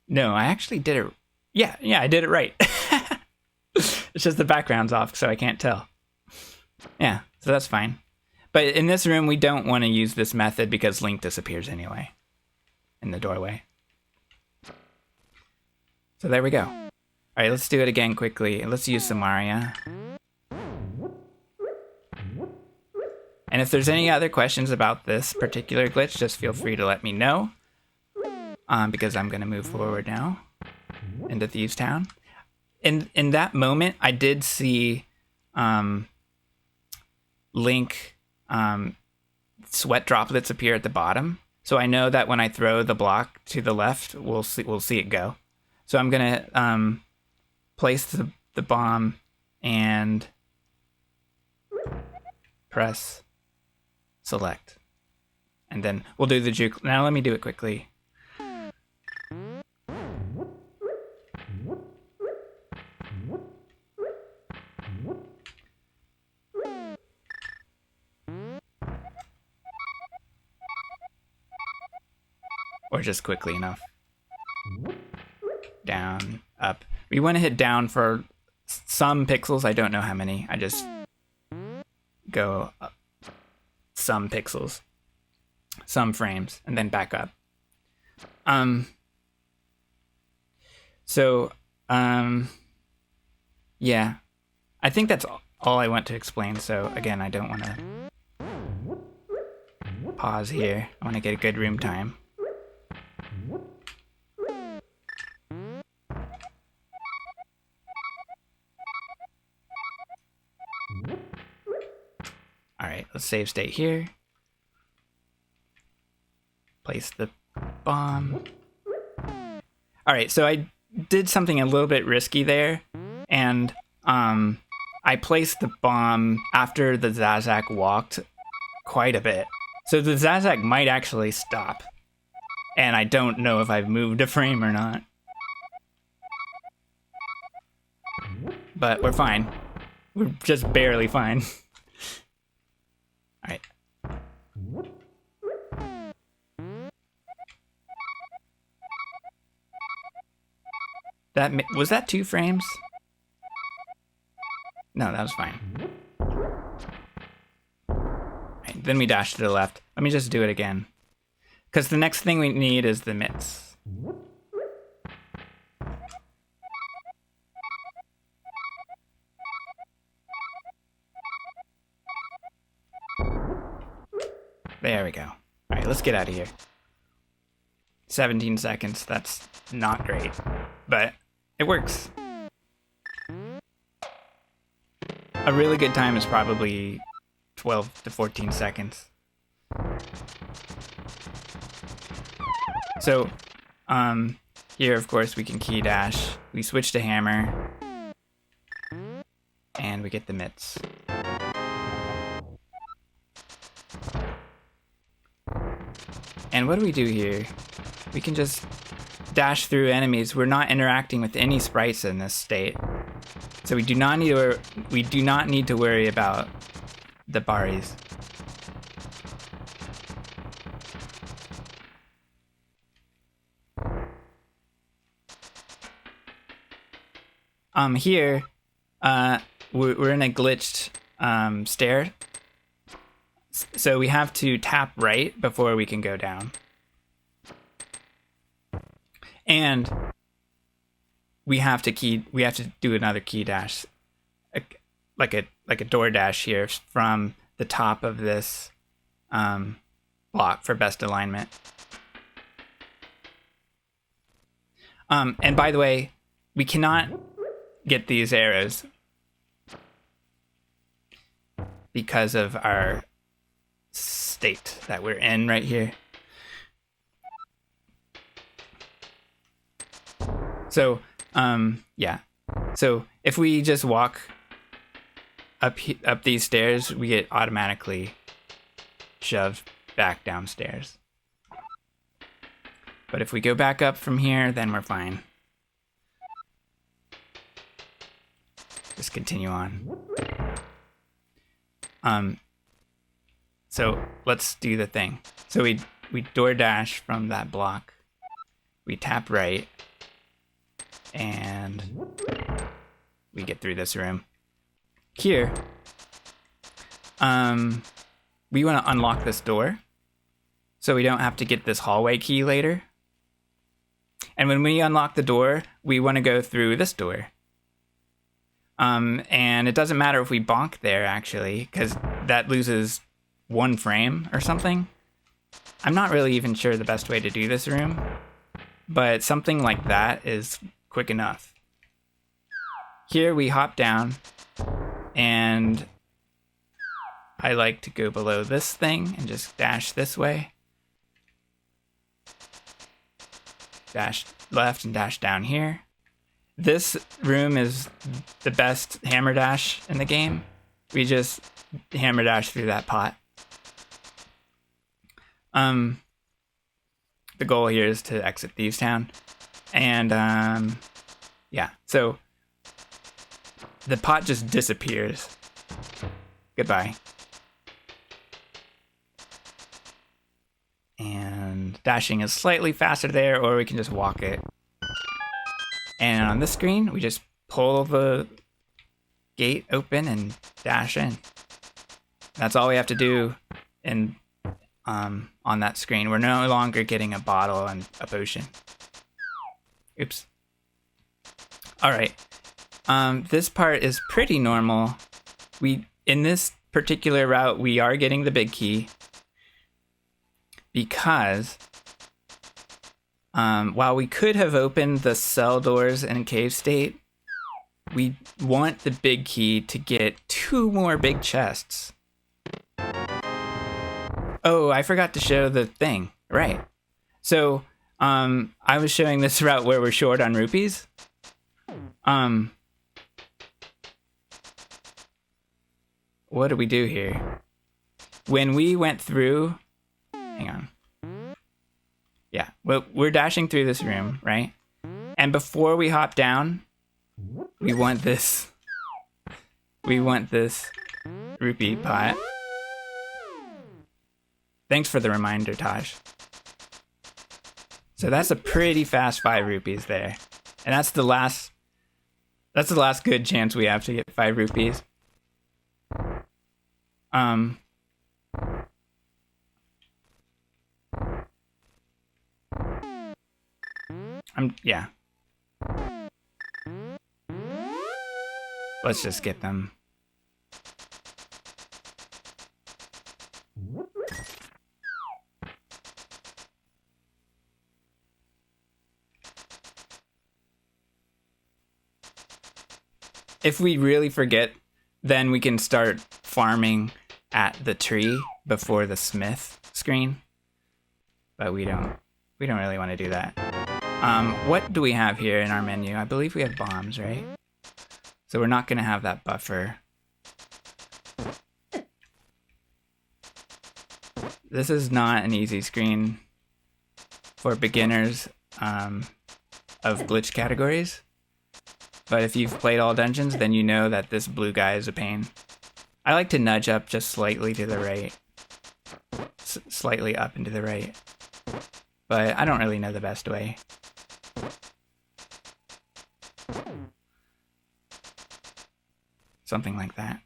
No, I actually did it. Yeah, I did it right. It's just the background's off, so I can't tell. Yeah, so that's fine. But in this room, we don't want to use this method because Link disappears anyway in the doorway. So there we go. All right, let's do it again quickly. Let's use Samaria. And if there's any other questions about this particular glitch, just feel free to let me know. Because I'm going to move forward now into Thieves Town. In that moment, I did see Link sweat droplets appear at the bottom, so I know that when I throw the block to the left, we'll see it go. So I'm gonna place the bomb and press select, and then we'll do the juke. Now let me do it quickly. Or just quickly enough. Down, up. We want to hit down for some pixels. I don't know how many. I just go up some pixels, some frames, and then back up. Yeah. I think that's all I want to explain. So again, I don't want to pause here. I want to get a good room time. Alright, let's save state here. Place the bomb. Alright, so I did something a little bit risky there, and I placed the bomb after the Zazak walked quite a bit. So the Zazak might actually stop. And I don't know if I've moved a frame or not. But we're fine. We're just barely fine. Alright. Was that 2 frames? No, that was fine. Right, then we dash to the left. Let me just do it again. Because the next thing we need is the mitts. There we go. All right, let's get out of here. 17 seconds, that's not great, but it works. A really good time is probably 12 to 14 seconds. So, here of course we can key dash. We switch to hammer, and we get the mitts. And what do we do here? We can just dash through enemies. We're not interacting with any sprites in this state, so we do not need to worry about the baris. Here, we're in a glitched stair, so we have to tap right before we can go down, and we have to do another key dash, like a door dash here from the top of this block for best alignment. And by the way, we cannot get these arrows because of our state that we're in right here. So, yeah. So if we just walk up these stairs, we get automatically shoved back downstairs. But if we go back up from here, then we're fine. Just continue on. So let's do the thing. So we door dash from that block. We tap right, and we get through this room. Here, we want to unlock this door so we don't have to get this hallway key later. And when we unlock the door, we want to go through this door. And it doesn't matter if we bonk there, actually, because that loses 1 frame or something. I'm not really even sure the best way to do this room, but something like that is quick enough. Here we hop down, and I like to go below this thing and just dash this way. Dash left and dash down here. This room is the best hammer dash in the game. We just hammer dash through that pot. The goal here is to exit Thieves Town. And yeah, so the pot just disappears. Goodbye. And dashing is slightly faster there, or we can just walk it. And on this screen, we just pull the gate open and dash in. That's all we have to do in on that screen. We're no longer getting a bottle and a potion. Oops. All right. This part is pretty normal. In this particular route, we are getting the big key because while we could have opened the cell doors in cave state, we want the big key to get 2 more big chests. Oh, I forgot to show the thing. Right. So, I was showing this route where we're short on rupees. What do we do here? When we went through... Hang on. Yeah, well, we're dashing through this room, right? And before we hop down, we want this rupee pot. Thanks for the reminder, Taj. So that's a pretty fast 5 rupees there. And that's the last good chance we have to get 5 rupees. Yeah. Let's just get them. If we really forget, then we can start farming at the tree before the smith screen. But we don't really want to do that. What do we have here in our menu? I believe we have bombs, right? So we're not going to have that buffer. This is not an easy screen for beginners of glitch categories. But if you've played all dungeons, then you know that this blue guy is a pain. I like to nudge up just slightly to the right. Slightly up and to the right. But I don't really know the best way. Something like that.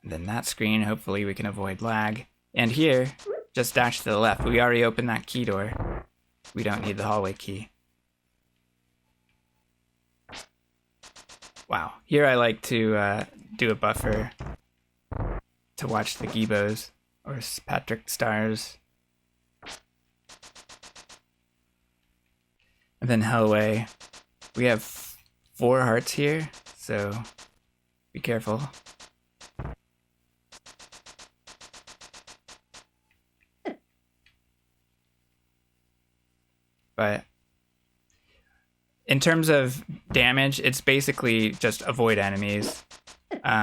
And then that screen, hopefully we can avoid lag. And here, just dash to the left. We already opened that key door. We don't need the hallway key. Wow. Here I like to do a buffer to watch the Gibbos or Patrick Stars. And then Hellway. We have 4 hearts here, so be careful. But in terms of damage, it's basically just avoid enemies.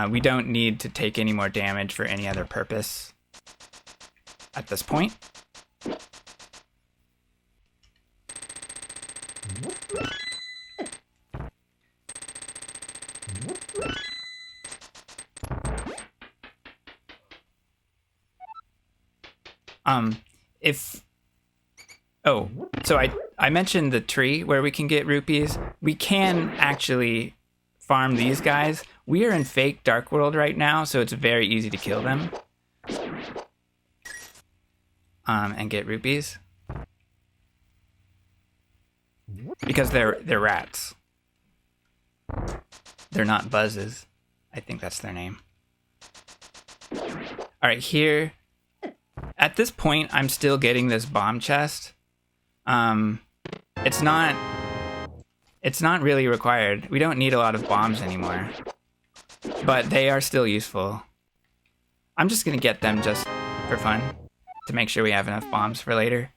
We don't need to take any more damage for any other purpose at this point. So I mentioned the tree where we can get rupees. We can actually farm these guys. We are in fake Dark World right now, so it's very easy to kill them. And get rupees. Because they're rats. They're not buzzes. I think that's their name. Alright, here. At this point, I'm still getting this bomb chest. It's not really required. We don't need a lot of bombs anymore. But they are still useful. I'm just gonna get them just for fun, to make sure we have enough bombs for later.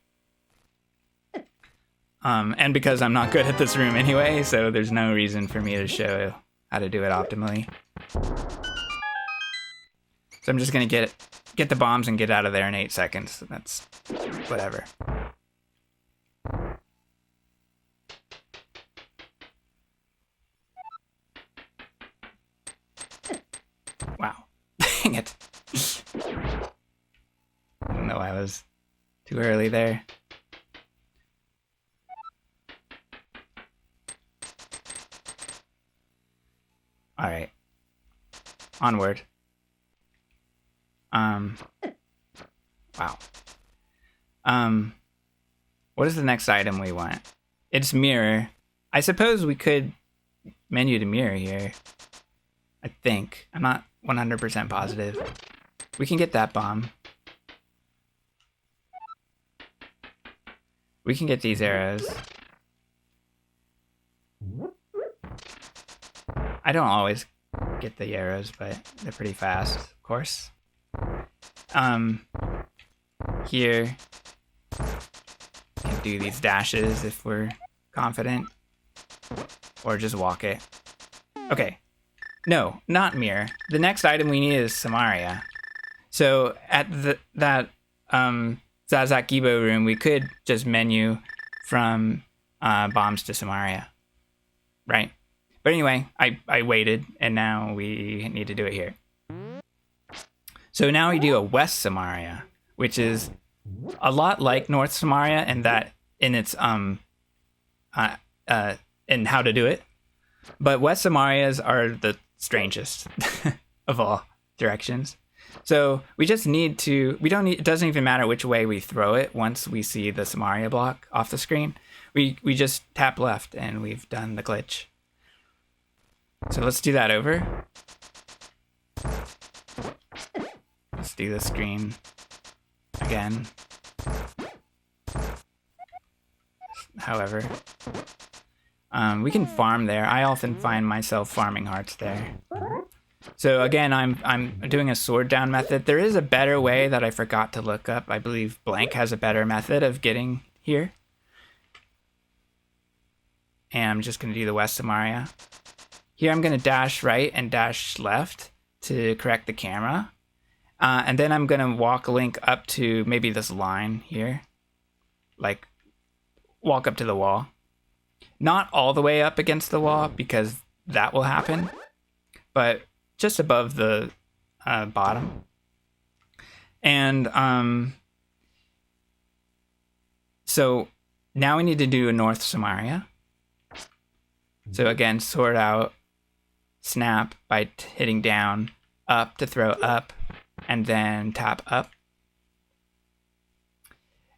And because I'm not good at this room anyway, so there's no reason for me to show how to do it optimally. So I'm just gonna get the bombs and get out of there in 8 seconds. That's whatever. Wow. Dang it. I don't know, I was too early there. Alright. Onward. Wow. What is the next item we want? It's mirror. I suppose we could menu to mirror here. I think. I'm not 100% positive. We can get that bomb. We can get these arrows. I don't always get the arrows, but they're pretty fast, of course. Here, we can do these dashes if we're confident, or just walk it. Okay, no, not mirror. The next item we need is Samaria. So at that Zazakibo room, we could just menu from bombs to Samaria, right? But anyway, I waited, and now we need to do it here. So now we do a West Samaria, which is a lot like North Samaria in that in its in how to do it. But West Samarias are the strangest of all directions. So we just need to, it doesn't even matter which way we throw it once we see the Samaria block off the screen. We just tap left and we've done the glitch. So let's do that over. Let's do the screen again. However, we can farm there. I often find myself farming hearts there. So again, I'm doing a sword down method. There is a better way that I forgot to look up. I believe Blank has a better method of getting here. And I'm just going to do the West Samaria. Here I'm going to dash right and dash left to correct the camera. And then I'm going to walk Link up to maybe this line here. Like, walk up to the wall. Not all the way up against the wall, because that will happen. But just above the bottom. And so now we need to do a North Samaria. So again, sword out, snap by hitting down, up to throw up, and then tap up.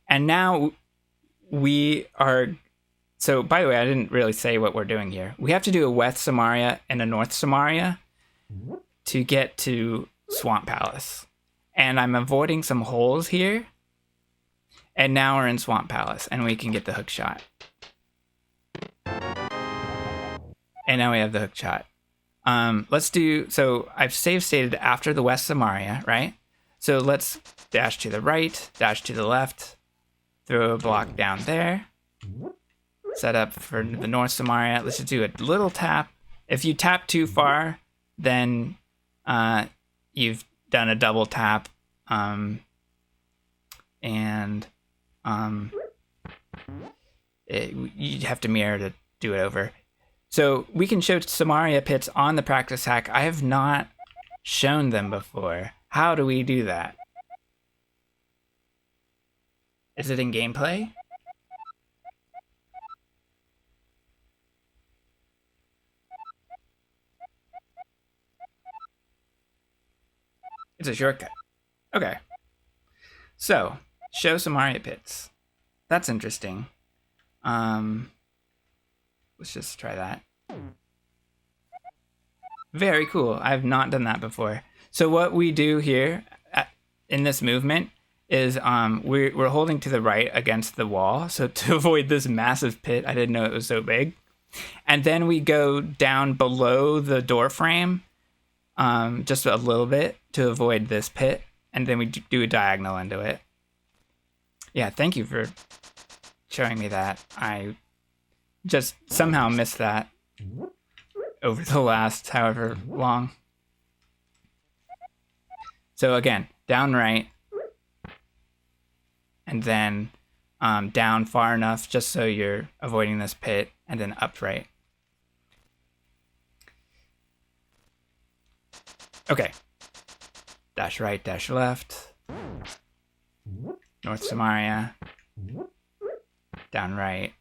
And now we are, so by the way, I didn't really say what we're doing here. We have to do a West Samaria and a North Samaria to get to Swamp Palace. And I'm avoiding some holes here. And now we're in Swamp Palace and we can get the hook shot. And now we have the hook shot. Let's do, so I've save stated after the West Samaria, right? So let's dash to the right, dash to the left, throw a block down there. set up for the North Samaria. Let's just do a little tap. If you tap too far, then you've done a double tap, you have to mirror to do it over. So we can show Samaria pits on the practice hack. I have not shown them before. How do we do that? Is it in gameplay? It's a shortcut. Okay. So, show Samaria pits. That's interesting. Let's just try that. Very cool. I've not done that before. So what we do here in this movement is we're holding to the right against the wall. So to avoid this massive pit, I didn't know it was so big. And then we go down below the door frame just a little bit to avoid this pit. And then we do a diagonal into it. Yeah, thank you for showing me that. I just somehow missed that over the last however long. So again, down right, and then down far enough just so you're avoiding this pit, and then up right. Okay. Dash right, dash left. North Samaria. Down right.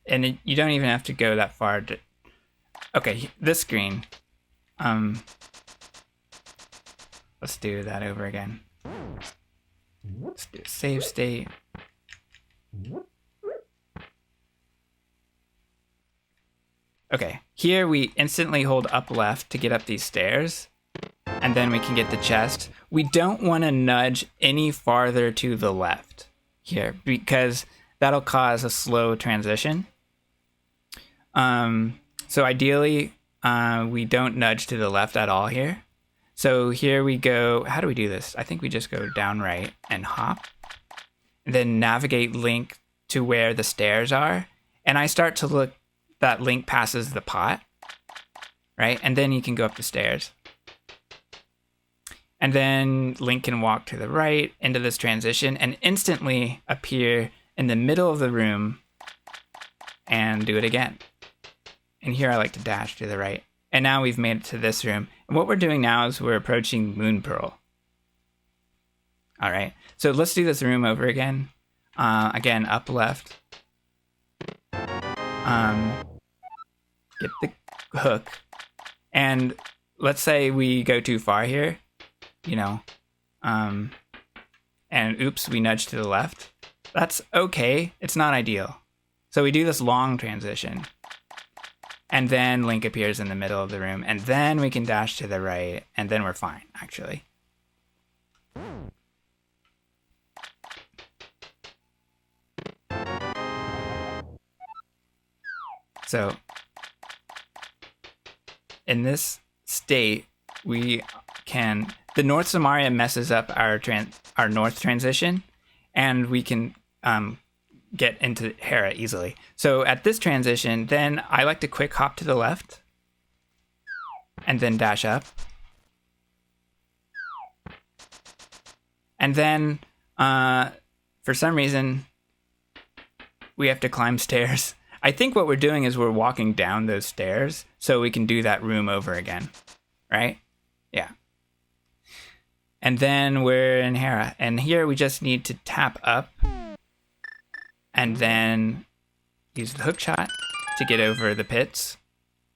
And you don't even have to go that far to... Okay, this screen. Let's do that over again. Let's do save state. Okay, here we instantly hold up left to get up these stairs, and then we can get the chest. We don't want to nudge any farther to the left here because that'll cause a slow transition. So ideally, we don't nudge to the left at all here. So here we go. How do we do this? I think we just go down right and hop, and then navigate link to where the stairs are. And I start to look, that link passes the pot, right? And then you can go up the stairs. And then Link can walk to the right into this transition and instantly appear in the middle of the room and do it again. And here I like to dash to the right. And now we've made it to this room. And what we're doing now is we're approaching Moon Pearl. All right, so let's do this room over again. Again, up left. Get the hook. And let's say we go too far here, you know, and oops, we nudge to the left. That's okay. It's not ideal. So we do this long transition. And then Link appears in the middle of the room, and then we can dash to the right, and then we're fine, actually. So, in this state, we can... The North Samaria messes up our north transition, and we can get into Hera easily. So at this transition, then I like to quick hop to the left and then dash up. And then for some reason, we have to climb stairs. I think what we're doing is we're walking down those stairs so we can do that room over again, right? Yeah. And then we're in Hera. And here we just need to tap up and then use the hook shot to get over the pits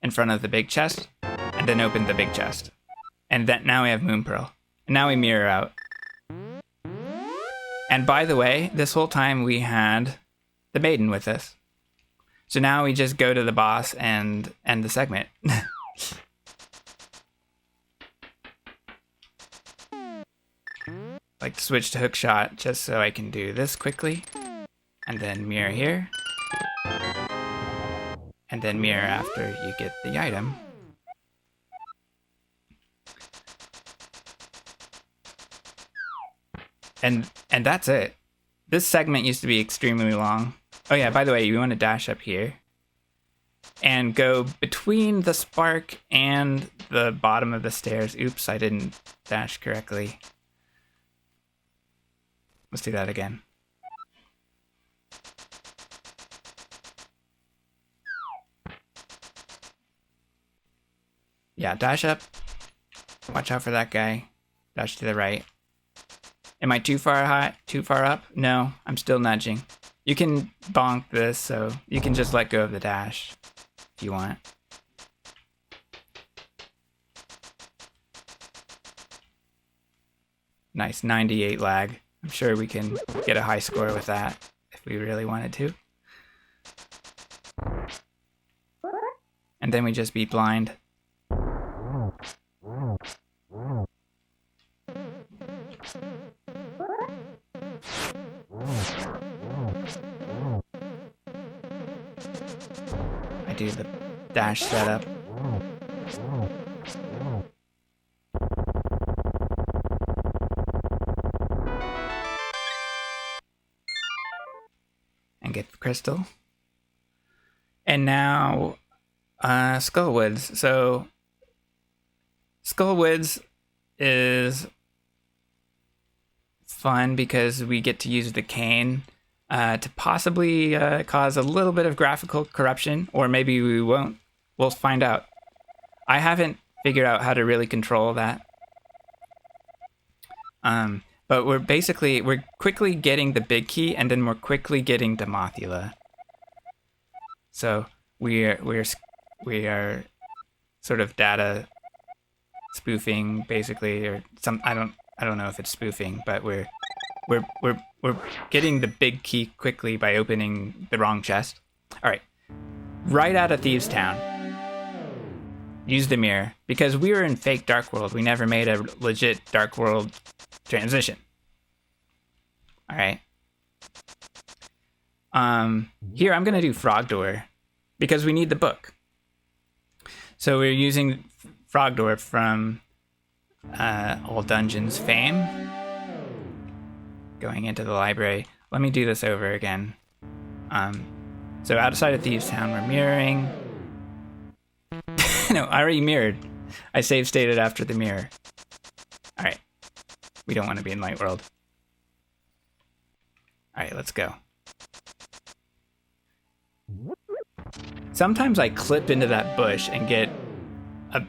in front of the big chest, and then open the big chest. And then now we have Moon Pearl. And now we mirror out. And by the way, this whole time we had the maiden with us. So now we just go to the boss and end the segment. Like to switch to hook shot just so I can do this quickly. And then mirror here. And then mirror after you get the item. And that's it. This segment used to be extremely long. Oh yeah, by the way, you want to dash up here and go between the spark and the bottom of the stairs. Oops, I didn't dash correctly. Let's do that again. Yeah, dash up. Watch out for that guy. Dash to the right. Am I too far high? Too far up? No, I'm still nudging. You can bonk this, so you can just let go of the dash if you want. Nice, 98 lag. I'm sure we can get a high score with that if we really wanted to. And then we just beat blind. I do the dash setup. And get the crystal. And now Skullwoods. So Skullwoods is fun because we get to use the cane to possibly cause a little bit of graphical corruption, or maybe we won't. We'll find out. I haven't figured out how to really control that. But we're quickly getting the big key, and then we're quickly getting Demothula. So we are sort of data spoofing, basically, or some. I don't know if it's spoofing, but we're getting the big key quickly by opening the wrong chest. All right, right out of Thieves Town. Use the mirror, because we were in fake Dark World. We never made a legit Dark World transition. All right. Here I'm gonna do Frog Door because we need the book. So we're using Frog Door from Old Dungeons fame. Going into the library. Let me do this over again. So outside of Thieves Town, we're mirroring. No, I already mirrored. I save stated after the mirror. All right. We don't want to be in Light World. All right, let's go. Sometimes I clip into that bush and get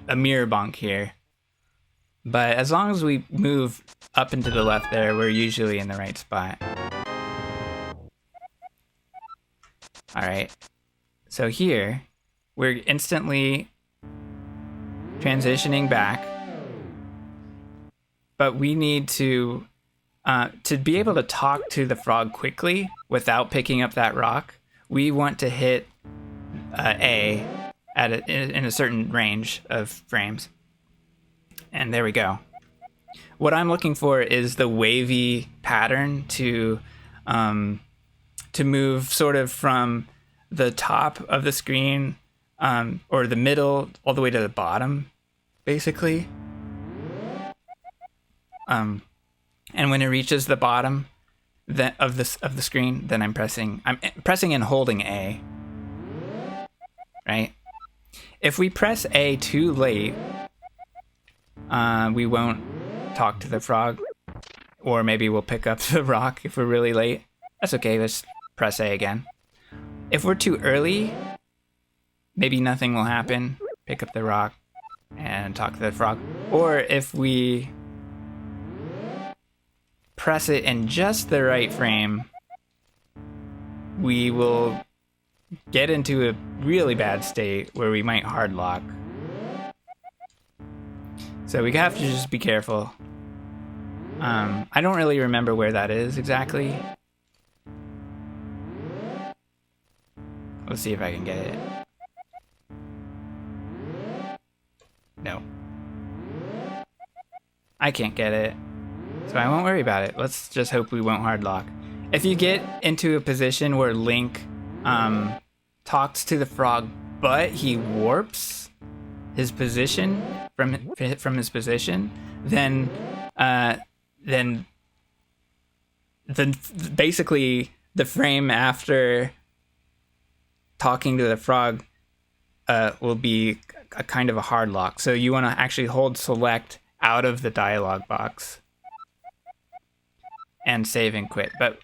a mirror bonk here. But as long as we move up and to the left there, we're usually in the right spot. All right. So here, we're instantly transitioning back. But we need to be able to talk to the frog quickly without picking up that rock. We want to hit A in a certain range of frames. And there we go. What I'm looking for is the wavy pattern to move sort of from the top of the screen or the middle all the way to the bottom, basically. And when it reaches the bottom of the screen, then I'm pressing and holding A. Right? If we press A too late, we won't talk to the frog, or maybe we'll pick up the rock if we're really late. That's okay, let's press A again. If we're too early, maybe nothing will happen. Pick up the rock and talk to the frog. Or if we press it in just the right frame, we will get into a really bad state where we might hard lock. So we have to just be careful. I don't really remember where that is exactly. Let's see if I can get it. No. I can't get it. So I won't worry about it. Let's just hope we won't hard lock. If you get into a position where Link talks to the frog, but he warps his position from his position, then basically the frame after talking to the frog will be a kind of a hard lock. So you want to actually hold select out of the dialog box and save and quit. But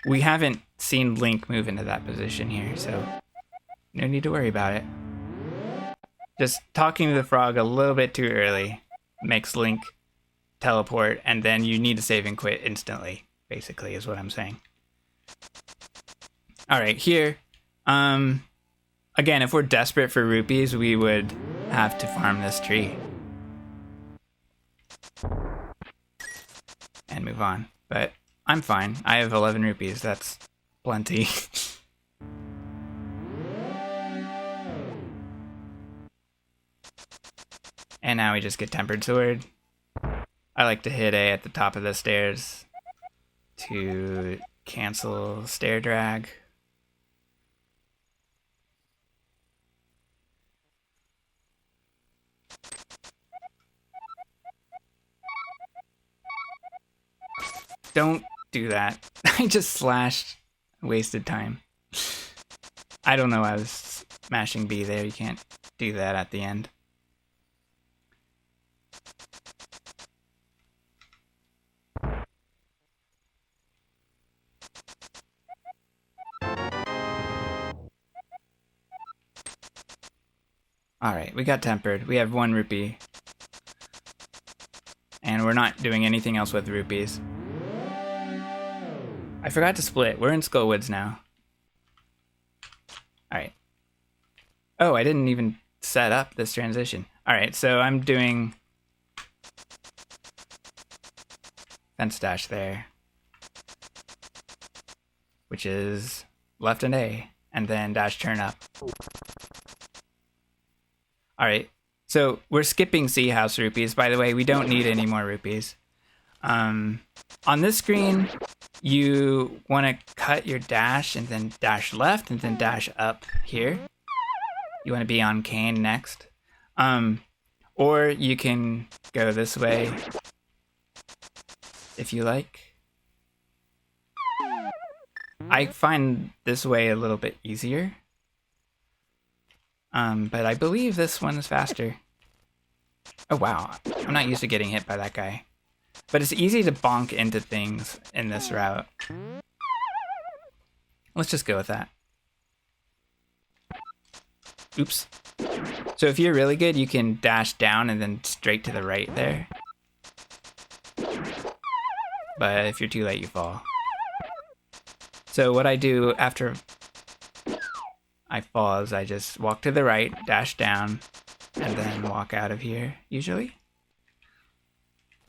we haven't seen Link move into that position here, so no need to worry about it. Just talking to the frog a little bit too early makes Link teleport, and then you need to save and quit instantly, basically, is what I'm saying. Alright, here, again, if we're desperate for rupees, we would have to farm this tree. And move on. But I'm fine. I have 11 rupees, that's plenty. And now we just get Tempered Sword. I like to hit A at the top of the stairs to cancel stair drag. Don't do that. I just slashed. Wasted time. I don't know, I was smashing B there. You can't do that at the end. Alright, we got tempered. We have 1 rupee. And we're not doing anything else with rupees. I forgot to split. We're in Skullwoods now. Alright. Oh, I didn't even set up this transition. Alright, so I'm doing fence dash there, which is left and A, and then dash turn up. Alright, so we're skipping Sea House rupees. By the way, we don't need any more rupees. On this screen, you want to cut your dash and then dash left and then dash up here. You want to be on Kane next. Or you can go this way if you like. I find this way a little bit easier. But I believe this one is faster. Oh wow, I'm not used to getting hit by that guy. But it's easy to bonk into things in this route. Let's just go with that. Oops. So if you're really good, you can dash down and then straight to the right there. But if you're too late, you fall. So what I do after I fall is I just walk to the right, dash down, and then walk out of here, usually.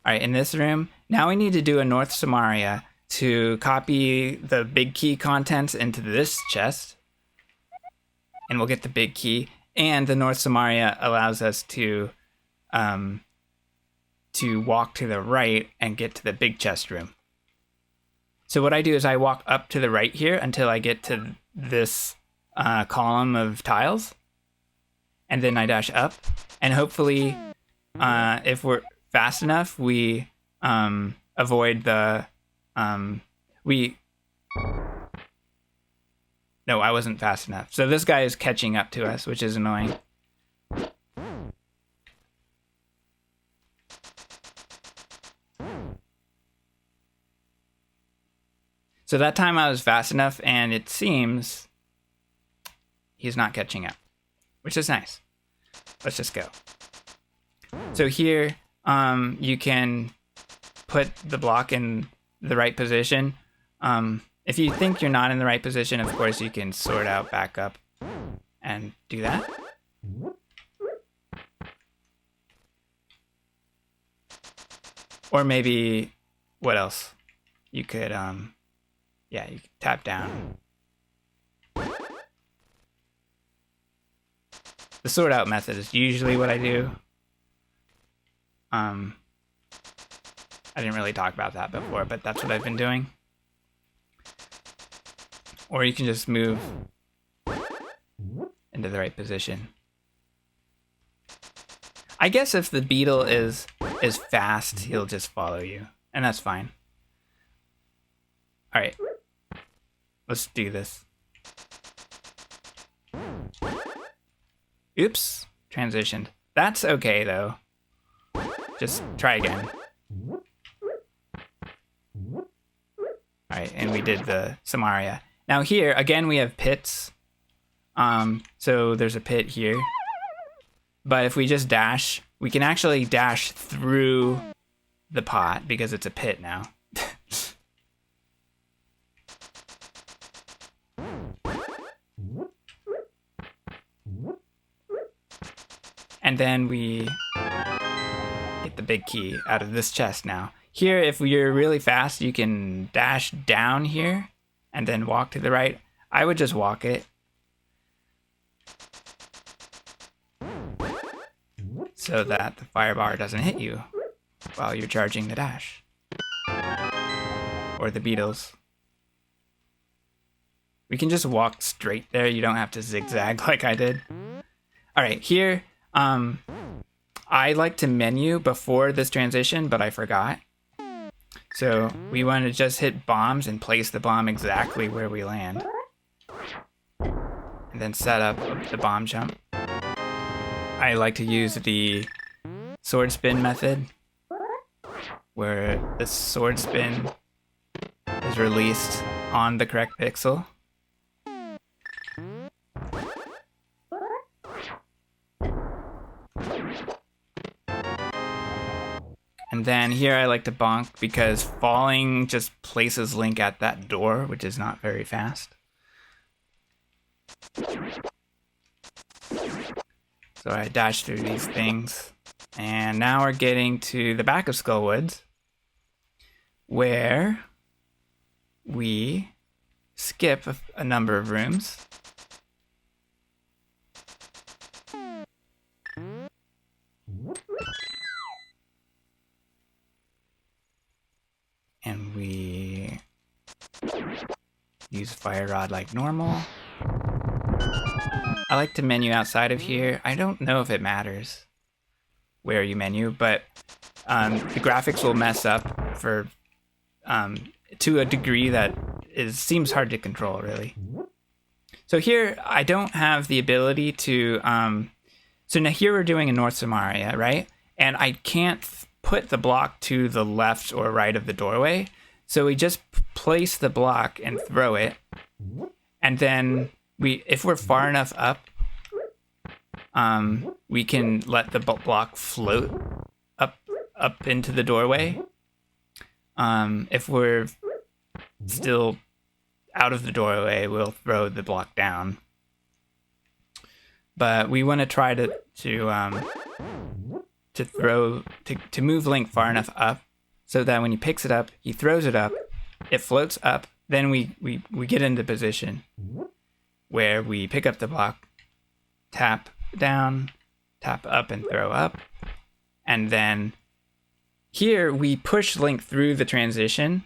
Alright, in this room, now we need to do a North Samaria to copy the big key contents into this chest. And we'll get the big key. And the North Samaria allows us to walk to the right and get to the big chest room. So what I do is I walk up to the right here until I get to this column of tiles. And then I dash up. And hopefully, if we're fast enough, we avoid the... No, I wasn't fast enough. So this guy is catching up to us, which is annoying. So that time I was fast enough, and it seems he's not catching up, which is nice. Let's just go. So here, you can put the block in the right position. If you think you're not in the right position, of course, you can sort out back up and do that. Or maybe, what else? You could, yeah, you could tap down. The sort out method is usually what I do. I didn't really talk about that before, but that's what I've been doing. Or you can just move into the right position. I guess if the beetle is fast, he'll just follow you, and that's fine. All right, let's do this. Oops, transitioned. That's okay though. Just try again. Alright, and we did the Samaria. Now here, again, we have pits. So there's a pit here. But if we just dash, we can actually dash through the pot because it's a pit now. And then we get the big key out of this chest now. Here, if you're really fast, you can dash down here and then walk to the right. I would just walk it. So that the fire bar doesn't hit you while you're charging the dash. Or the beetles. We can just walk straight there. You don't have to zigzag like I did. Alright, here, I like to menu before this transition, but I forgot. So we want to just hit bombs and place the bomb exactly where we land. And then set up the bomb jump. I like to use the sword spin method, where the sword spin is released on the correct pixel. And then here I like to bonk because falling just places Link at that door, which is not very fast. So I dash through these things. And now we're getting to the back of Skullwoods, where we skip a number of rooms. And we use Fire Rod like normal. I like to menu outside of here. I don't know if it matters where you menu, but the graphics will mess up for to a degree that seems hard to control, really. So here, I don't have the ability to... so now here we're doing a North Samaria, right? And I can't put the block to the left or right of the doorway. So we just place the block and throw it. And then if we're far enough up, we can let the block float up into the doorway. If we're still out of the doorway, we'll throw the block down. But we want to try to move Link far enough up so that when he picks it up, he throws it up, it floats up, then we get into position where we pick up the block, tap down, tap up and throw up, and then here we push Link through the transition.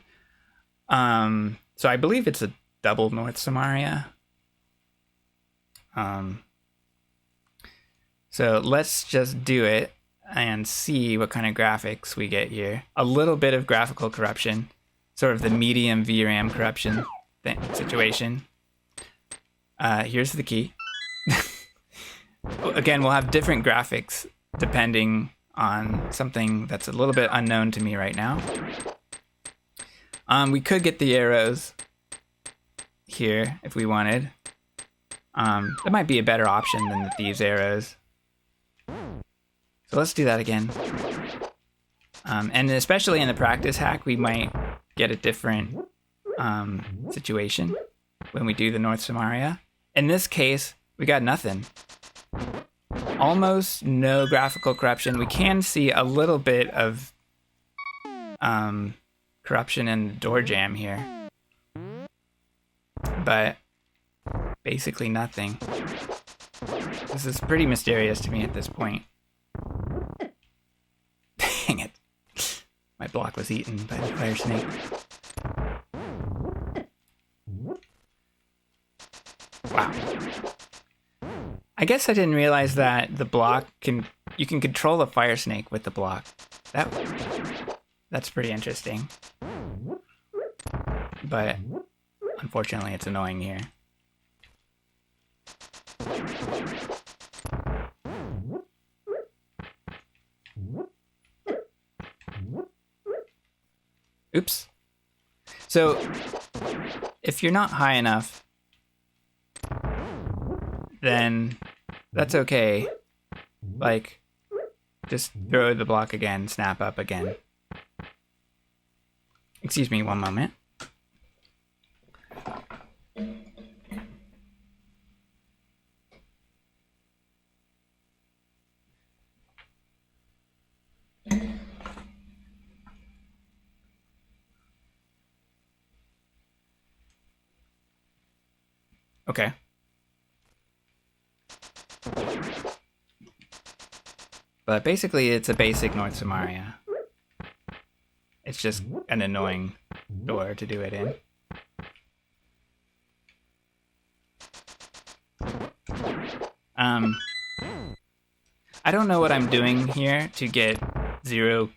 So I believe it's a double North Samaria. So let's just do it and see what kind of graphics we get here. A little bit of graphical corruption, sort of the medium VRAM corruption situation. Here's the key. Again, we'll have different graphics depending on something that's a little bit unknown to me right now. We could get the arrows here if we wanted. That might be a better option than the thieves' arrows. So let's do that again. And especially in the practice hack, we might get a different situation when we do the North Samaria. In this case, we got nothing. Almost no graphical corruption. We can see a little bit of corruption in the door jam here. But basically nothing. This is pretty mysterious to me at this point. Dang it. My block was eaten by the fire snake. Wow. I guess I didn't realize that the block you can control a fire snake with the block. That's pretty interesting. But unfortunately it's annoying here. Oops. So if you're not high enough, then that's okay. Like, just throw the block again, snap up again. Excuse me, one moment. Okay. But basically, it's a basic North Samaria. It's just an annoying door to do it in. I don't know what I'm doing here to get 0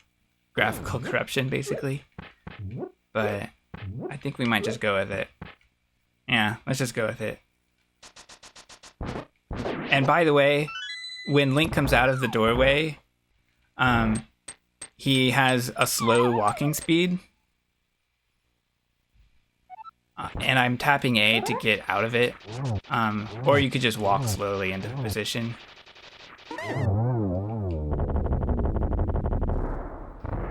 graphical corruption, basically. But I think we might just go with it. Yeah, let's just go with it. And by the way, when Link comes out of the doorway, he has a slow walking speed. And I'm tapping A to get out of it. Or you could just walk slowly into position.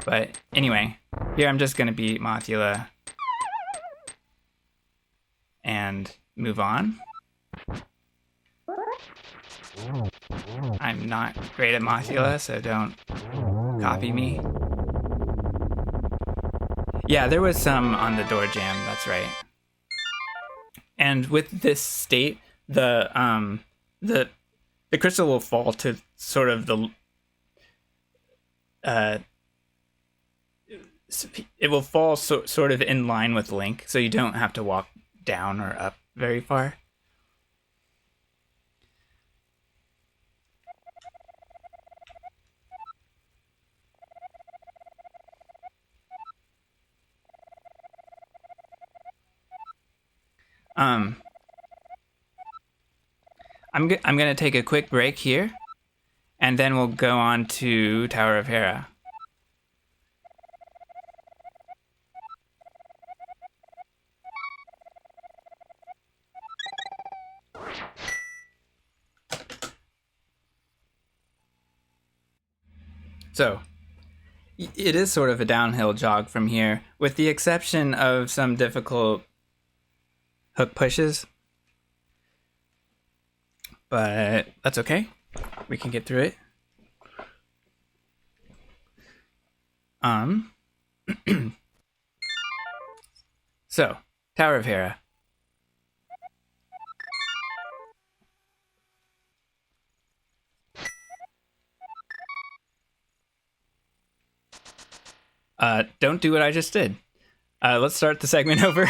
But anyway, here I'm just going to beat Mothula and move on. I'm not great at Mothula, so don't copy me. Yeah, there was some on the door jam, that's right. And with this state, the crystal will fall to sort of the it will fall sort of in line with Link, so you don't have to walk down or up very far. I'm gonna take a quick break here, and then we'll go on to Tower of Hera. So, it is sort of a downhill jog from here, with the exception of some difficult hook pushes. But that's okay. We can get through it. So, Tower of Hera. Don't do what I just did. Let's start the segment over.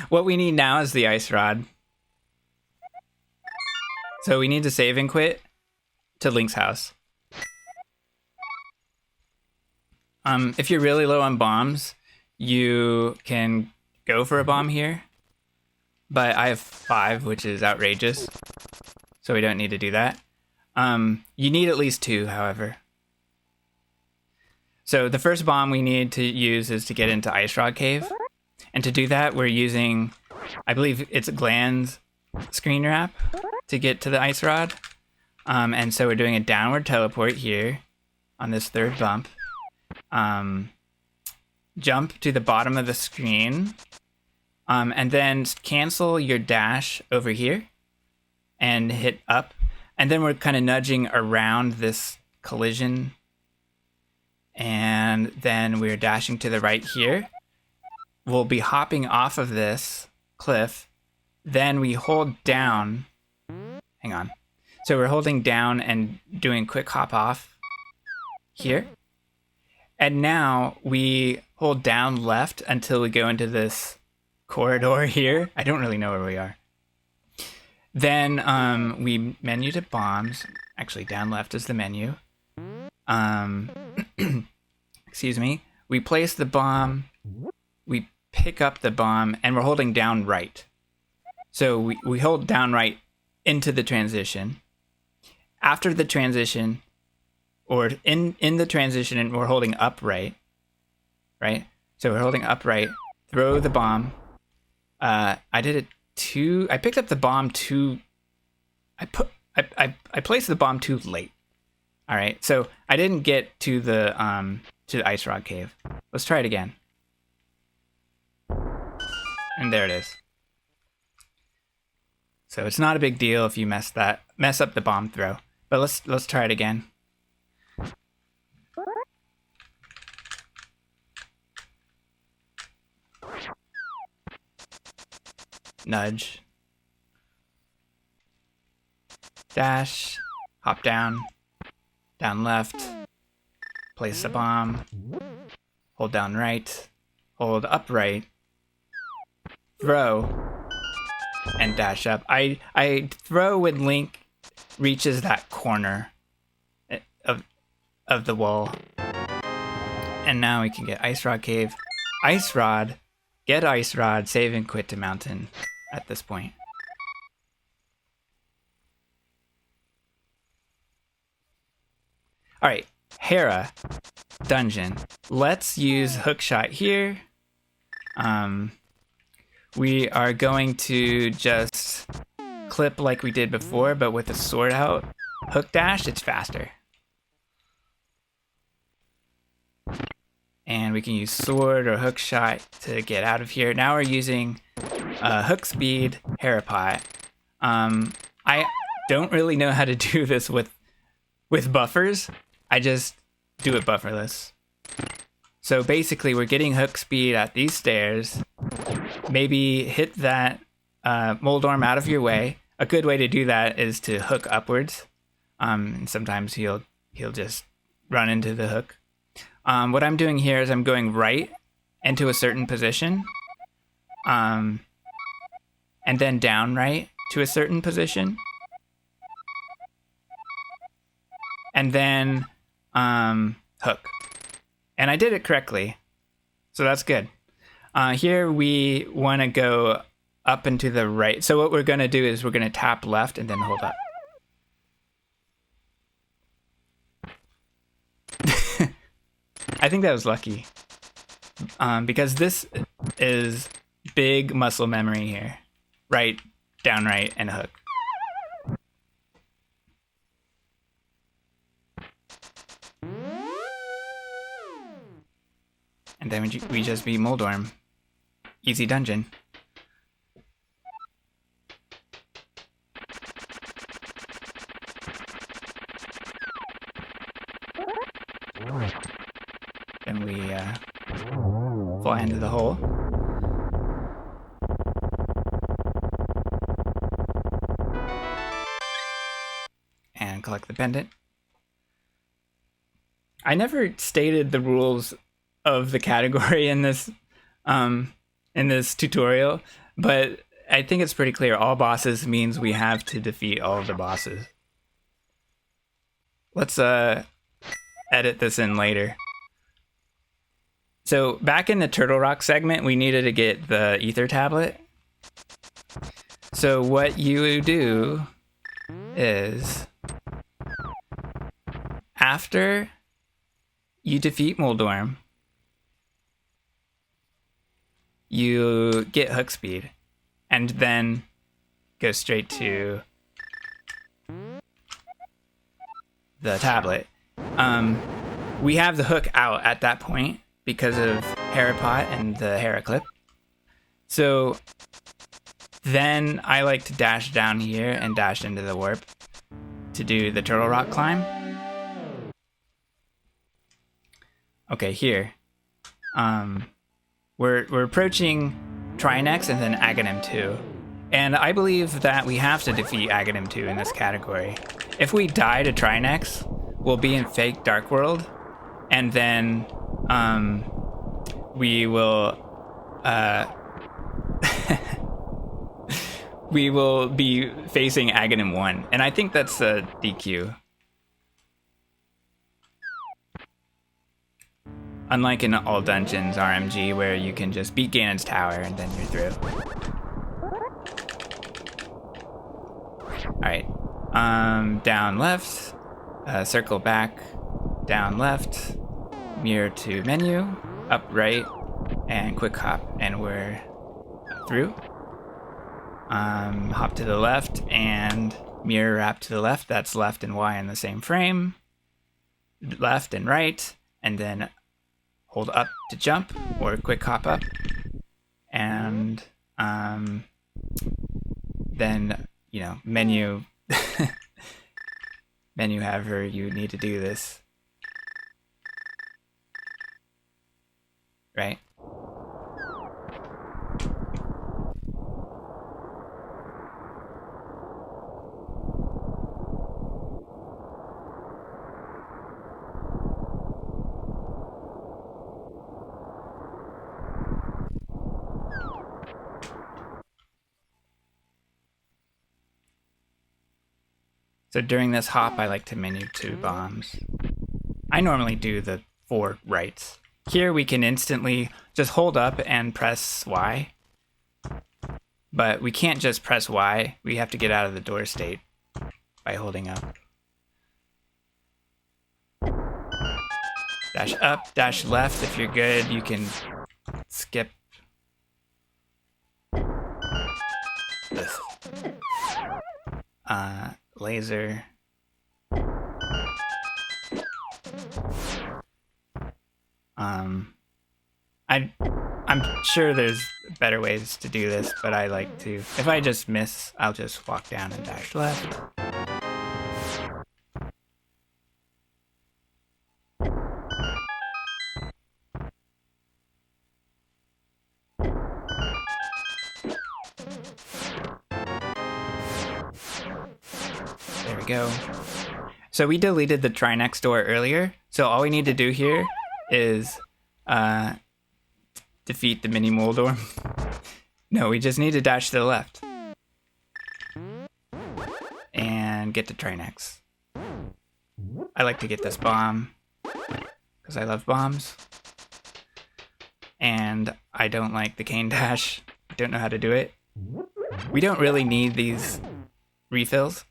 What we need now is the ice rod. So we need to save and quit to Link's house. If you're really low on bombs, you can go for a bomb here. But I have 5, which is outrageous. So we don't need to do that. You need at least 2, however. So the first bomb we need to use is to get into Ice Rod Cave. And to do that, we're using, I believe it's Gland's screen wrap to get to the Ice Rod. And so we're doing a downward teleport here on this 3rd bump. Jump to the bottom of the screen. And then cancel your dash over here and hit up. And then we're kind of nudging around this collision. And then we're dashing to the right here. We'll be hopping off of this cliff. Then we hold down. Hang on. So we're holding down and doing quick hop off here. And now we hold down left until we go into this corridor here. I don't really know where we are. Then we menu to bombs. Actually, down left is the menu. Excuse me. We place the bomb. We pick up the bomb, and we're holding down right. So we hold down right into the transition. After the transition, or in the transition, and we're holding up right. So we're holding upright, throw the bomb. I picked up the bomb I placed the bomb too late. All right, so I didn't get to the ice rod cave. Let's try it again. And there it is. So it's not a big deal if you mess up the bomb throw. But let's try it again. Nudge. Dash. Hop down. Down left. Place the bomb. Hold down right. Hold upright. Throw. And dash up. I throw when Link reaches that corner of the wall. And now we can get Ice Rod Cave. Ice Rod. Get Ice Rod. Save and quit to Mountain at this point. Alright. Hera. Dungeon. Let's use Hookshot here. We are going to just clip like we did before, but with the sword out. Hook dash, it's faster. And we can use sword or hook shot to get out of here. Now we're using hook speed, Harapot. I don't really know how to do this with buffers. I just do it bufferless. So basically we're getting hook speed at these stairs. Maybe hit that Moldorm out of your way. A good way to do that is to hook upwards. And sometimes he'll just run into the hook. What I'm doing here is I'm going right into a certain position. And then down right to a certain position. And then hook. And I did it correctly. So that's good. Here we want to go up and to the right. So what we're going to do is we're going to tap left and then hold up. I think that was lucky. Because this is big muscle memory here. Right, down right, and hook. And then we just beat Moldorm. Easy dungeon. Then we fly into the hole. And collect the pendant. I never stated the rules of the category in this tutorial, but I think it's pretty clear. All bosses means we have to defeat all of the bosses. Let's edit this in later. So back in the Turtle Rock segment, we needed to get the ether tablet. So what you do is after you defeat Moldorm, you get hook speed and then go straight to the tablet. We have the hook out at that point because of Harapot and the Hera clip. So then I like to dash down here and dash into the warp to do the Turtle Rock climb. Okay, here. We're approaching Trinex and then Aghanim 2. And I believe that we have to defeat Aghanim 2 in this category. If we die to Trinex, we'll be in fake Dark World, and then we will we will be facing Aghanim 1. And I think that's a DQ. Unlike in all dungeons RMG where you can just beat Ganon's tower and then you're through. Alright. Down left. Circle back. Down left. Mirror to menu. Up right. and quick hop, and we're through. Hop to the left and mirror wrap to the left. That's left and Y in the same frame. Left and right, and then hold up to jump or quick hop up. And then, you know, menu menu however you need to do this. Right? So during this hop, I like to menu 2 bombs. I normally do the 4 rights. Here we can instantly just hold up and press Y. But we can't just press Y. We have to get out of the door state by holding up. Dash up, dash left. If you're good, you can skip this. Laser. I'm sure there's better ways to do this, but I like to, if I just miss, I'll just walk down and dash left. There we go. So we deleted the try next door earlier, so all we need to do here is defeat the mini Moldorm. No, we just need to dash to the left. And get to try next. I like to get this bomb, because I love bombs. And I don't like the cane dash. I don't know how to do it. We don't really need these refills,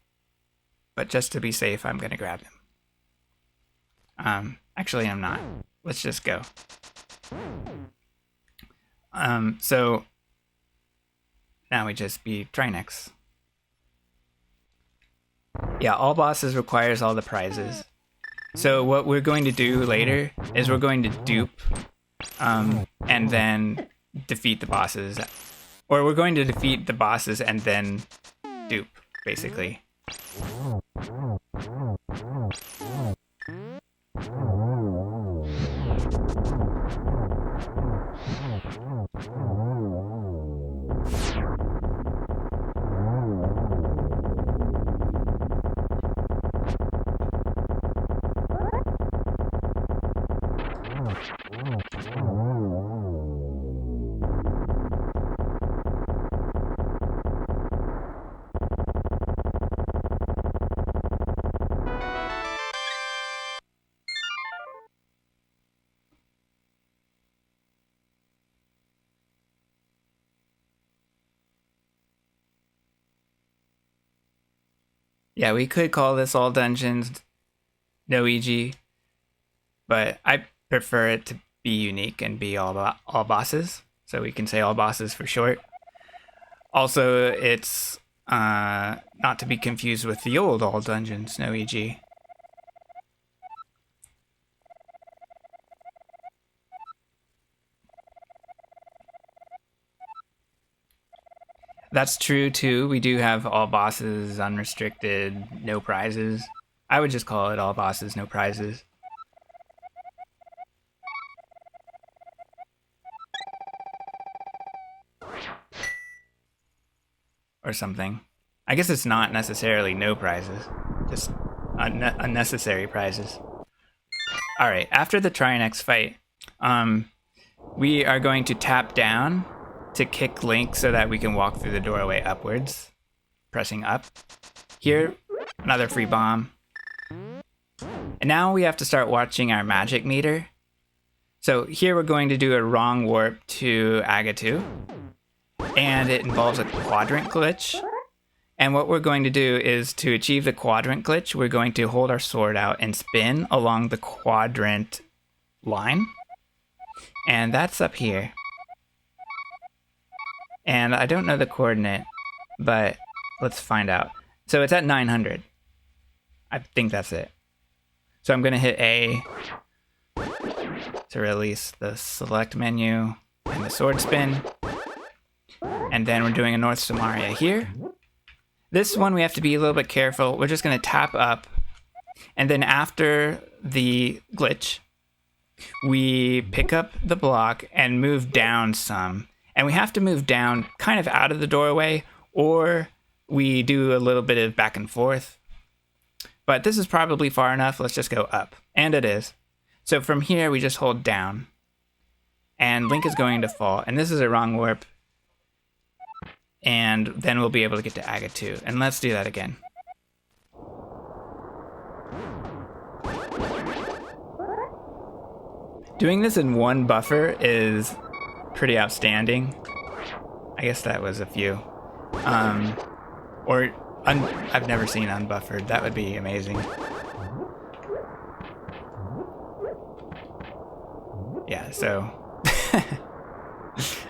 but just to be safe, I'm going to grab them. Actually, I'm not. Let's just go. So now we just beat Trinex. Yeah, all bosses requires all the prizes. So what we're going to do later is we're going to dupe, and then defeat the bosses. Or we're going to defeat the bosses and then dupe, basically. Yeah, we could call this all dungeons, no EG, but I prefer it to be unique and be all bosses, so we can say all bosses for short. Also, it's not to be confused with the old all dungeons, no EG. That's true too. We do have all bosses, unrestricted, no prizes. I would just call it all bosses, no prizes. Or something. I guess it's not necessarily no prizes, just unnecessary prizes. Alright, after the Trinex fight, we are going to tap down to kick Link so that we can walk through the doorway upwards, pressing up. Here, another free bomb. And now we have to start watching our magic meter. So here we're going to do a wrong warp to Agatu, and it involves a quadrant glitch. And what we're going to do is, to achieve the quadrant glitch, we're going to hold our sword out and spin along the quadrant line. And that's up here. And I don't know the coordinate, but let's find out. So it's at 900. I think that's it. So I'm going to hit A to release the select menu and the sword spin. And then we're doing a North Samaria here. This one we have to be a little bit careful. We're just going to tap up. And then after the glitch, we pick up the block and move down some. And we have to move down kind of out of the doorway, or we do a little bit of back and forth. But this is probably far enough. Let's just go up. And it is. So from here, we just hold down. And Link is going to fall. And this is a wrong warp. And then we'll be able to get to Aga 2. And let's do that again. Doing this in one buffer is pretty outstanding. I guess that was a few. I've never seen unbuffered. That would be amazing. Yeah, so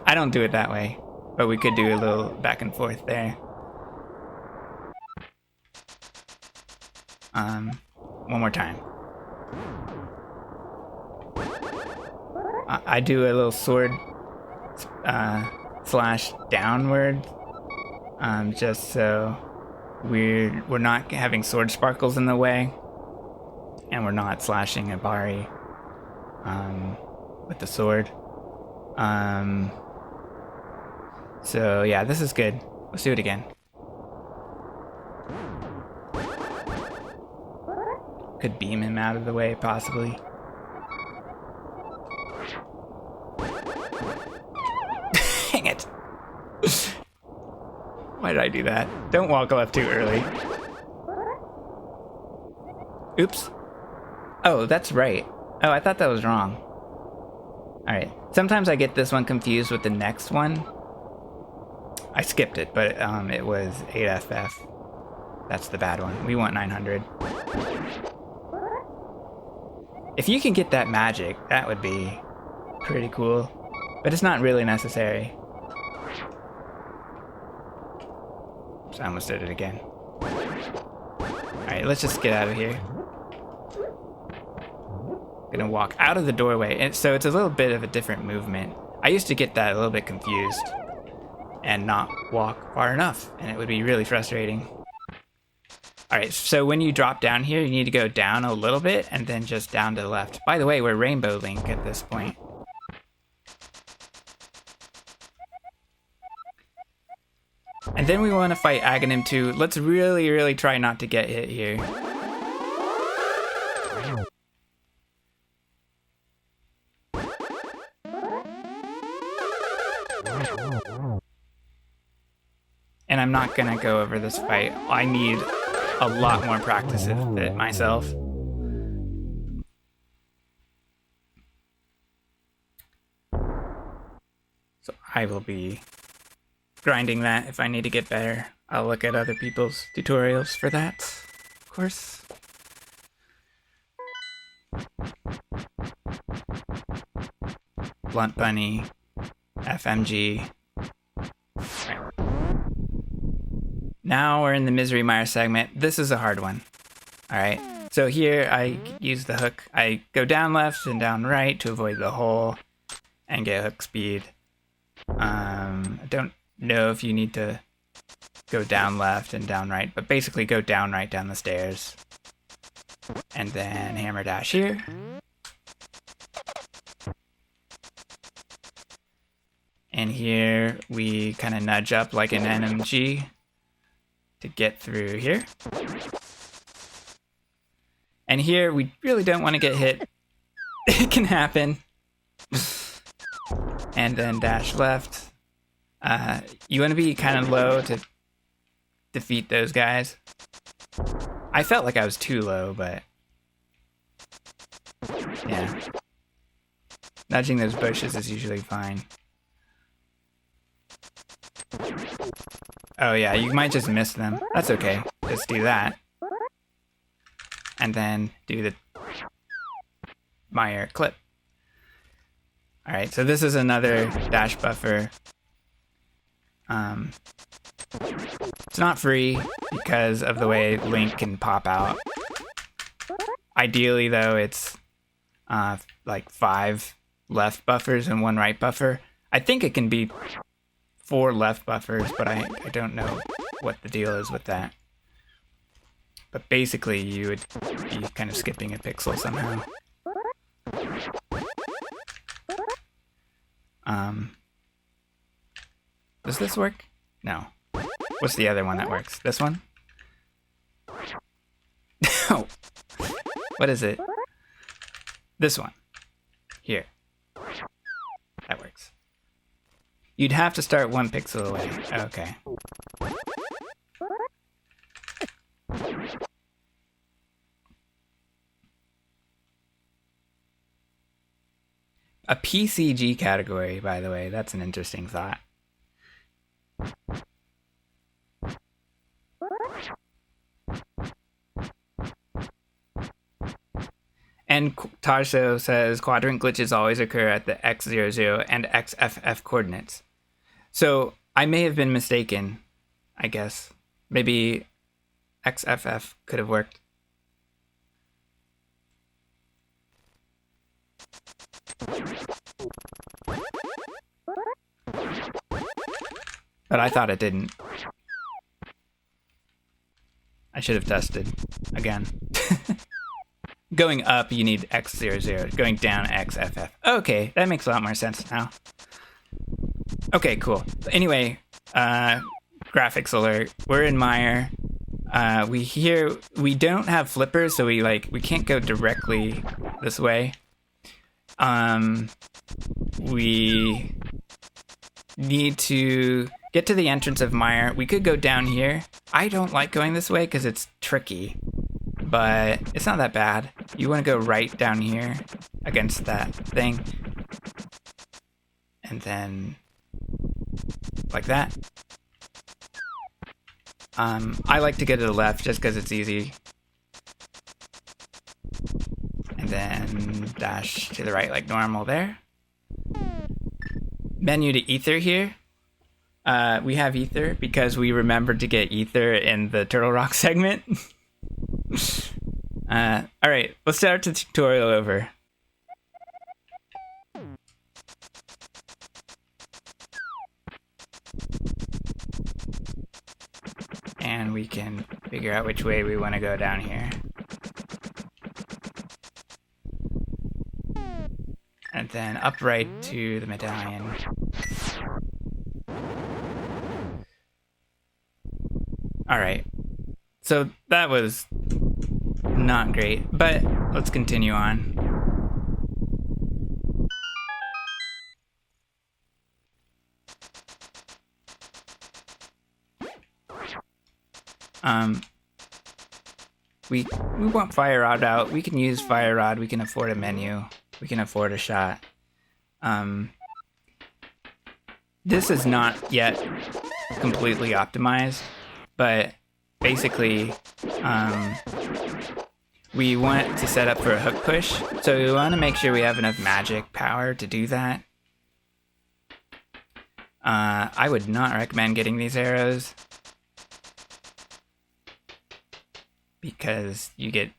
I don't do it that way, but we could do a little back and forth there. One more time. I do a little sword slash downward, just so we're not having sword sparkles in the way, and we're not slashing Abari with the sword. So yeah, this is good. Let's do it again. Could beam him out of the way, possibly. Dang it! Why did I do that? Don't walk left too early. Oops. Oh, that's right. Oh, I thought that was wrong. Alright. Sometimes I get this one confused with the next one. I skipped it, but it was 8FF. That's the bad one. We want 900. If you can get that magic, that would be pretty cool. But it's not really necessary. I almost did it again. Alright, let's just get out of here. Gonna walk out of the doorway. And so it's a little bit of a different movement. I used to get that a little bit confused and not walk far enough, and it would be really frustrating. Alright, so when you drop down here, you need to go down a little bit and then just down to the left. By the way, we're Rainbow Link at this point. And then we want to fight Aghanim 2. Let's really, really try not to get hit here. And I'm not gonna go over this fight. I need a lot more practice of it myself. So I will be grinding that if I need to get better. I'll look at other people's tutorials for that, of course. Blunt Bunny, FMG. Right. Now we're in the Misery Mire segment. This is a hard one. Alright, so here I use the hook. I go down left and down right to avoid the hole and get hook speed. I don't know if you need to go down left and down right, but basically go down right down the stairs. And then hammer dash here. And here we kind of nudge up like an NMG to get through here. And here we really don't want to get hit. It can happen. And then dash left. You want to be kind of low to defeat those guys. I felt like I was too low, but yeah. Nudging those bushes is usually fine. Oh yeah, you might just miss them. That's okay. Just do that. And then do the Mire clip. Alright, so this is another dash buffer. It's not free because of the way Link can pop out. Ideally, though, it's like 5 left buffers and 1 right buffer. I think it can be 4 left buffers, but I don't know what the deal is with that. But basically, you would be kind of skipping a pixel somehow. Does this work? No. What's the other one that works? This one? No. What is it? This one. Here. That works. You'd have to start 1 pixel away. Okay. A PCG category, by the way. That's an interesting thought. And Tarso says quadrant glitches always occur at the x00 and xff coordinates. So I may have been mistaken, I guess. Maybe xff could have worked. But I thought it didn't. I should have tested again. Going up, you need x00. Going down, xff. Okay, that makes a lot more sense now. Okay, cool. Anyway, graphics alert. We're in Mire. We don't have flippers, so we can't go directly this way. We need to get to the entrance of Mire. We could go down here. I don't like going this way because it's tricky, but it's not that bad. You want to go right down here against that thing, and then like that. I like to go to the left just because it's easy, and then dash to the right like normal there. Menu to ether here. We have ether because we remembered to get ether in the Turtle Rock segment. Alright, let's start the tutorial over. And we can figure out which way we want to go down here. And then upright to the medallion. Alright, so that was not great, but let's continue on. We want Fire Rod out. We can use Fire Rod. We can afford a menu. We can afford a shot. This is not yet completely optimized, but basically, we want to set up for a hook push, so we want to make sure we have enough magic power to do that. I would not recommend getting these arrows because you get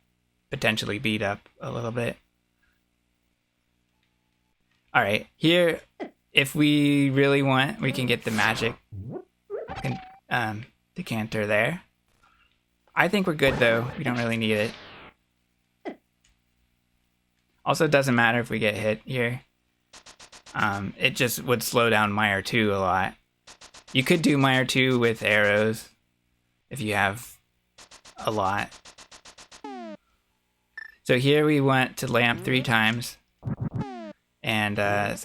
potentially beat up a little bit. Alright, here, if we really want, we can get the magic decanter there. I think we're good though, we don't really need it. Also, it doesn't matter if we get hit here. It just would slow down Mire 2 a lot. You could do Mire 2 with arrows if you have a lot. So here we want to lamp 3 times and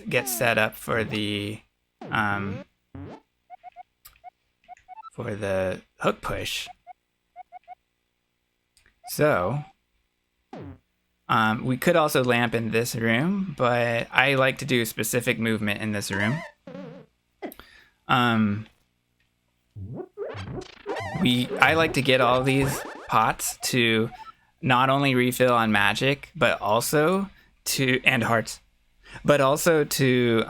get set up for the hook push. So we could also lamp in this room, but I like to do a specific movement in this room. I like to get all these pots to not only refill on magic, but also and hearts, but also to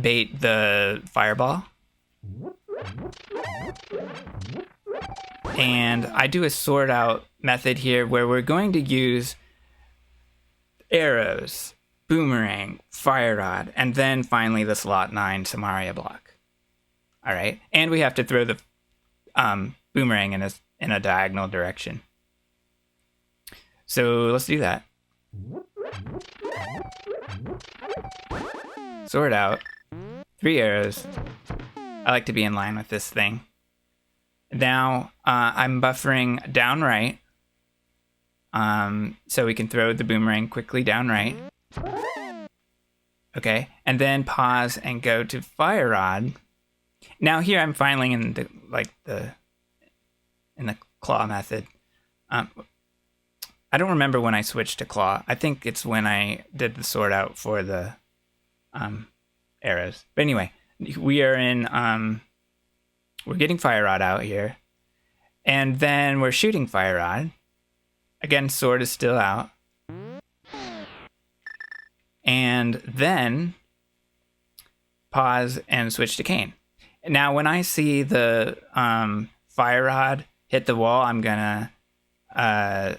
bait the fireball. And I do a sort out method here where we're going to use arrows, boomerang, fire rod, and then finally the slot 9 Samaria block. All right, and we have to throw the boomerang in a diagonal direction. So let's do that. Sort out 3 arrows. I like to be in line with this thing. Now I'm buffering down right, so we can throw the boomerang quickly down right. Okay, and then pause and go to fire rod. Now here I'm filing in the claw method. I don't remember when I switched to claw. I think it's when I did the sort out for the arrows. But anyway, we are in. We're getting fire rod out here, and then we're shooting fire rod. Again, sword is still out, and then pause and switch to cane. Now, when I see the fire rod hit the wall, I'm gonna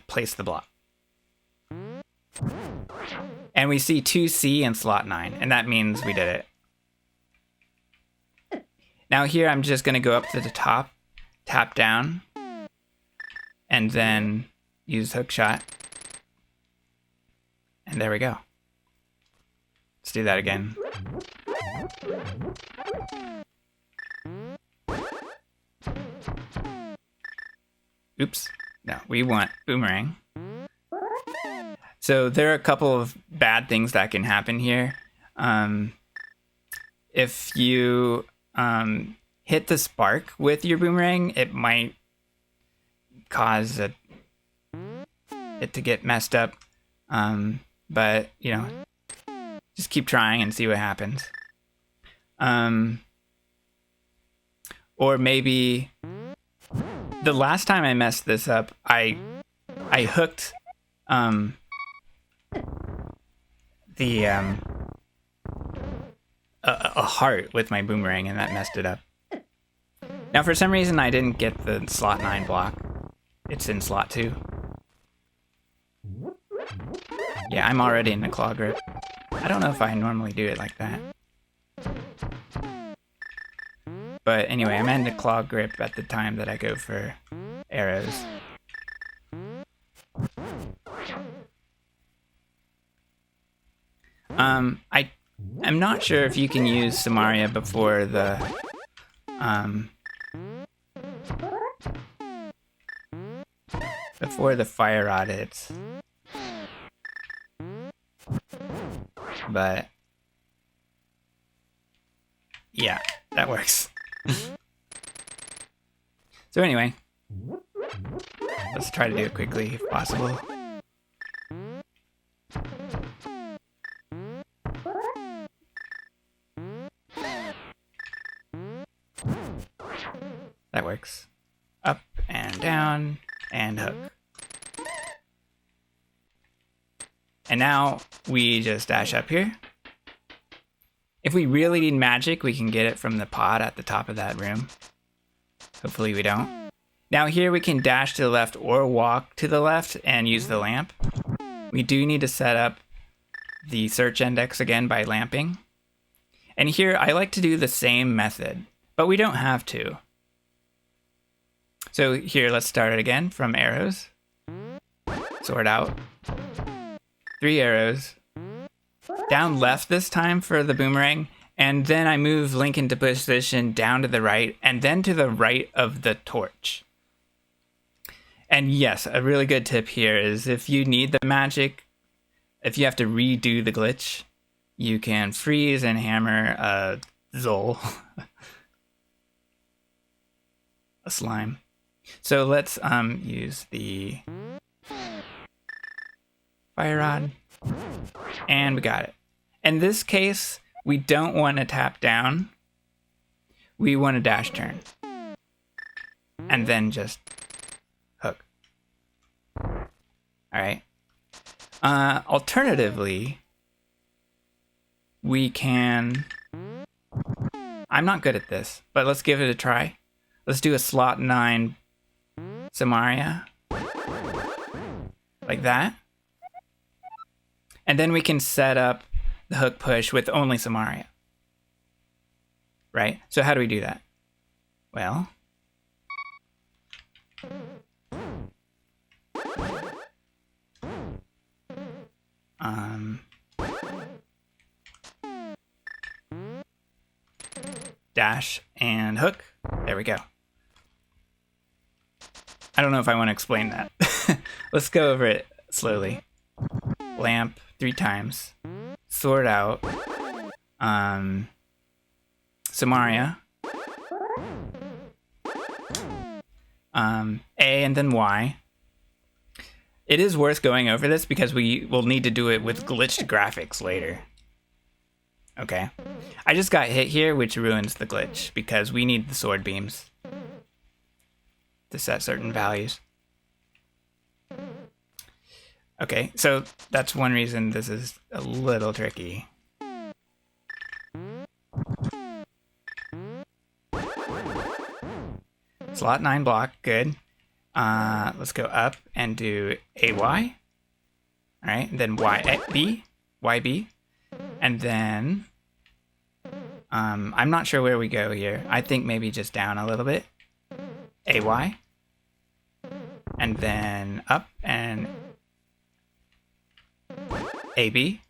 place the block. And we see 2C and slot 9, and that means we did it. Now here, I'm just gonna go up to the top, tap down, and then use hook shot. And there we go. Let's do that again. Oops. No, we want boomerang. So there are a couple of bad things that can happen here. If you hit the spark with your boomerang, it might cause it to get messed up. But, you know, just keep trying and see what happens. Or maybe the last time I messed this up, I hooked a heart with my boomerang, and that messed it up. Now, for some reason, I didn't get the slot 9 block. It's in slot 2. Yeah, I'm already in the claw grip. I don't know if I normally do it like that. But anyway, I'm in the claw grip at the time that I go for arrows. I'm not sure if you can use Samaria before the fire rod hits. But yeah, that works. So anyway, let's try to do it quickly if possible. That works. Up and down and hook. And now we just dash up here. If we really need magic, we can get it from the pod at the top of that room. Hopefully we don't. Now here we can dash to the left or walk to the left and use the lamp. We do need to set up the search index again by lamping. And here I like to do the same method, but we don't have to. So here, let's start it again from arrows. Sort out. 3 arrows. Down left this time for the boomerang. And then I move Link into position down to the right and then to the right of the torch. And yes, a really good tip here is if you need the magic, if you have to redo the glitch, you can freeze and hammer a Zol. A slime. So let's use the fire rod, and we got it. In this case, we don't want to tap down. We want to dash turn, and then just hook. All right. Alternatively, we can I'm not good at this, but let's give it a try. Let's do a slot 9 Samaria. Like that. And then we can set up the hook push with only Samaria. Right? So how do we do that? Well, dash and hook. There we go. I don't know if I want to explain that. Let's go over it slowly. Lamp 3 times. Sword out. Samaria. A and then Y. It is worth going over this because we will need to do it with glitched graphics later. Okay. I just got hit here, which ruins the glitch because we need the sword beams to set certain values. Okay, so that's one reason this is a little tricky. Slot 9 block, good. Let's go up and do AY. All right, and then YB, and then I'm not sure where we go here. I think maybe just down a little bit. AY, and then up and AB,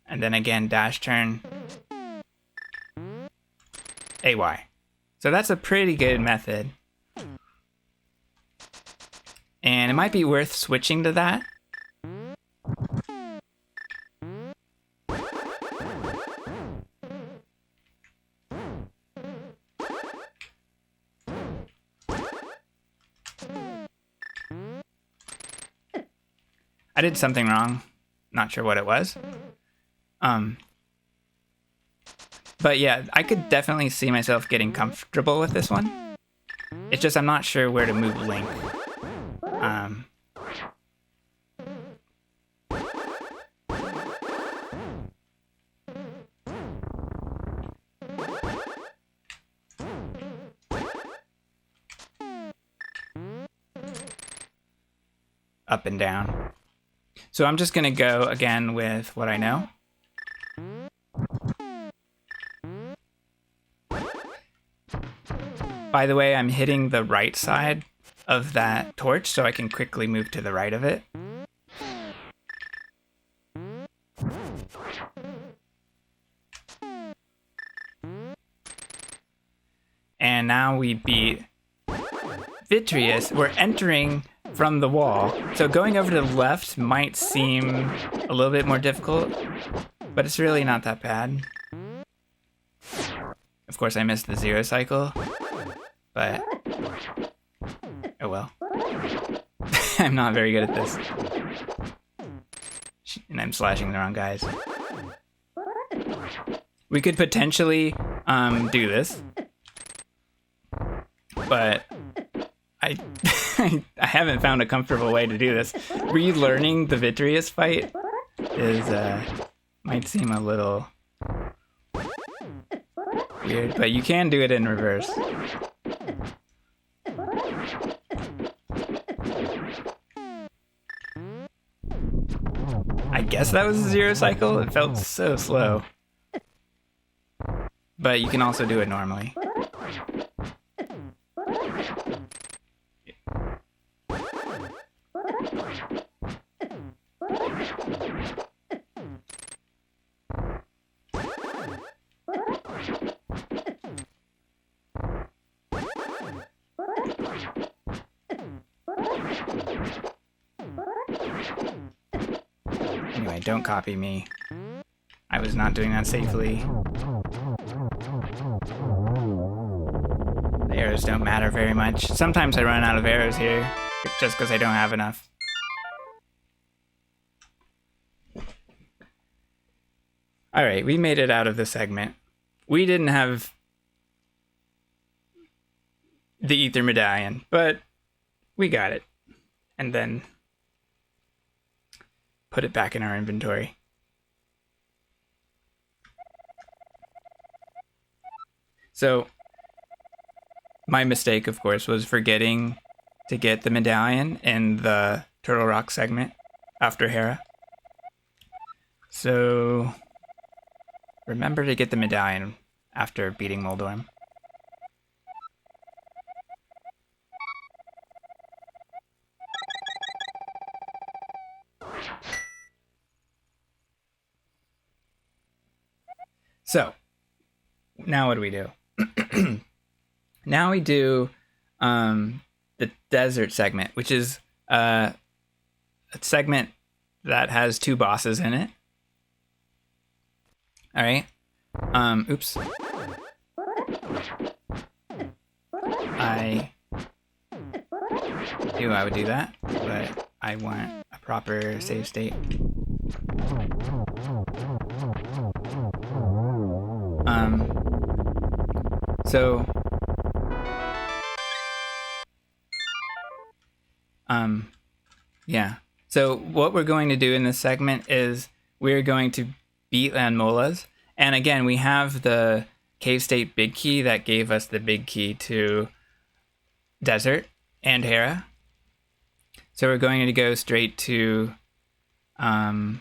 and then again dash turn AY. So that's a pretty good method. And it might be worth switching to that. I did something wrong. Not sure what it was. But yeah, I could definitely see myself getting comfortable with this one. It's just I'm not sure where to move Link. Up and down. So I'm just gonna go again with what I know. By the way, I'm hitting the right side of that torch so I can quickly move to the right of it. And now we beat Vitreous. We're entering from the wall. So going over to the left might seem a little bit more difficult, but it's really not that bad. Of course, I missed the 0 cycle, but oh well. I'm not very good at this. And I'm slashing the wrong guys. We could potentially do this, but I haven't found a comfortable way to do this. Relearning the Vitreous fight is might seem a little weird, but you can do it in reverse. I guess that was a 0 cycle. It felt so slow. But you can also do it normally. Anyway, don't copy me. I was not doing that safely. The arrows don't matter very much. Sometimes I run out of arrows here, just because I don't have enough. Alright, we made it out of the segment. We didn't have the Ether Medallion, but we got it. And then put it back in our inventory. So my mistake, of course, was forgetting to get the medallion in the Turtle Rock segment after Hera. So remember to get the medallion after beating Moldorm. So now what do we do? Now we do the desert segment, which is a segment that has 2 bosses in it. All right. Oops. I would do that, but I want a proper save state. Yeah. So what we're going to do in this segment is we're going to beat Lanmolas. And again, we have the Cave State Big Key that gave us the Big Key to Desert and Hera. So we're going to go straight to Lanmo.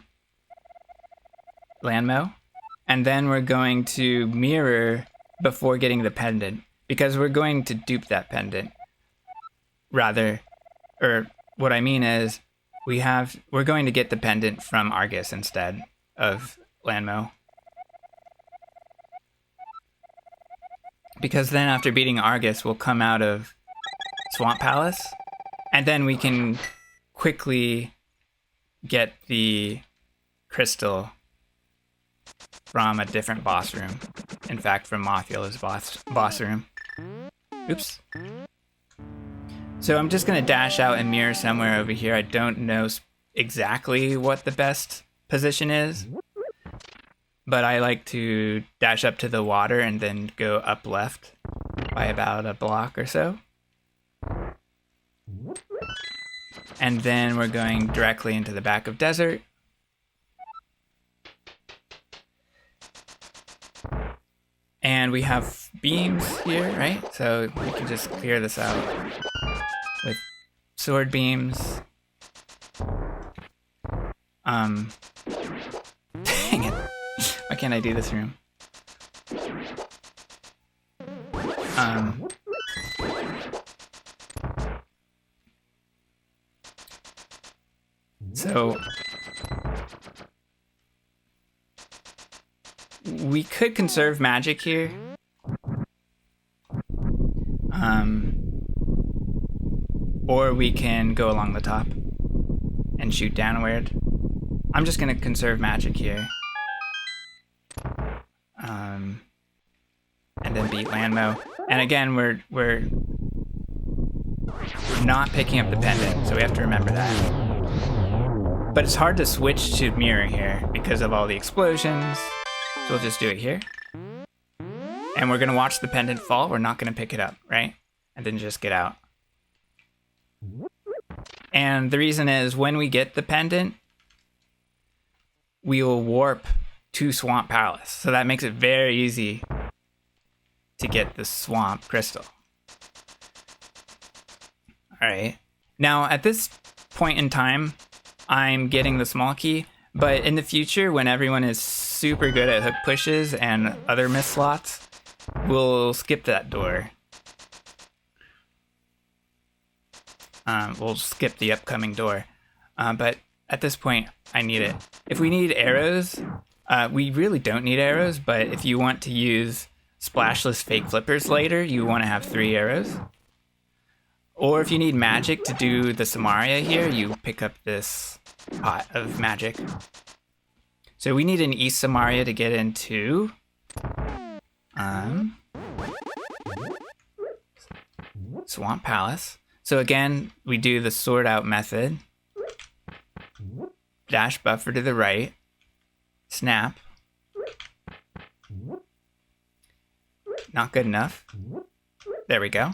And then we're going to mirror before getting the pendant, because we're going to dupe that pendant. What I mean is we're going to get the pendant from Argus instead of Lanmo. Because then after beating Argus, we'll come out of Swamp Palace, and then we can quickly get the crystal from a different boss room. In fact, from Mothula's boss room. Oops. So I'm just going to dash out and mirror somewhere over here. I don't know exactly what the best position is, but I like to dash up to the water and then go up left by about a block or so. And then we're going directly into the back of Desert. And we have beams here, right? So we can just clear this out with sword beams. Dang it. Why can't I do this room? So we could conserve magic here. Or we can go along the top and shoot downward. I'm just gonna conserve magic here. And then beat Lanmo. And again, we're not picking up the pendant, so we have to remember that. But it's hard to switch to mirror here because of all the explosions. So we'll just do it here. And we're gonna watch the pendant fall. We're not gonna pick it up, right? And then just get out. And the reason is when we get the pendant, we will warp to Swamp Palace. So that makes it very easy to get the swamp crystal. All right. Now at this point in time, I'm getting the small key, but in the future, when everyone is super good at hook pushes and other miss slots, we'll skip that door. We'll skip the upcoming door. But at this point, I need it. If we need arrows, we really don't need arrows, but if you want to use splashless fake flippers later, you want to have 3 arrows. Or if you need magic to do the Samaria here, you pick up this pot of magic. So we need an East Samaria to get into Swamp Palace. So again, we do the sort out method. Dash buffer to the right. Snap. Not good enough. There we go.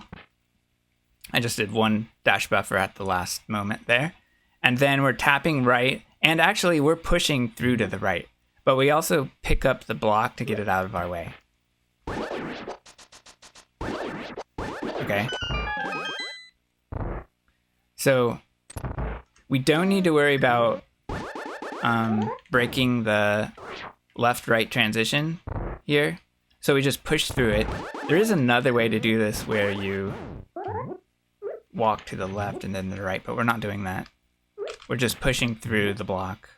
I just did 1 dash buffer at the last moment there. And then we're tapping right. And actually, we're pushing through to the right. But we also pick up the block to get it out of our way. Okay. So we don't need to worry about breaking the left-right transition here. So we just push through it. There is another way to do this where you walk to the left and then the right, but we're not doing that. We're just pushing through the block.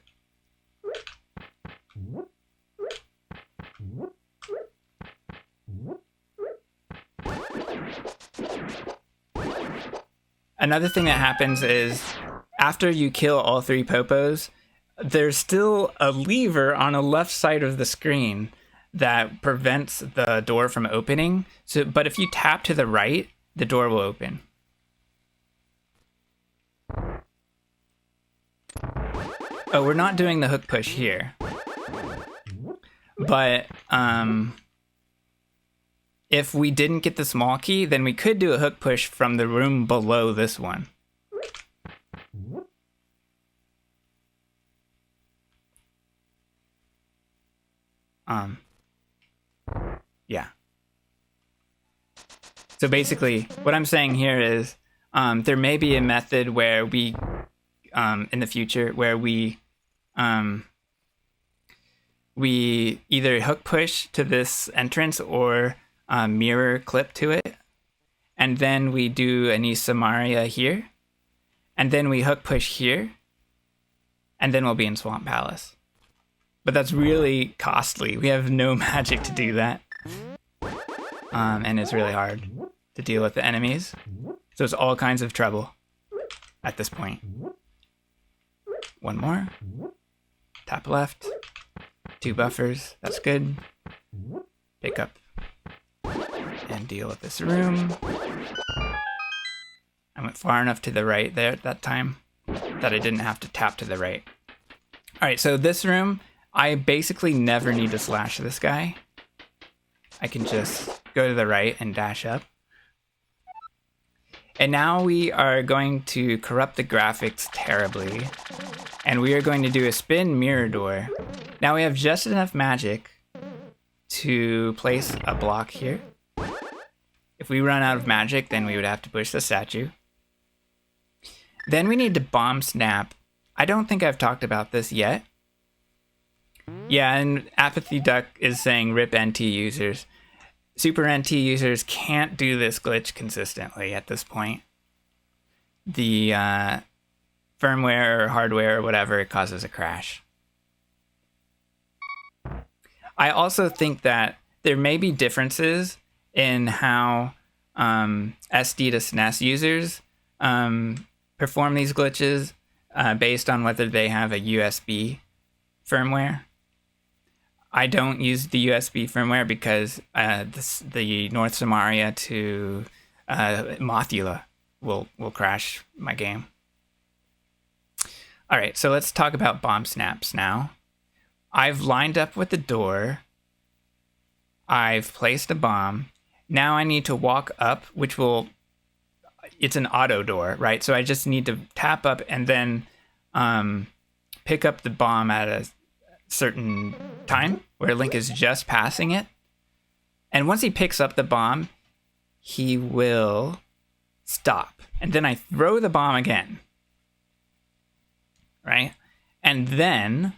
Another thing that happens is after you kill all 3 popos, there's still a lever on the left side of the screen that prevents the door from opening. So, but if you tap to the right, the door will open. Oh, we're not doing the hook push here. But if we didn't get the small key, then we could do a hook push from the room below this one. Yeah. So basically, what I'm saying here is there may be a method where we, in the future, where we either hook push to this entrance or mirror clip to it, and then we do an Samaria here, and then we hook push here, and then we'll be in Swamp Palace. But that's really costly. We have no magic to do that. And it's really hard to deal with the enemies. So it's all kinds of trouble at this point. One more. Tap left. 2 buffers. That's good. Pick up and deal with this room. I went far enough to the right there at that time that I didn't have to tap to the right. Alright, so this room, I basically never need to slash this guy. I can just go to the right and dash up. And now we are going to corrupt the graphics terribly. And we are going to do a spin mirror door. Now we have just enough magic to place a block here. If we run out of magic, then we would have to push the statue. Then we need to bomb snap. I don't think I've talked about this yet. Yeah, and Apathy Duck is saying rip NT users. Super NT users can't do this glitch consistently at this point. The firmware or hardware or whatever, it causes a crash. I also think that there may be differences in how SD to SNES users perform these glitches based on whether they have a USB firmware. I don't use the USB firmware because the North Samaria to Mothula will crash my game. All right, so let's talk about bomb snaps now. I've lined up with the door. I've placed a bomb. Now I need to walk up, which will, it's an auto door, right? So I just need to tap up and then pick up the bomb at a certain time where Link is just passing it. And once he picks up the bomb, he will stop. And then I throw the bomb again. Right? And then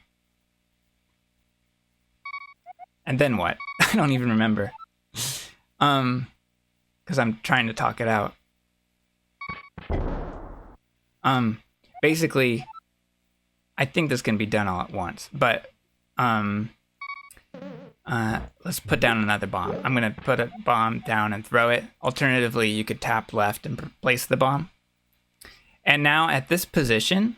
what? I don't even remember. Because I'm trying to talk it out. Basically, I think this can be done all at once, but let's put down another bomb. I'm gonna put a bomb down and throw it. Alternatively, you could tap left and place the bomb. And now at this position,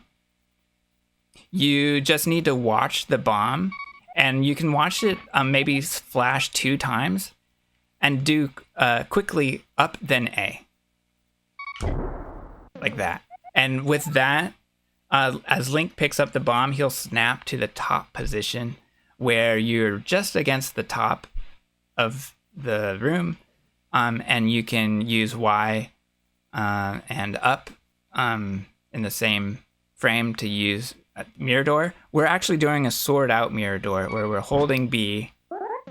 you just need to watch the bomb, and you can watch it maybe flash 2 times and do quickly up then A. Like that. And with that, as Link picks up the bomb, he'll snap to the top position where you're just against the top of the room, and you can use Y and up in the same frame to use a mirror door. We're actually doing a sword out mirror door where we're holding B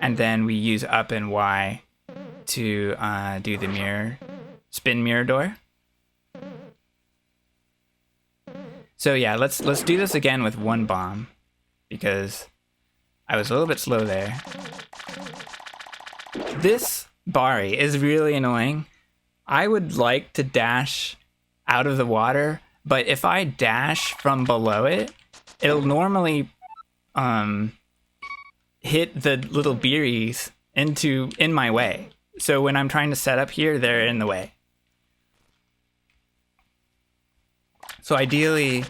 and then we use up and Y to do the mirror spin mirror door. So yeah, let's do this again with one bomb, because I was a little bit slow there. This Bari is really annoying. I would like to dash out of the water, but if I dash from below it, it'll normally hit the little beeries in my way. So when I'm trying to set up here, they're in the way. So ideally,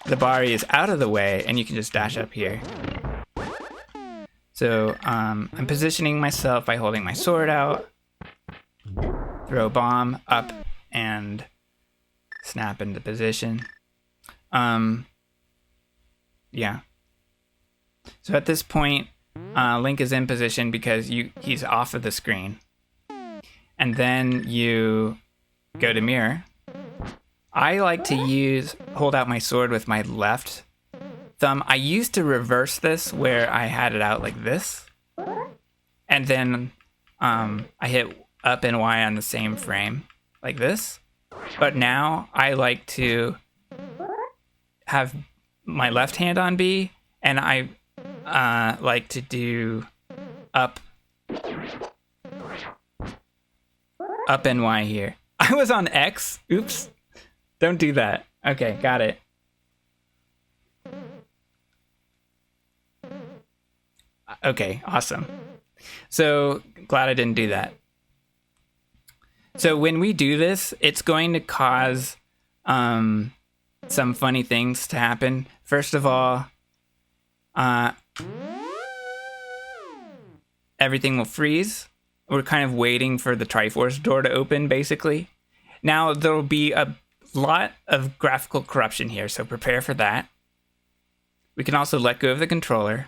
the Bari is out of the way, and you can just dash up here. So I'm positioning myself by holding my sword out, throw a bomb up, and snap into position. Yeah. So at this point, Link is in position because he's off of the screen. And then you go to mirror. I like to hold out my sword with my left thumb. I used to reverse this where I had it out like this. And then I hit up and Y on the same frame like this. But now I like to have my left hand on B, and I like to do up and Y here. I was on X. Oops. Don't do that. Okay, got it. Okay, awesome. So glad I didn't do that. So when we do this, it's going to cause some funny things to happen. First of all, everything will freeze. We're kind of waiting for the Triforce door to open, basically. Now, there will be a lot of graphical corruption here, so prepare for that. We can also let go of the controller.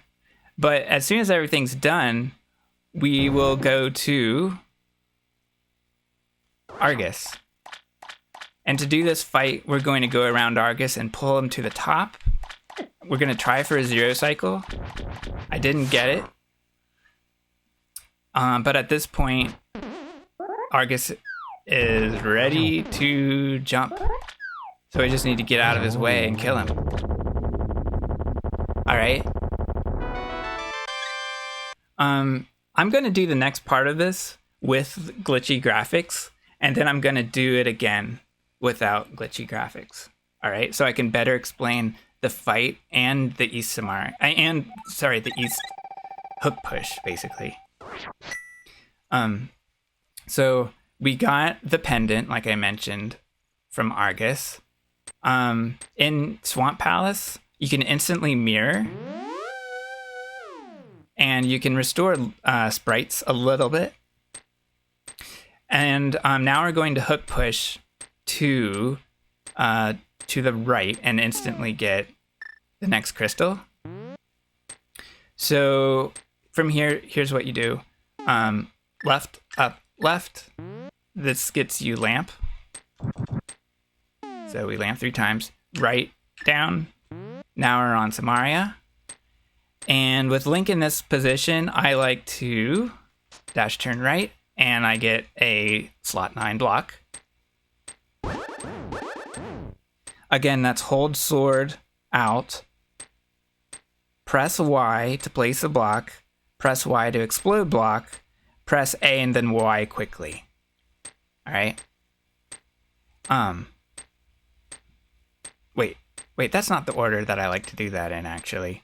But as soon as everything's done, we will go to Argus. And to do this fight, we're going to go around Argus and pull him to the top. We're going to try for a 0 cycle. I didn't get it. But at this point, Argus is ready to jump. So I just need to get out of his way and kill him. Alright. I'm going to do the next part of this with glitchy graphics, and then I'm going to do it again without glitchy graphics. Alright, so I can better explain the fight and the East Samara, the East hook push, basically. So we got the pendant, like I mentioned, from Argus. In Swamp Palace, you can instantly mirror, and you can restore sprites a little bit. And now we're going to hook push to the right and instantly get the next crystal. So from here, here's what you do. Left, up, left. This gets you lamp. So we lamp 3 times. Right, down. Now we're on Samaria. And with Link in this position, I like to dash turn right, and I get a slot 9 block. Again, that's hold sword out. Press Y to place a block. Press Y to explode block. Press A and then Y quickly. Alright. Wait, that's not the order that I like to do that in, actually.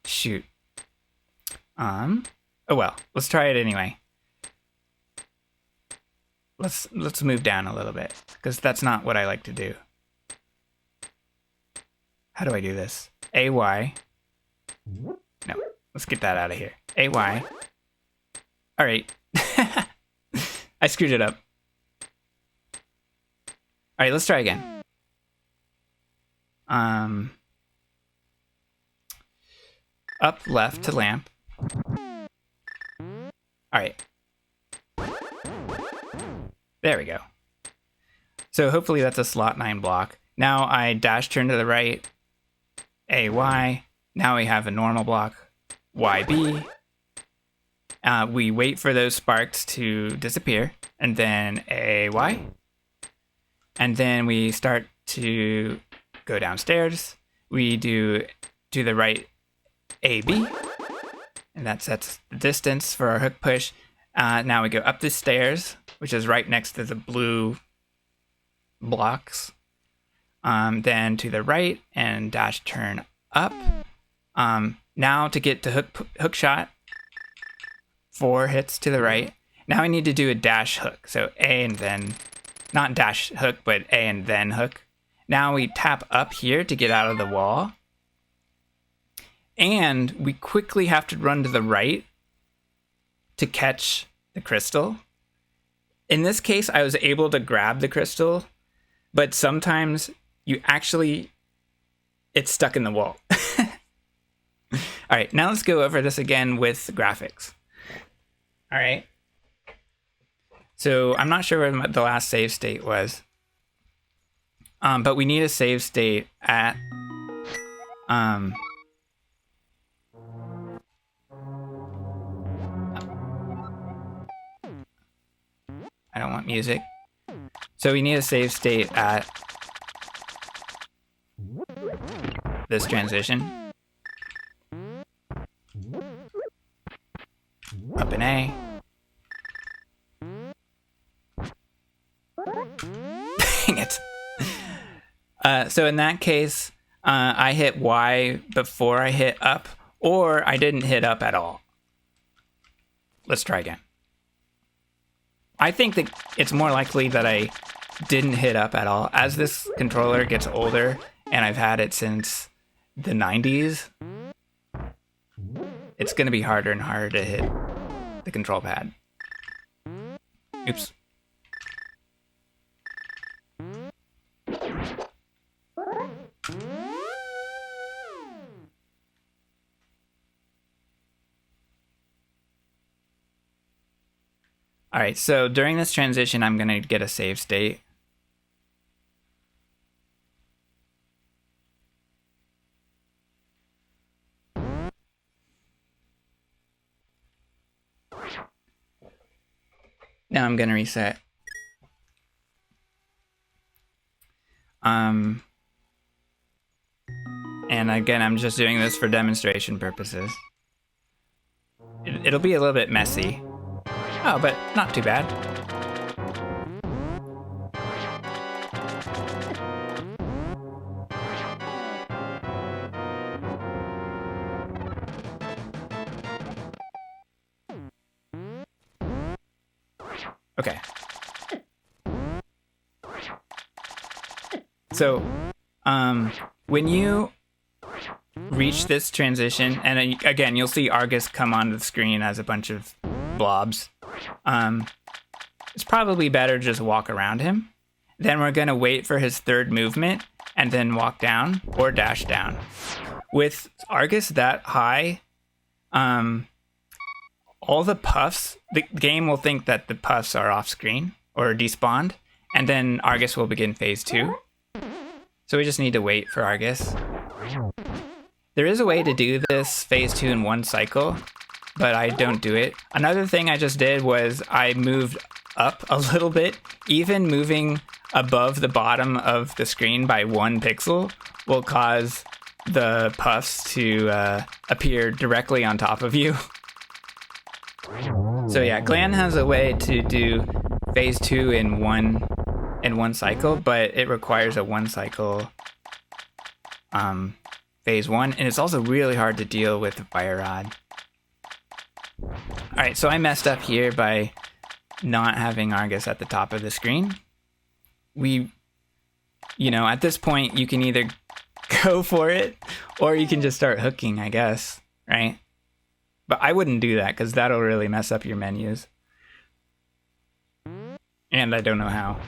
Shoot. Oh well, let's try it anyway. Let's move down a little bit, because that's not what I like to do. How do I do this? AY. No, let's get that out of here. AY. Alright. I screwed it up. Alright, let's try again. Up, left to lamp. Alright. There we go. So hopefully that's a slot 9 block. Now I dash turn to the right. AY. Now we have a normal block. YB. We wait for those sparks to disappear. and then a Y. And then we start to go downstairs. We do to the right AB, and that sets the distance for our hook push. Now we go up the stairs, which is right next to the blue blocks. Then to the right and dash turn up. Now to get to hook shot, 4 hits to the right. Now I need to do a dash hook. So A and then, not dash hook, but A and then hook. Now we tap up here to get out of the wall. And we quickly have to run to the right to catch the crystal. In this case, I was able to grab the crystal, but sometimes it's stuck in the wall. All right, now let's go over this again with graphics. All right. So I'm not sure where the last save state was. But we need a save state at I don't want music. So we need a save state at this transition. Up in A. Dang it. So in that case, I hit Y before I hit up, or I didn't hit up at all. Let's try again. I think that it's more likely that I didn't hit up at all. As this controller gets older, and I've had it since the 90s, it's going to be harder and harder to hit the control pad. Oops. All right, so during this transition, I'm going to get a save state. Now I'm going to reset. And again, I'm just doing this for demonstration purposes. It'll be a little bit messy. Oh, but not too bad. Okay. So, when you reach this transition, and again, you'll see Argus come onto the screen as a bunch of blobs. It's probably better to just walk around him. Then we're going to wait for his third movement and then walk down or dash down. With Argus that high, all the puffs, the game will think that the puffs are off screen or despawned, and then Argus will begin phase 2. So we just need to wait for Argus. There is a way to do this phase 2 in one cycle, but I don't do it. Another thing I just did was I moved up a little bit. Even moving above the bottom of the screen by 1 pixel will cause the puffs to appear directly on top of you. So yeah, Glan has a way to do phase 2 in one cycle, but it requires a 1 cycle phase 1, and it's also really hard to deal with the fire rod. Alright, so I messed up here by not having Argus at the top of the screen. At this point, you can either go for it, or you can just start hooking, I guess, right? But I wouldn't do that, because that'll really mess up your menus. And I don't know how.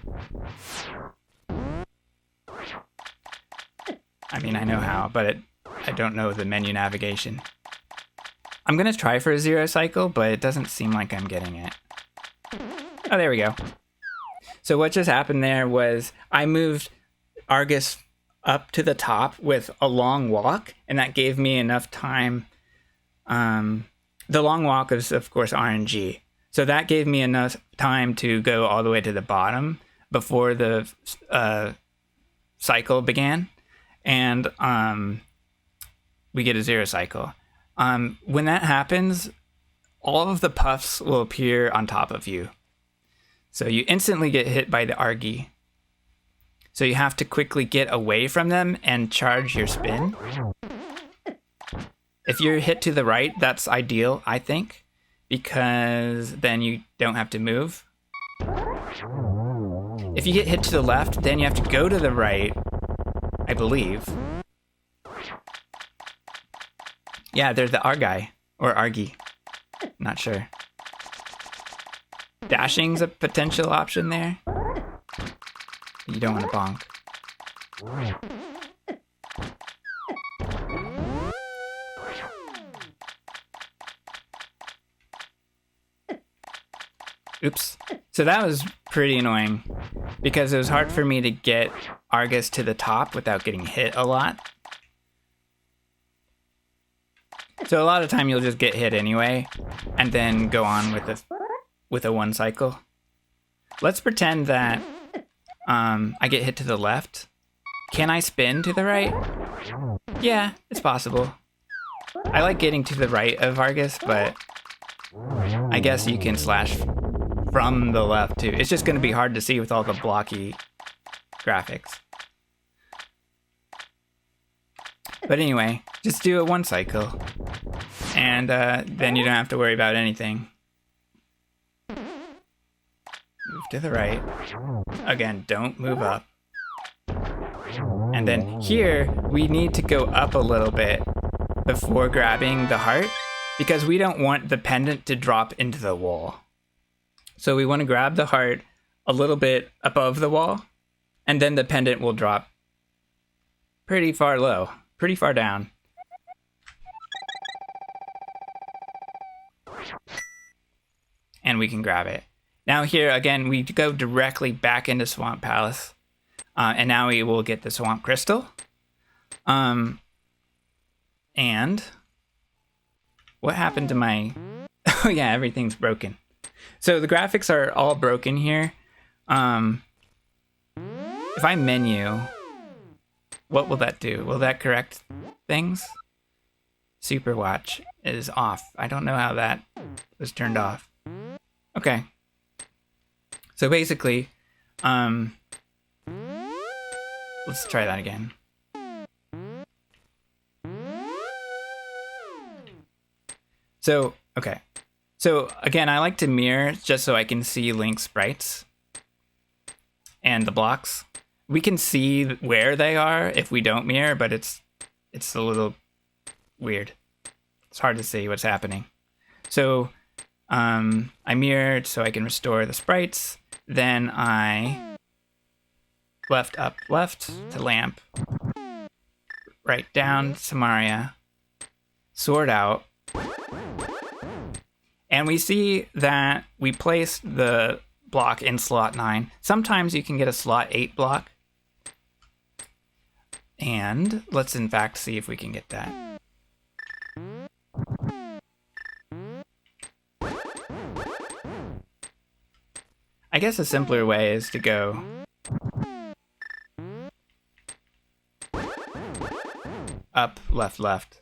I mean, I know how, but I don't know the menu navigation. I'm going to try for a 0 cycle, but it doesn't seem like I'm getting it. Oh, there we go. So what just happened there was I moved Argus up to the top with a long walk, and that gave me enough time. The long walk is, of course, RNG. So that gave me enough time to go all the way to the bottom before the cycle began. And we get a 0 cycle. When that happens, all of the puffs will appear on top of you. So you instantly get hit by the Argy. So you have to quickly get away from them and charge your spin. If you're hit to the right, that's ideal, I think, because then you don't have to move. If you get hit to the left, then you have to go to the right, I believe. Yeah, they're the Argy, or Argy. Not sure. Dashing's a potential option there. You don't want to bonk. Oops. So that was pretty annoying because it was hard for me to get Argus to the top without getting hit a lot. So a lot of time you'll just get hit anyway and then go on with a 1 cycle. Let's pretend that I get hit to the left. Can I spin to the right? Yeah, it's possible. I like getting to the right of Argus, but I guess you can slash from the left too. It's just going to be hard to see with all the blocky graphics. But anyway, just do a 1 cycle. And then you don't have to worry about anything. Move to the right. Again, don't move up. And then here, we need to go up a little bit before grabbing the heart because we don't want the pendant to drop into the wall. So we want to grab the heart a little bit above the wall, and then the pendant will drop pretty far low, pretty far down. And we can grab it. Now here, again, we go directly back into Swamp Palace. And now we will get the Swamp Crystal. And what happened to my... Oh yeah, everything's broken. So the graphics are all broken here. If I menu, what will that do? Will that correct things? Super Watch is off. I don't know how that was turned off. Okay. So basically, let's try that again. So, okay. So again, I like to mirror just so I can see Link's sprites and the blocks. We can see where they are if we don't mirror, but it's a little weird. It's hard to see what's happening. So I mirrored so I can restore the sprites. Then I left up left to lamp, right down Samaria, sword out, and we see that we placed the block in slot 9. Sometimes you can get a slot 8 block, and let's in fact see if we can get that. I guess a simpler way is to go up, left, left.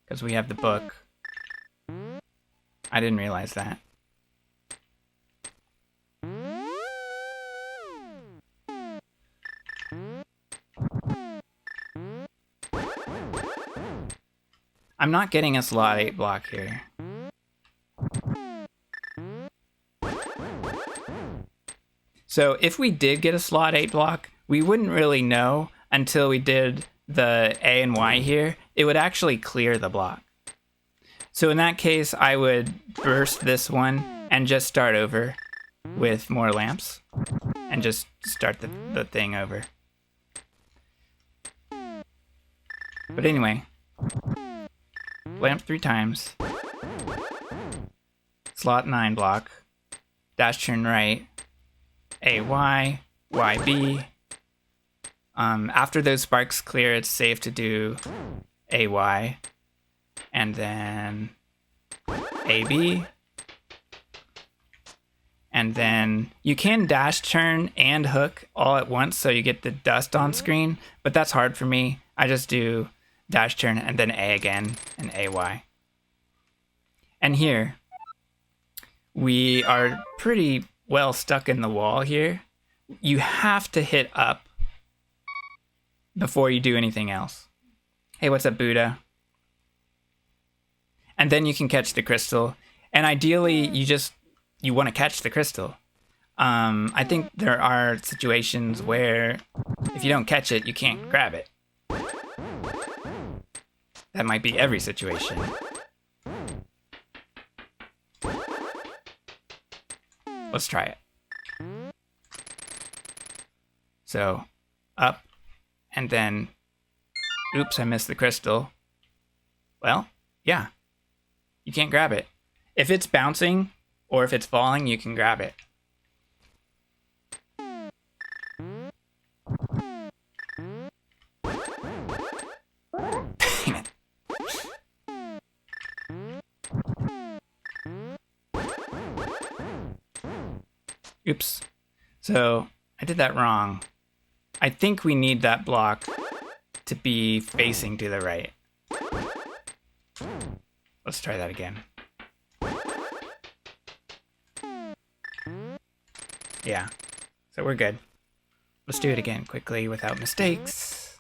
Because we have the book. I didn't realize that. I'm not getting a slot 8 block here. So if we did get a slot 8 block, we wouldn't really know until we did the A and Y here. It would actually clear the block. So in that case, I would burst this one and just start over with more lamps and just start the thing over. But anyway, lamp 3 times, slot 9 block, dash turn right, AY, YB. After those sparks clear, it's safe to do AY, and then AB, And then you can dash, turn, and hook all at once, so you get the dust on screen, but that's hard for me. I just do dash, turn, and then A again, and AY. And here, we are pretty well stuck in the wall here. You have to hit up before you do anything else. Hey, what's up, Buddha? And then you can catch the crystal. And ideally, you want to catch the crystal. I think there are situations where if you don't catch it, you can't grab it. That might be every situation. Let's try it. So, up, and then, oops, I missed the crystal. Well, yeah, you can't grab it. If it's bouncing, or if it's falling, you can grab it. Dang it. Oops. So, I did that wrong. I think we need that block to be facing to the right. Let's try that again. Yeah, so we're good. Let's do it again quickly without mistakes.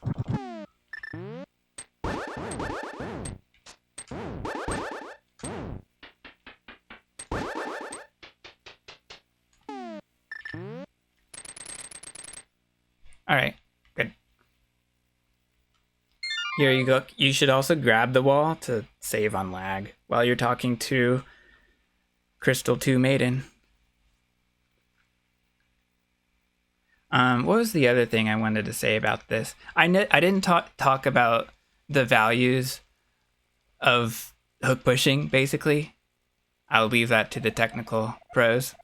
All right, good. Here you go. You should also grab the wall to save on lag while you're talking to Crystal 2 Maiden. What was the other thing I wanted to say about this? I didn't talk about the values of hook pushing, basically. I'll leave that to the technical pros.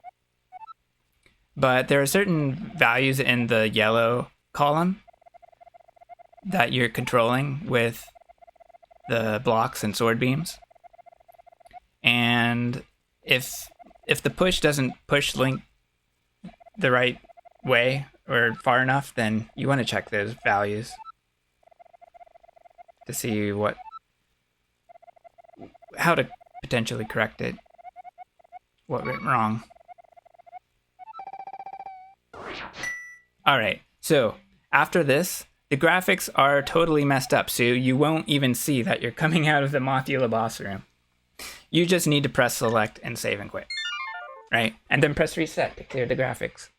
But there are certain values in the yellow column that you're controlling with the blocks and sword beams. And if the push doesn't push Link the right way or far enough, then you want to check those values to see how to potentially correct it, what went wrong. All right, so after this, the graphics are totally messed up, so you won't even see that you're coming out of the Mothula boss room. You just need to press select and save and quit, right? And then press reset to clear the graphics.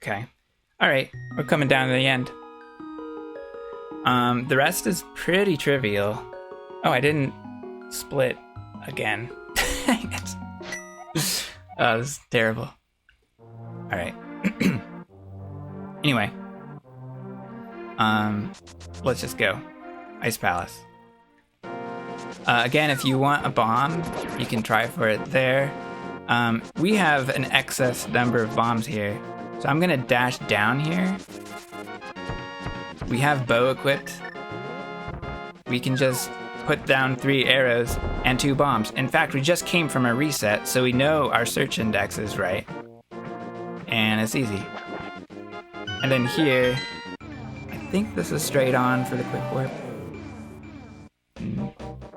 Okay. All right, we're coming down to the end. The rest is pretty trivial. Oh, I didn't split again. Dang it. Oh, this is terrible. All right. Anyway. Let's just go. Ice Palace. Again, if you want a bomb, you can try for it there. We have an excess number of bombs here. So I'm gonna dash down here. We have bow equipped. We can just put down 3 arrows and 2 bombs. In fact, we just came from a reset, so we know our search index is right. And it's easy. And then here, I think this is straight on for the quick warp.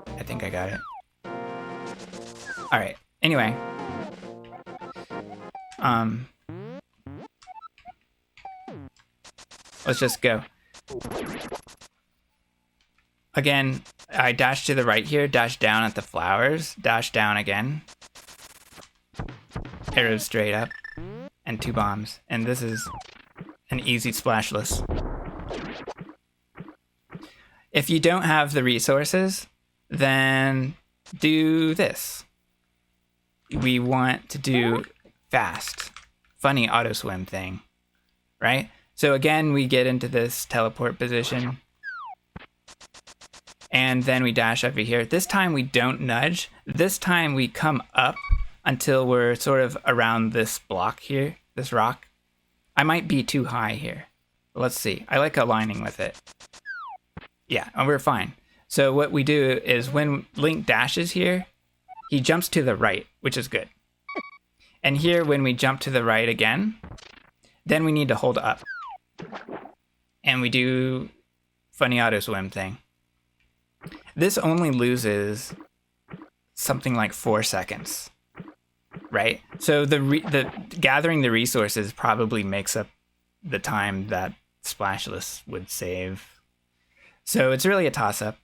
I think I got it. All right, anyway. Let's just go. Again, I dash to the right here, dash down at the flowers, dash down again. Arrows straight up, and 2 bombs. And this is an easy splashless. If you don't have the resources, then do this. We want to do fast, funny auto swim thing, right? So again, we get into this teleport position. And then we dash over here. This time we don't nudge. This time we come up until we're sort of around this block here, this rock. I might be too high here. Let's see. I like aligning with it. Yeah, and we're fine. So what we do is when Link dashes here, he jumps to the right, which is good. And here, when we jump to the right again, then we need to hold up. And we do funny auto swim thing. This only loses something like 4 seconds, right? So the gathering the resources probably makes up the time that Splashless would save. So it's really a toss-up.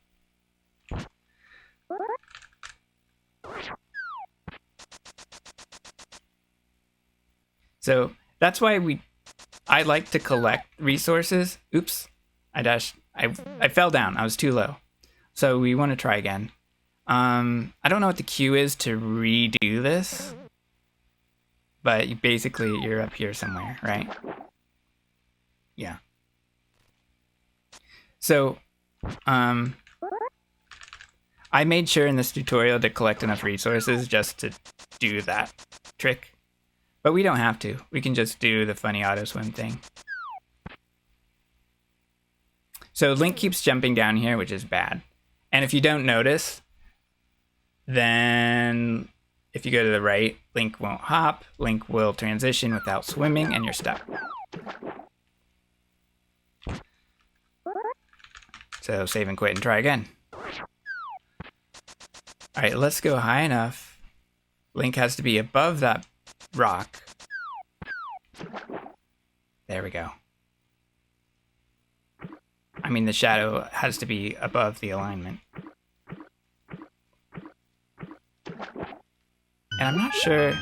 So that's why I like to collect resources. Oops, I fell down. I was too low. So we want to try again. I don't know what the Q is to redo this, but basically you're up here somewhere, right? Yeah. So, I made sure in this tutorial to collect enough resources just to do that trick. But we don't have to. We can just do the funny auto swim thing. So Link keeps jumping down here, which is bad. And if you don't notice, then if you go to the right, Link won't hop, Link will transition without swimming, and you're stuck. So save and quit and try again. Alright, let's go high enough. Link has to be above that rock. There we go. I mean, the shadow has to be above the alignment. And I'm not sure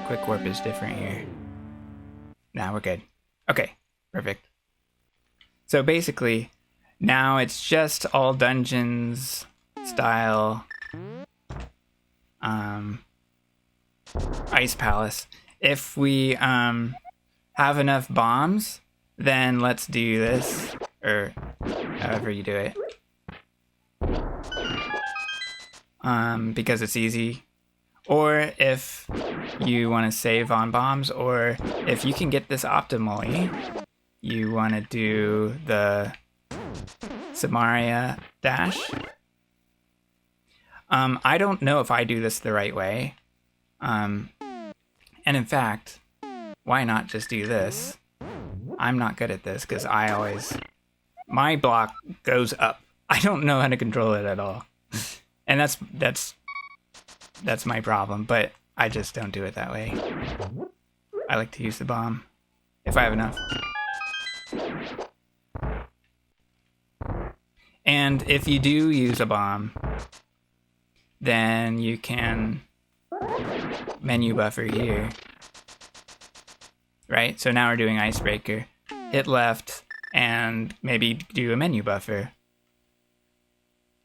quick warp is different here. Nah, we're good. Okay, perfect. So basically, now it's just all dungeons style Ice Palace. If we have enough bombs, then let's do this, or however you do it. Because it's easy. Or if you want to save on bombs, or if you can get this optimally, you want to do the Samaria dash. I don't know if I do this the right way. And in fact, why not just do this? I'm not good at this because my block goes up. I don't know how to control it at all. And that's my problem, but I just don't do it that way. I like to use the bomb if I have enough. And if you do use a bomb, then you can menu buffer here. Right? So now we're doing Icebreaker. Hit left and maybe do a menu buffer.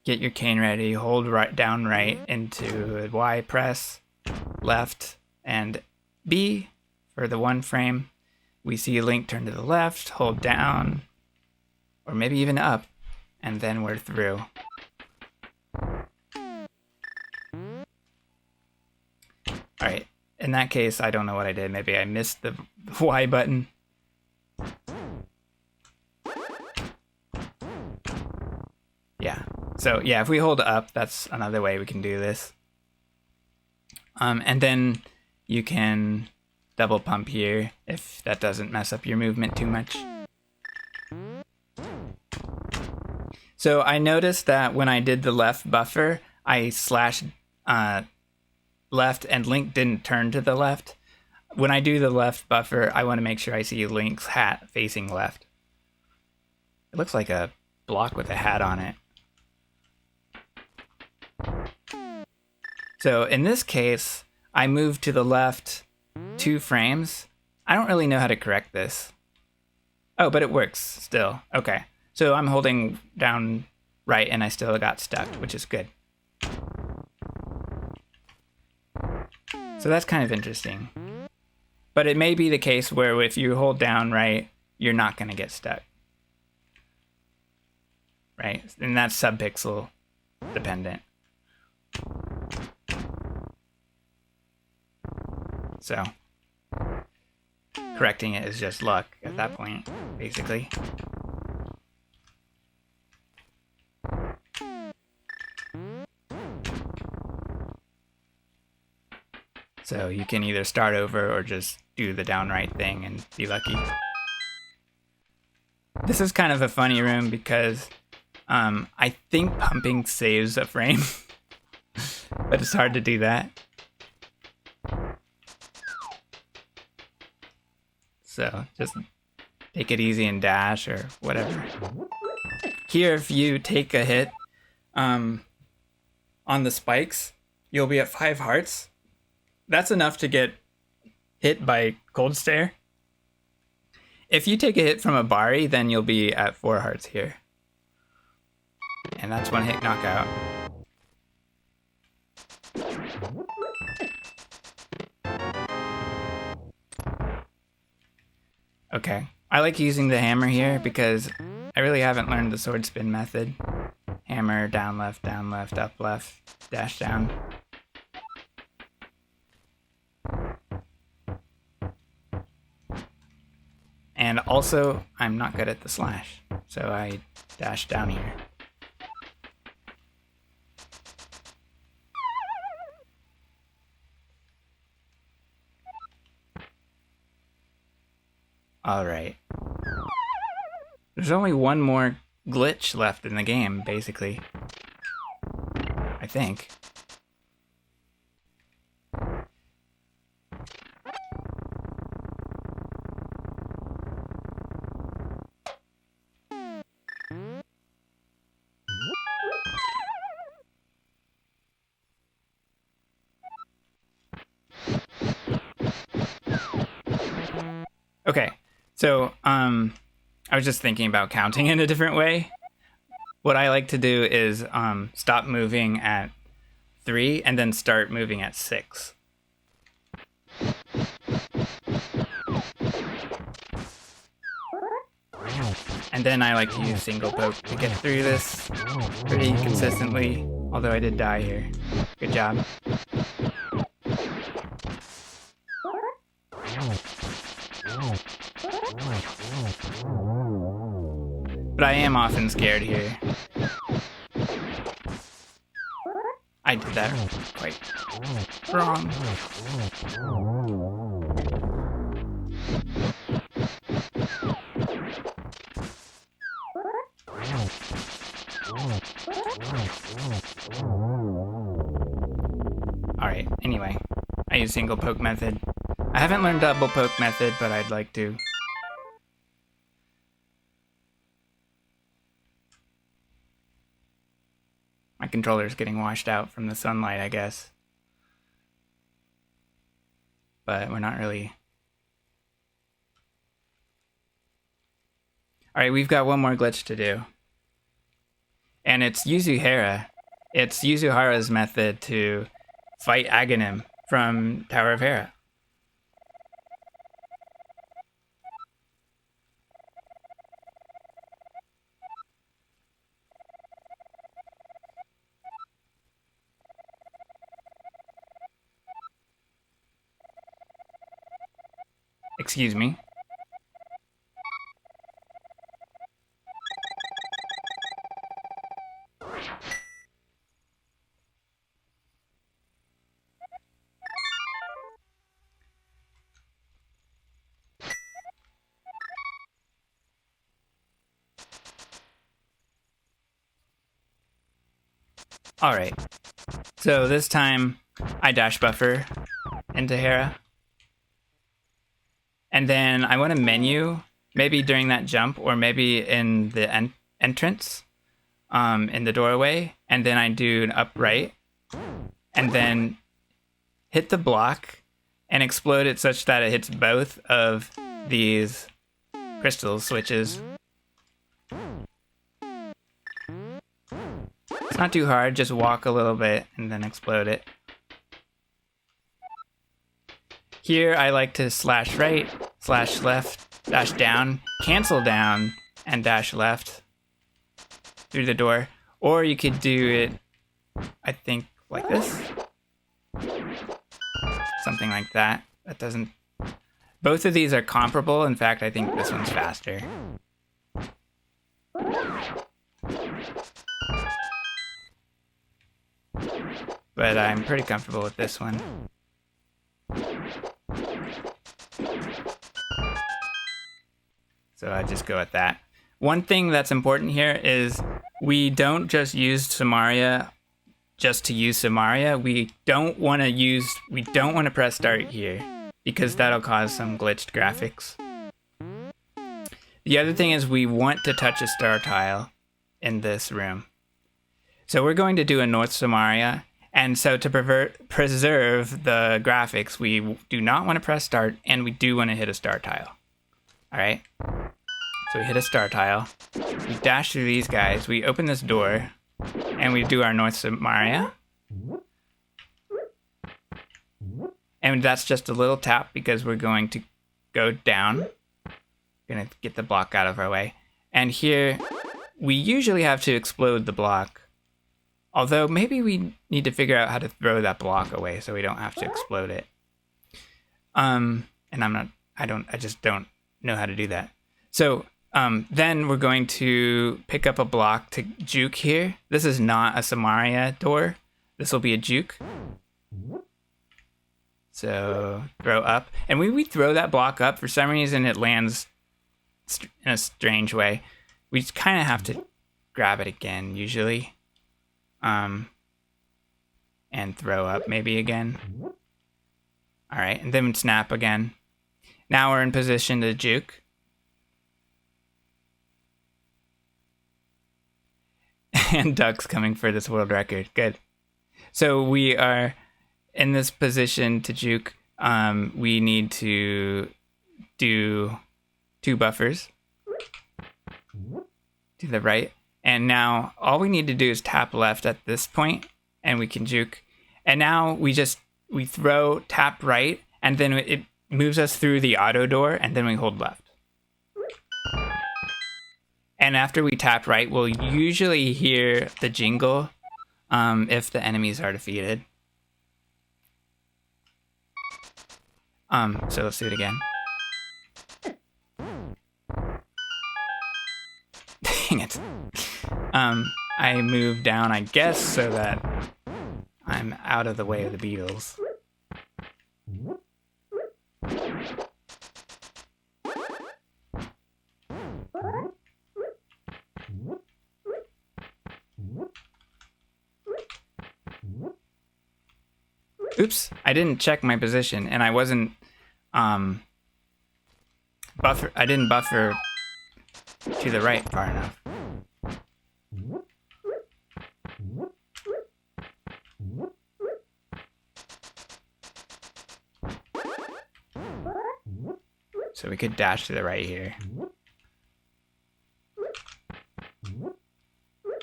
Get your cane ready, hold down right into Y, press left and B for the 1 frame. We see Link turn to the left, hold down, or maybe even up, and then we're through. Alright, in that case, I don't know what I did. Maybe I missed the Y button. Yeah. So yeah, if we hold up, that's another way we can do this. And then you can double pump here if that doesn't mess up your movement too much. So I noticed that when I did the left buffer, I slashed left and Link didn't turn to the left. When I do the left buffer, I want to make sure I see Link's hat facing left. It looks like a block with a hat on it. So in this case, I moved to the left 2 frames. I don't really know how to correct this. Oh, but it works still. Okay. So I'm holding down right and I still got stuck, which is good. So that's kind of interesting. But it may be the case where if you hold down right, you're not going to get stuck. Right? And that's subpixel dependent. So correcting it is just luck at that point, basically. So you can either start over or just do the downright thing and be lucky. This is kind of a funny room because I think pumping saves a frame, but it's hard to do that. So just take it easy and dash or whatever. Here, if you take a hit on the spikes, you'll be at 5 hearts. That's enough to get hit by Cold Stare. If you take a hit from a Bari, then you'll be at 4 hearts here. And that's 1 hit knockout. Okay, I like using the hammer here because I really haven't learned the sword spin method. Hammer, down, left, up, left, dash down. And also, I'm not good at the slash, so I dash down here. Alright. There's only one more glitch left in the game, basically. I think. Okay, so I was just thinking about counting in a different way. What I like to do is stop moving at 3 and then start moving at 6. And then I like to use single poke to get through this pretty consistently, although I did die here. Good job. But I am often scared here. I did that quite wrong. Alright, anyway. I use single poke method. I haven't learned double poke method, but I'd like to. My controller's getting washed out from the sunlight, I guess. But we're not really. Alright, we've got one more glitch to do. And it's Yuzuhara. It's Yuzuhara's method to fight Aghanim from Tower of Hera. Excuse me. Alright. So this time I dash buffer into Hera. And then I want a menu, maybe during that jump, or maybe in the entrance, in the doorway. And then I do an upright, and then hit the block and explode it such that it hits both of these crystal switches. It's not too hard, just walk a little bit and then explode it. Here I like to slash right, slash left, dash down, cancel down, and dash left through the door. Or you could do it, I think, like this. Something like that. That doesn't... Both of these are comparable. In fact, I think this one's faster. But I'm pretty comfortable with this one. So I just go with that. One thing that's important here is we don't just use Samaria just to use Samaria. We don't want to press start here because that'll cause some glitched graphics. The other thing is we want to touch a star tile in this room. So we're going to do a North Samaria, and so to preserve the graphics, we do not want to press start, and we do want to hit a star tile. All right? So we hit a star tile, we dash through these guys, we open this door, and we do our North Samaria. And that's just a little tap because we're going to go down. Gonna get the block out of our way. And here, we usually have to explode the block. Although maybe we need to figure out how to throw that block away so we don't have to explode it. And I just don't know how to do that. So then we're going to pick up a block to juke here. This is not a Samaria door. This will be a juke. So throw up. And when we throw that block up, for some reason it lands in a strange way. We just kind of have to grab it again, usually. And throw up maybe again. All right, and then snap again. Now we're in position to juke. And Duck's coming for this world record. Good. So we are in this position to juke. We need to do 2 buffers to the right. And now all we need to do is tap left at this point and we can juke. And now we throw, tap right, and then it moves us through the auto door, and then we hold left. And after we tap right, we'll usually hear the jingle if the enemies are defeated. So let's do it again. Dang it. I move down, I guess, so that I'm out of the way of the beetles. Oops, I didn't check my position, and I wasn't I didn't buffer to the right far enough. So we could dash to the right here.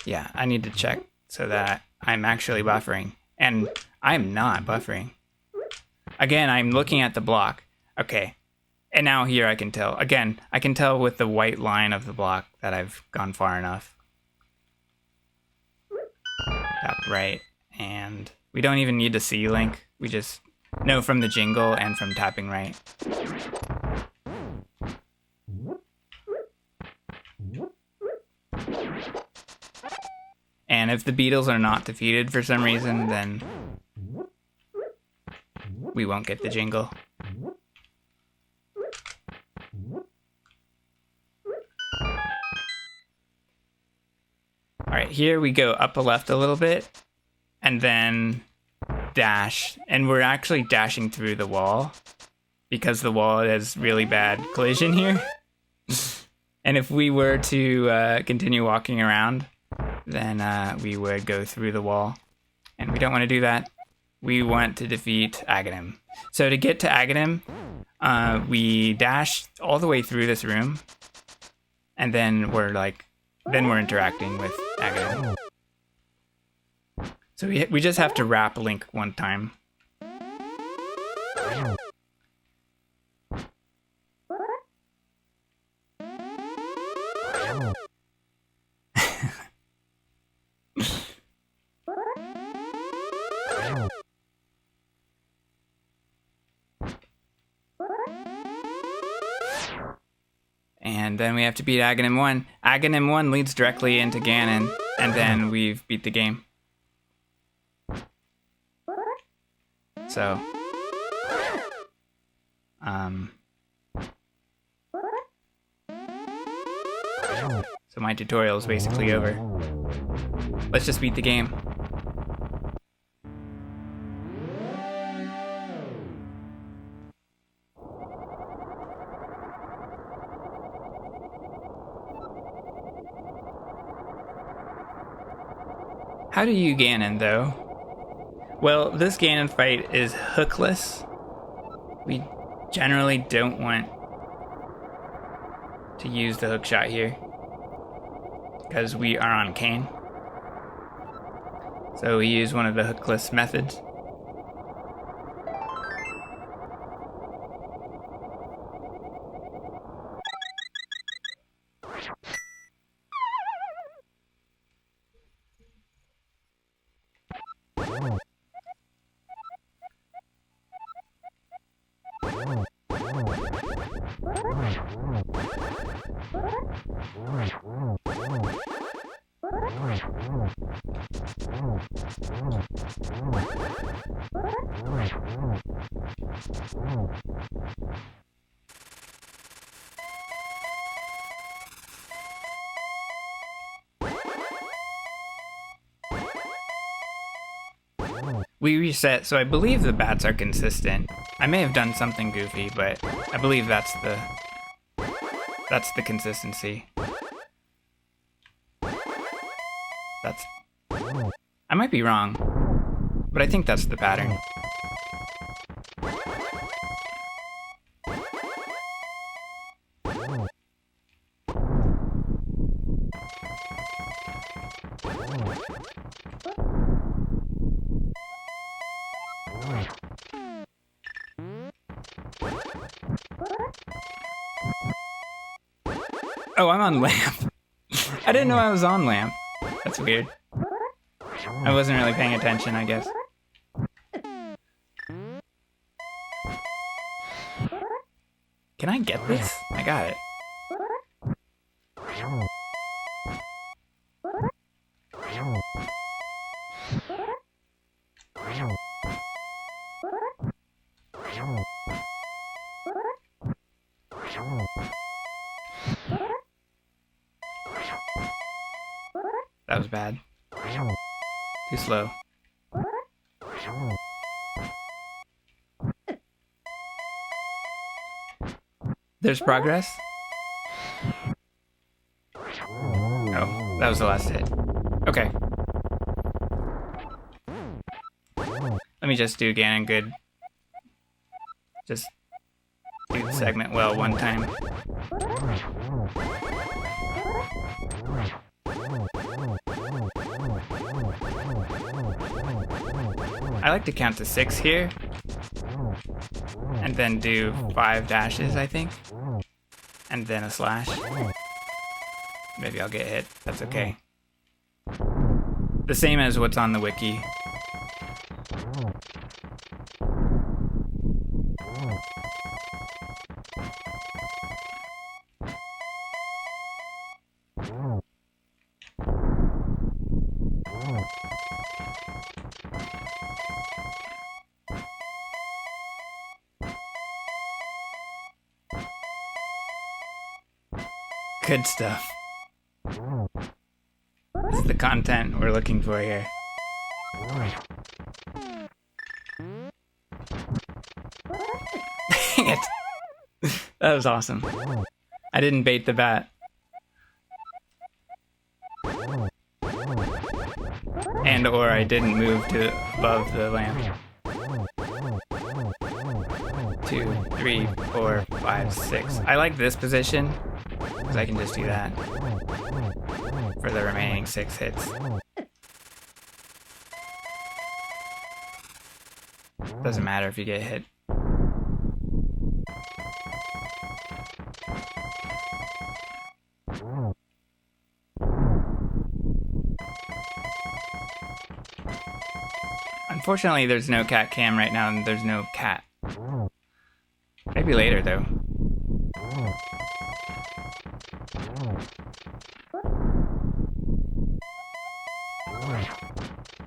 Yeah, I need to check so that I'm actually buffering. And I'm not buffering. Again, I'm looking at the block. Okay. And now here I can tell. Again, I can tell with the white line of the block that I've gone far enough. Tap right. And we don't even need to see link. We just know from the jingle and from tapping right. And if the beetles are not defeated for some reason, then we won't get the jingle. All right, here we go up a left a little bit and then dash. And we're actually dashing through the wall because the wall has really bad collision here. And if we were to continue walking around, then we would go through the wall. And we don't want to do that. We want to defeat Aghanim. So to get to Aghanim, we dash all the way through this room. And then we're interacting with Aghanim. So we just have to wrap Link one time. And then we have to beat Aghanim 1. Aghanim 1 leads directly into Ganon, and then we've beat the game. So, my tutorial is basically over. Let's just beat the game. How do you Ganon, though? Well, this Ganon fight is hookless. We generally don't want to use the hook shot here because we are on Cain. So we use one of the hookless methods. We reset, so I believe the bats are consistent. I may have done something goofy, but I believe that's the consistency. I might be wrong, but I think that's the pattern. Oh, I'm on lamp. I didn't know I was on lamp. That's weird. I wasn't really paying attention, I guess. Can I get this? I got it. That was bad. Too slow. There's progress? Oh, that was the last hit. Okay. Let me just do Ganon good. Just do the segment well one time. I like to count to 6 here, and then do 5 dashes, I think, and then a slash. Maybe I'll get hit, that's okay. The same as what's on the wiki. Good stuff. This is the content we're looking for here. Dang it! That was awesome. I didn't bait the bat. And or I didn't move to above the lamp. 2, 3, 4, 5, 6. I like this position, because I can just do that for the remaining 6 hits. Doesn't matter if you get hit. Unfortunately, there's no cat cam right now, and there's no cat. Maybe later, though.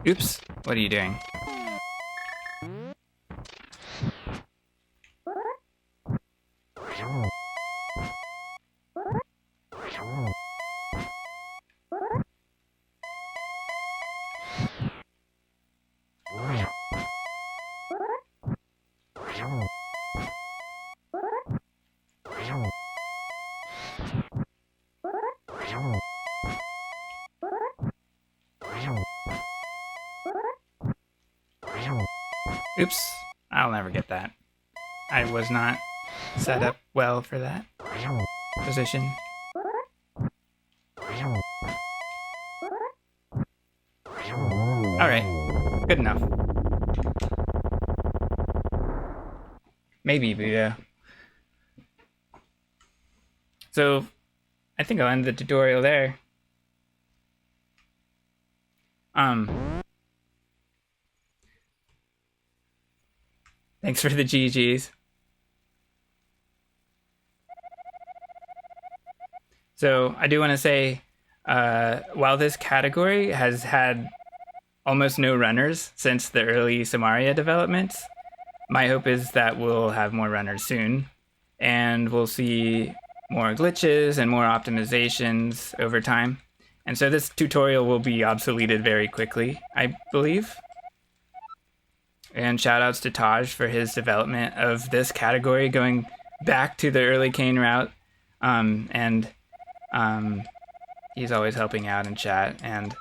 Oops, what are you doing? Oops, I'll never get that. I was not set up well for that position. Alright, good enough. Maybe Buddha. So, I think I'll end the tutorial there. Thanks for the GGs. So, I do want to say, while this category has had almost no runners since the early Samaria developments, my hope is that we'll have more runners soon, and we'll see more glitches and more optimizations over time. And so this tutorial will be obsoleted very quickly, I believe. And shoutouts to Taj for his development of this category, going back to the early Kane route. He's always helping out in chat and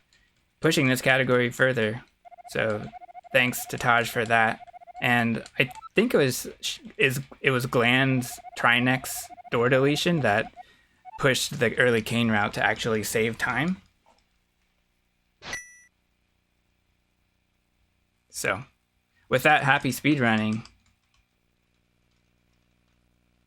pushing this category further. So thanks to Taj for that. And I think it was Gland's Trinex door deletion that pushed the early Kane route to actually save time. So with that, happy speedrunning.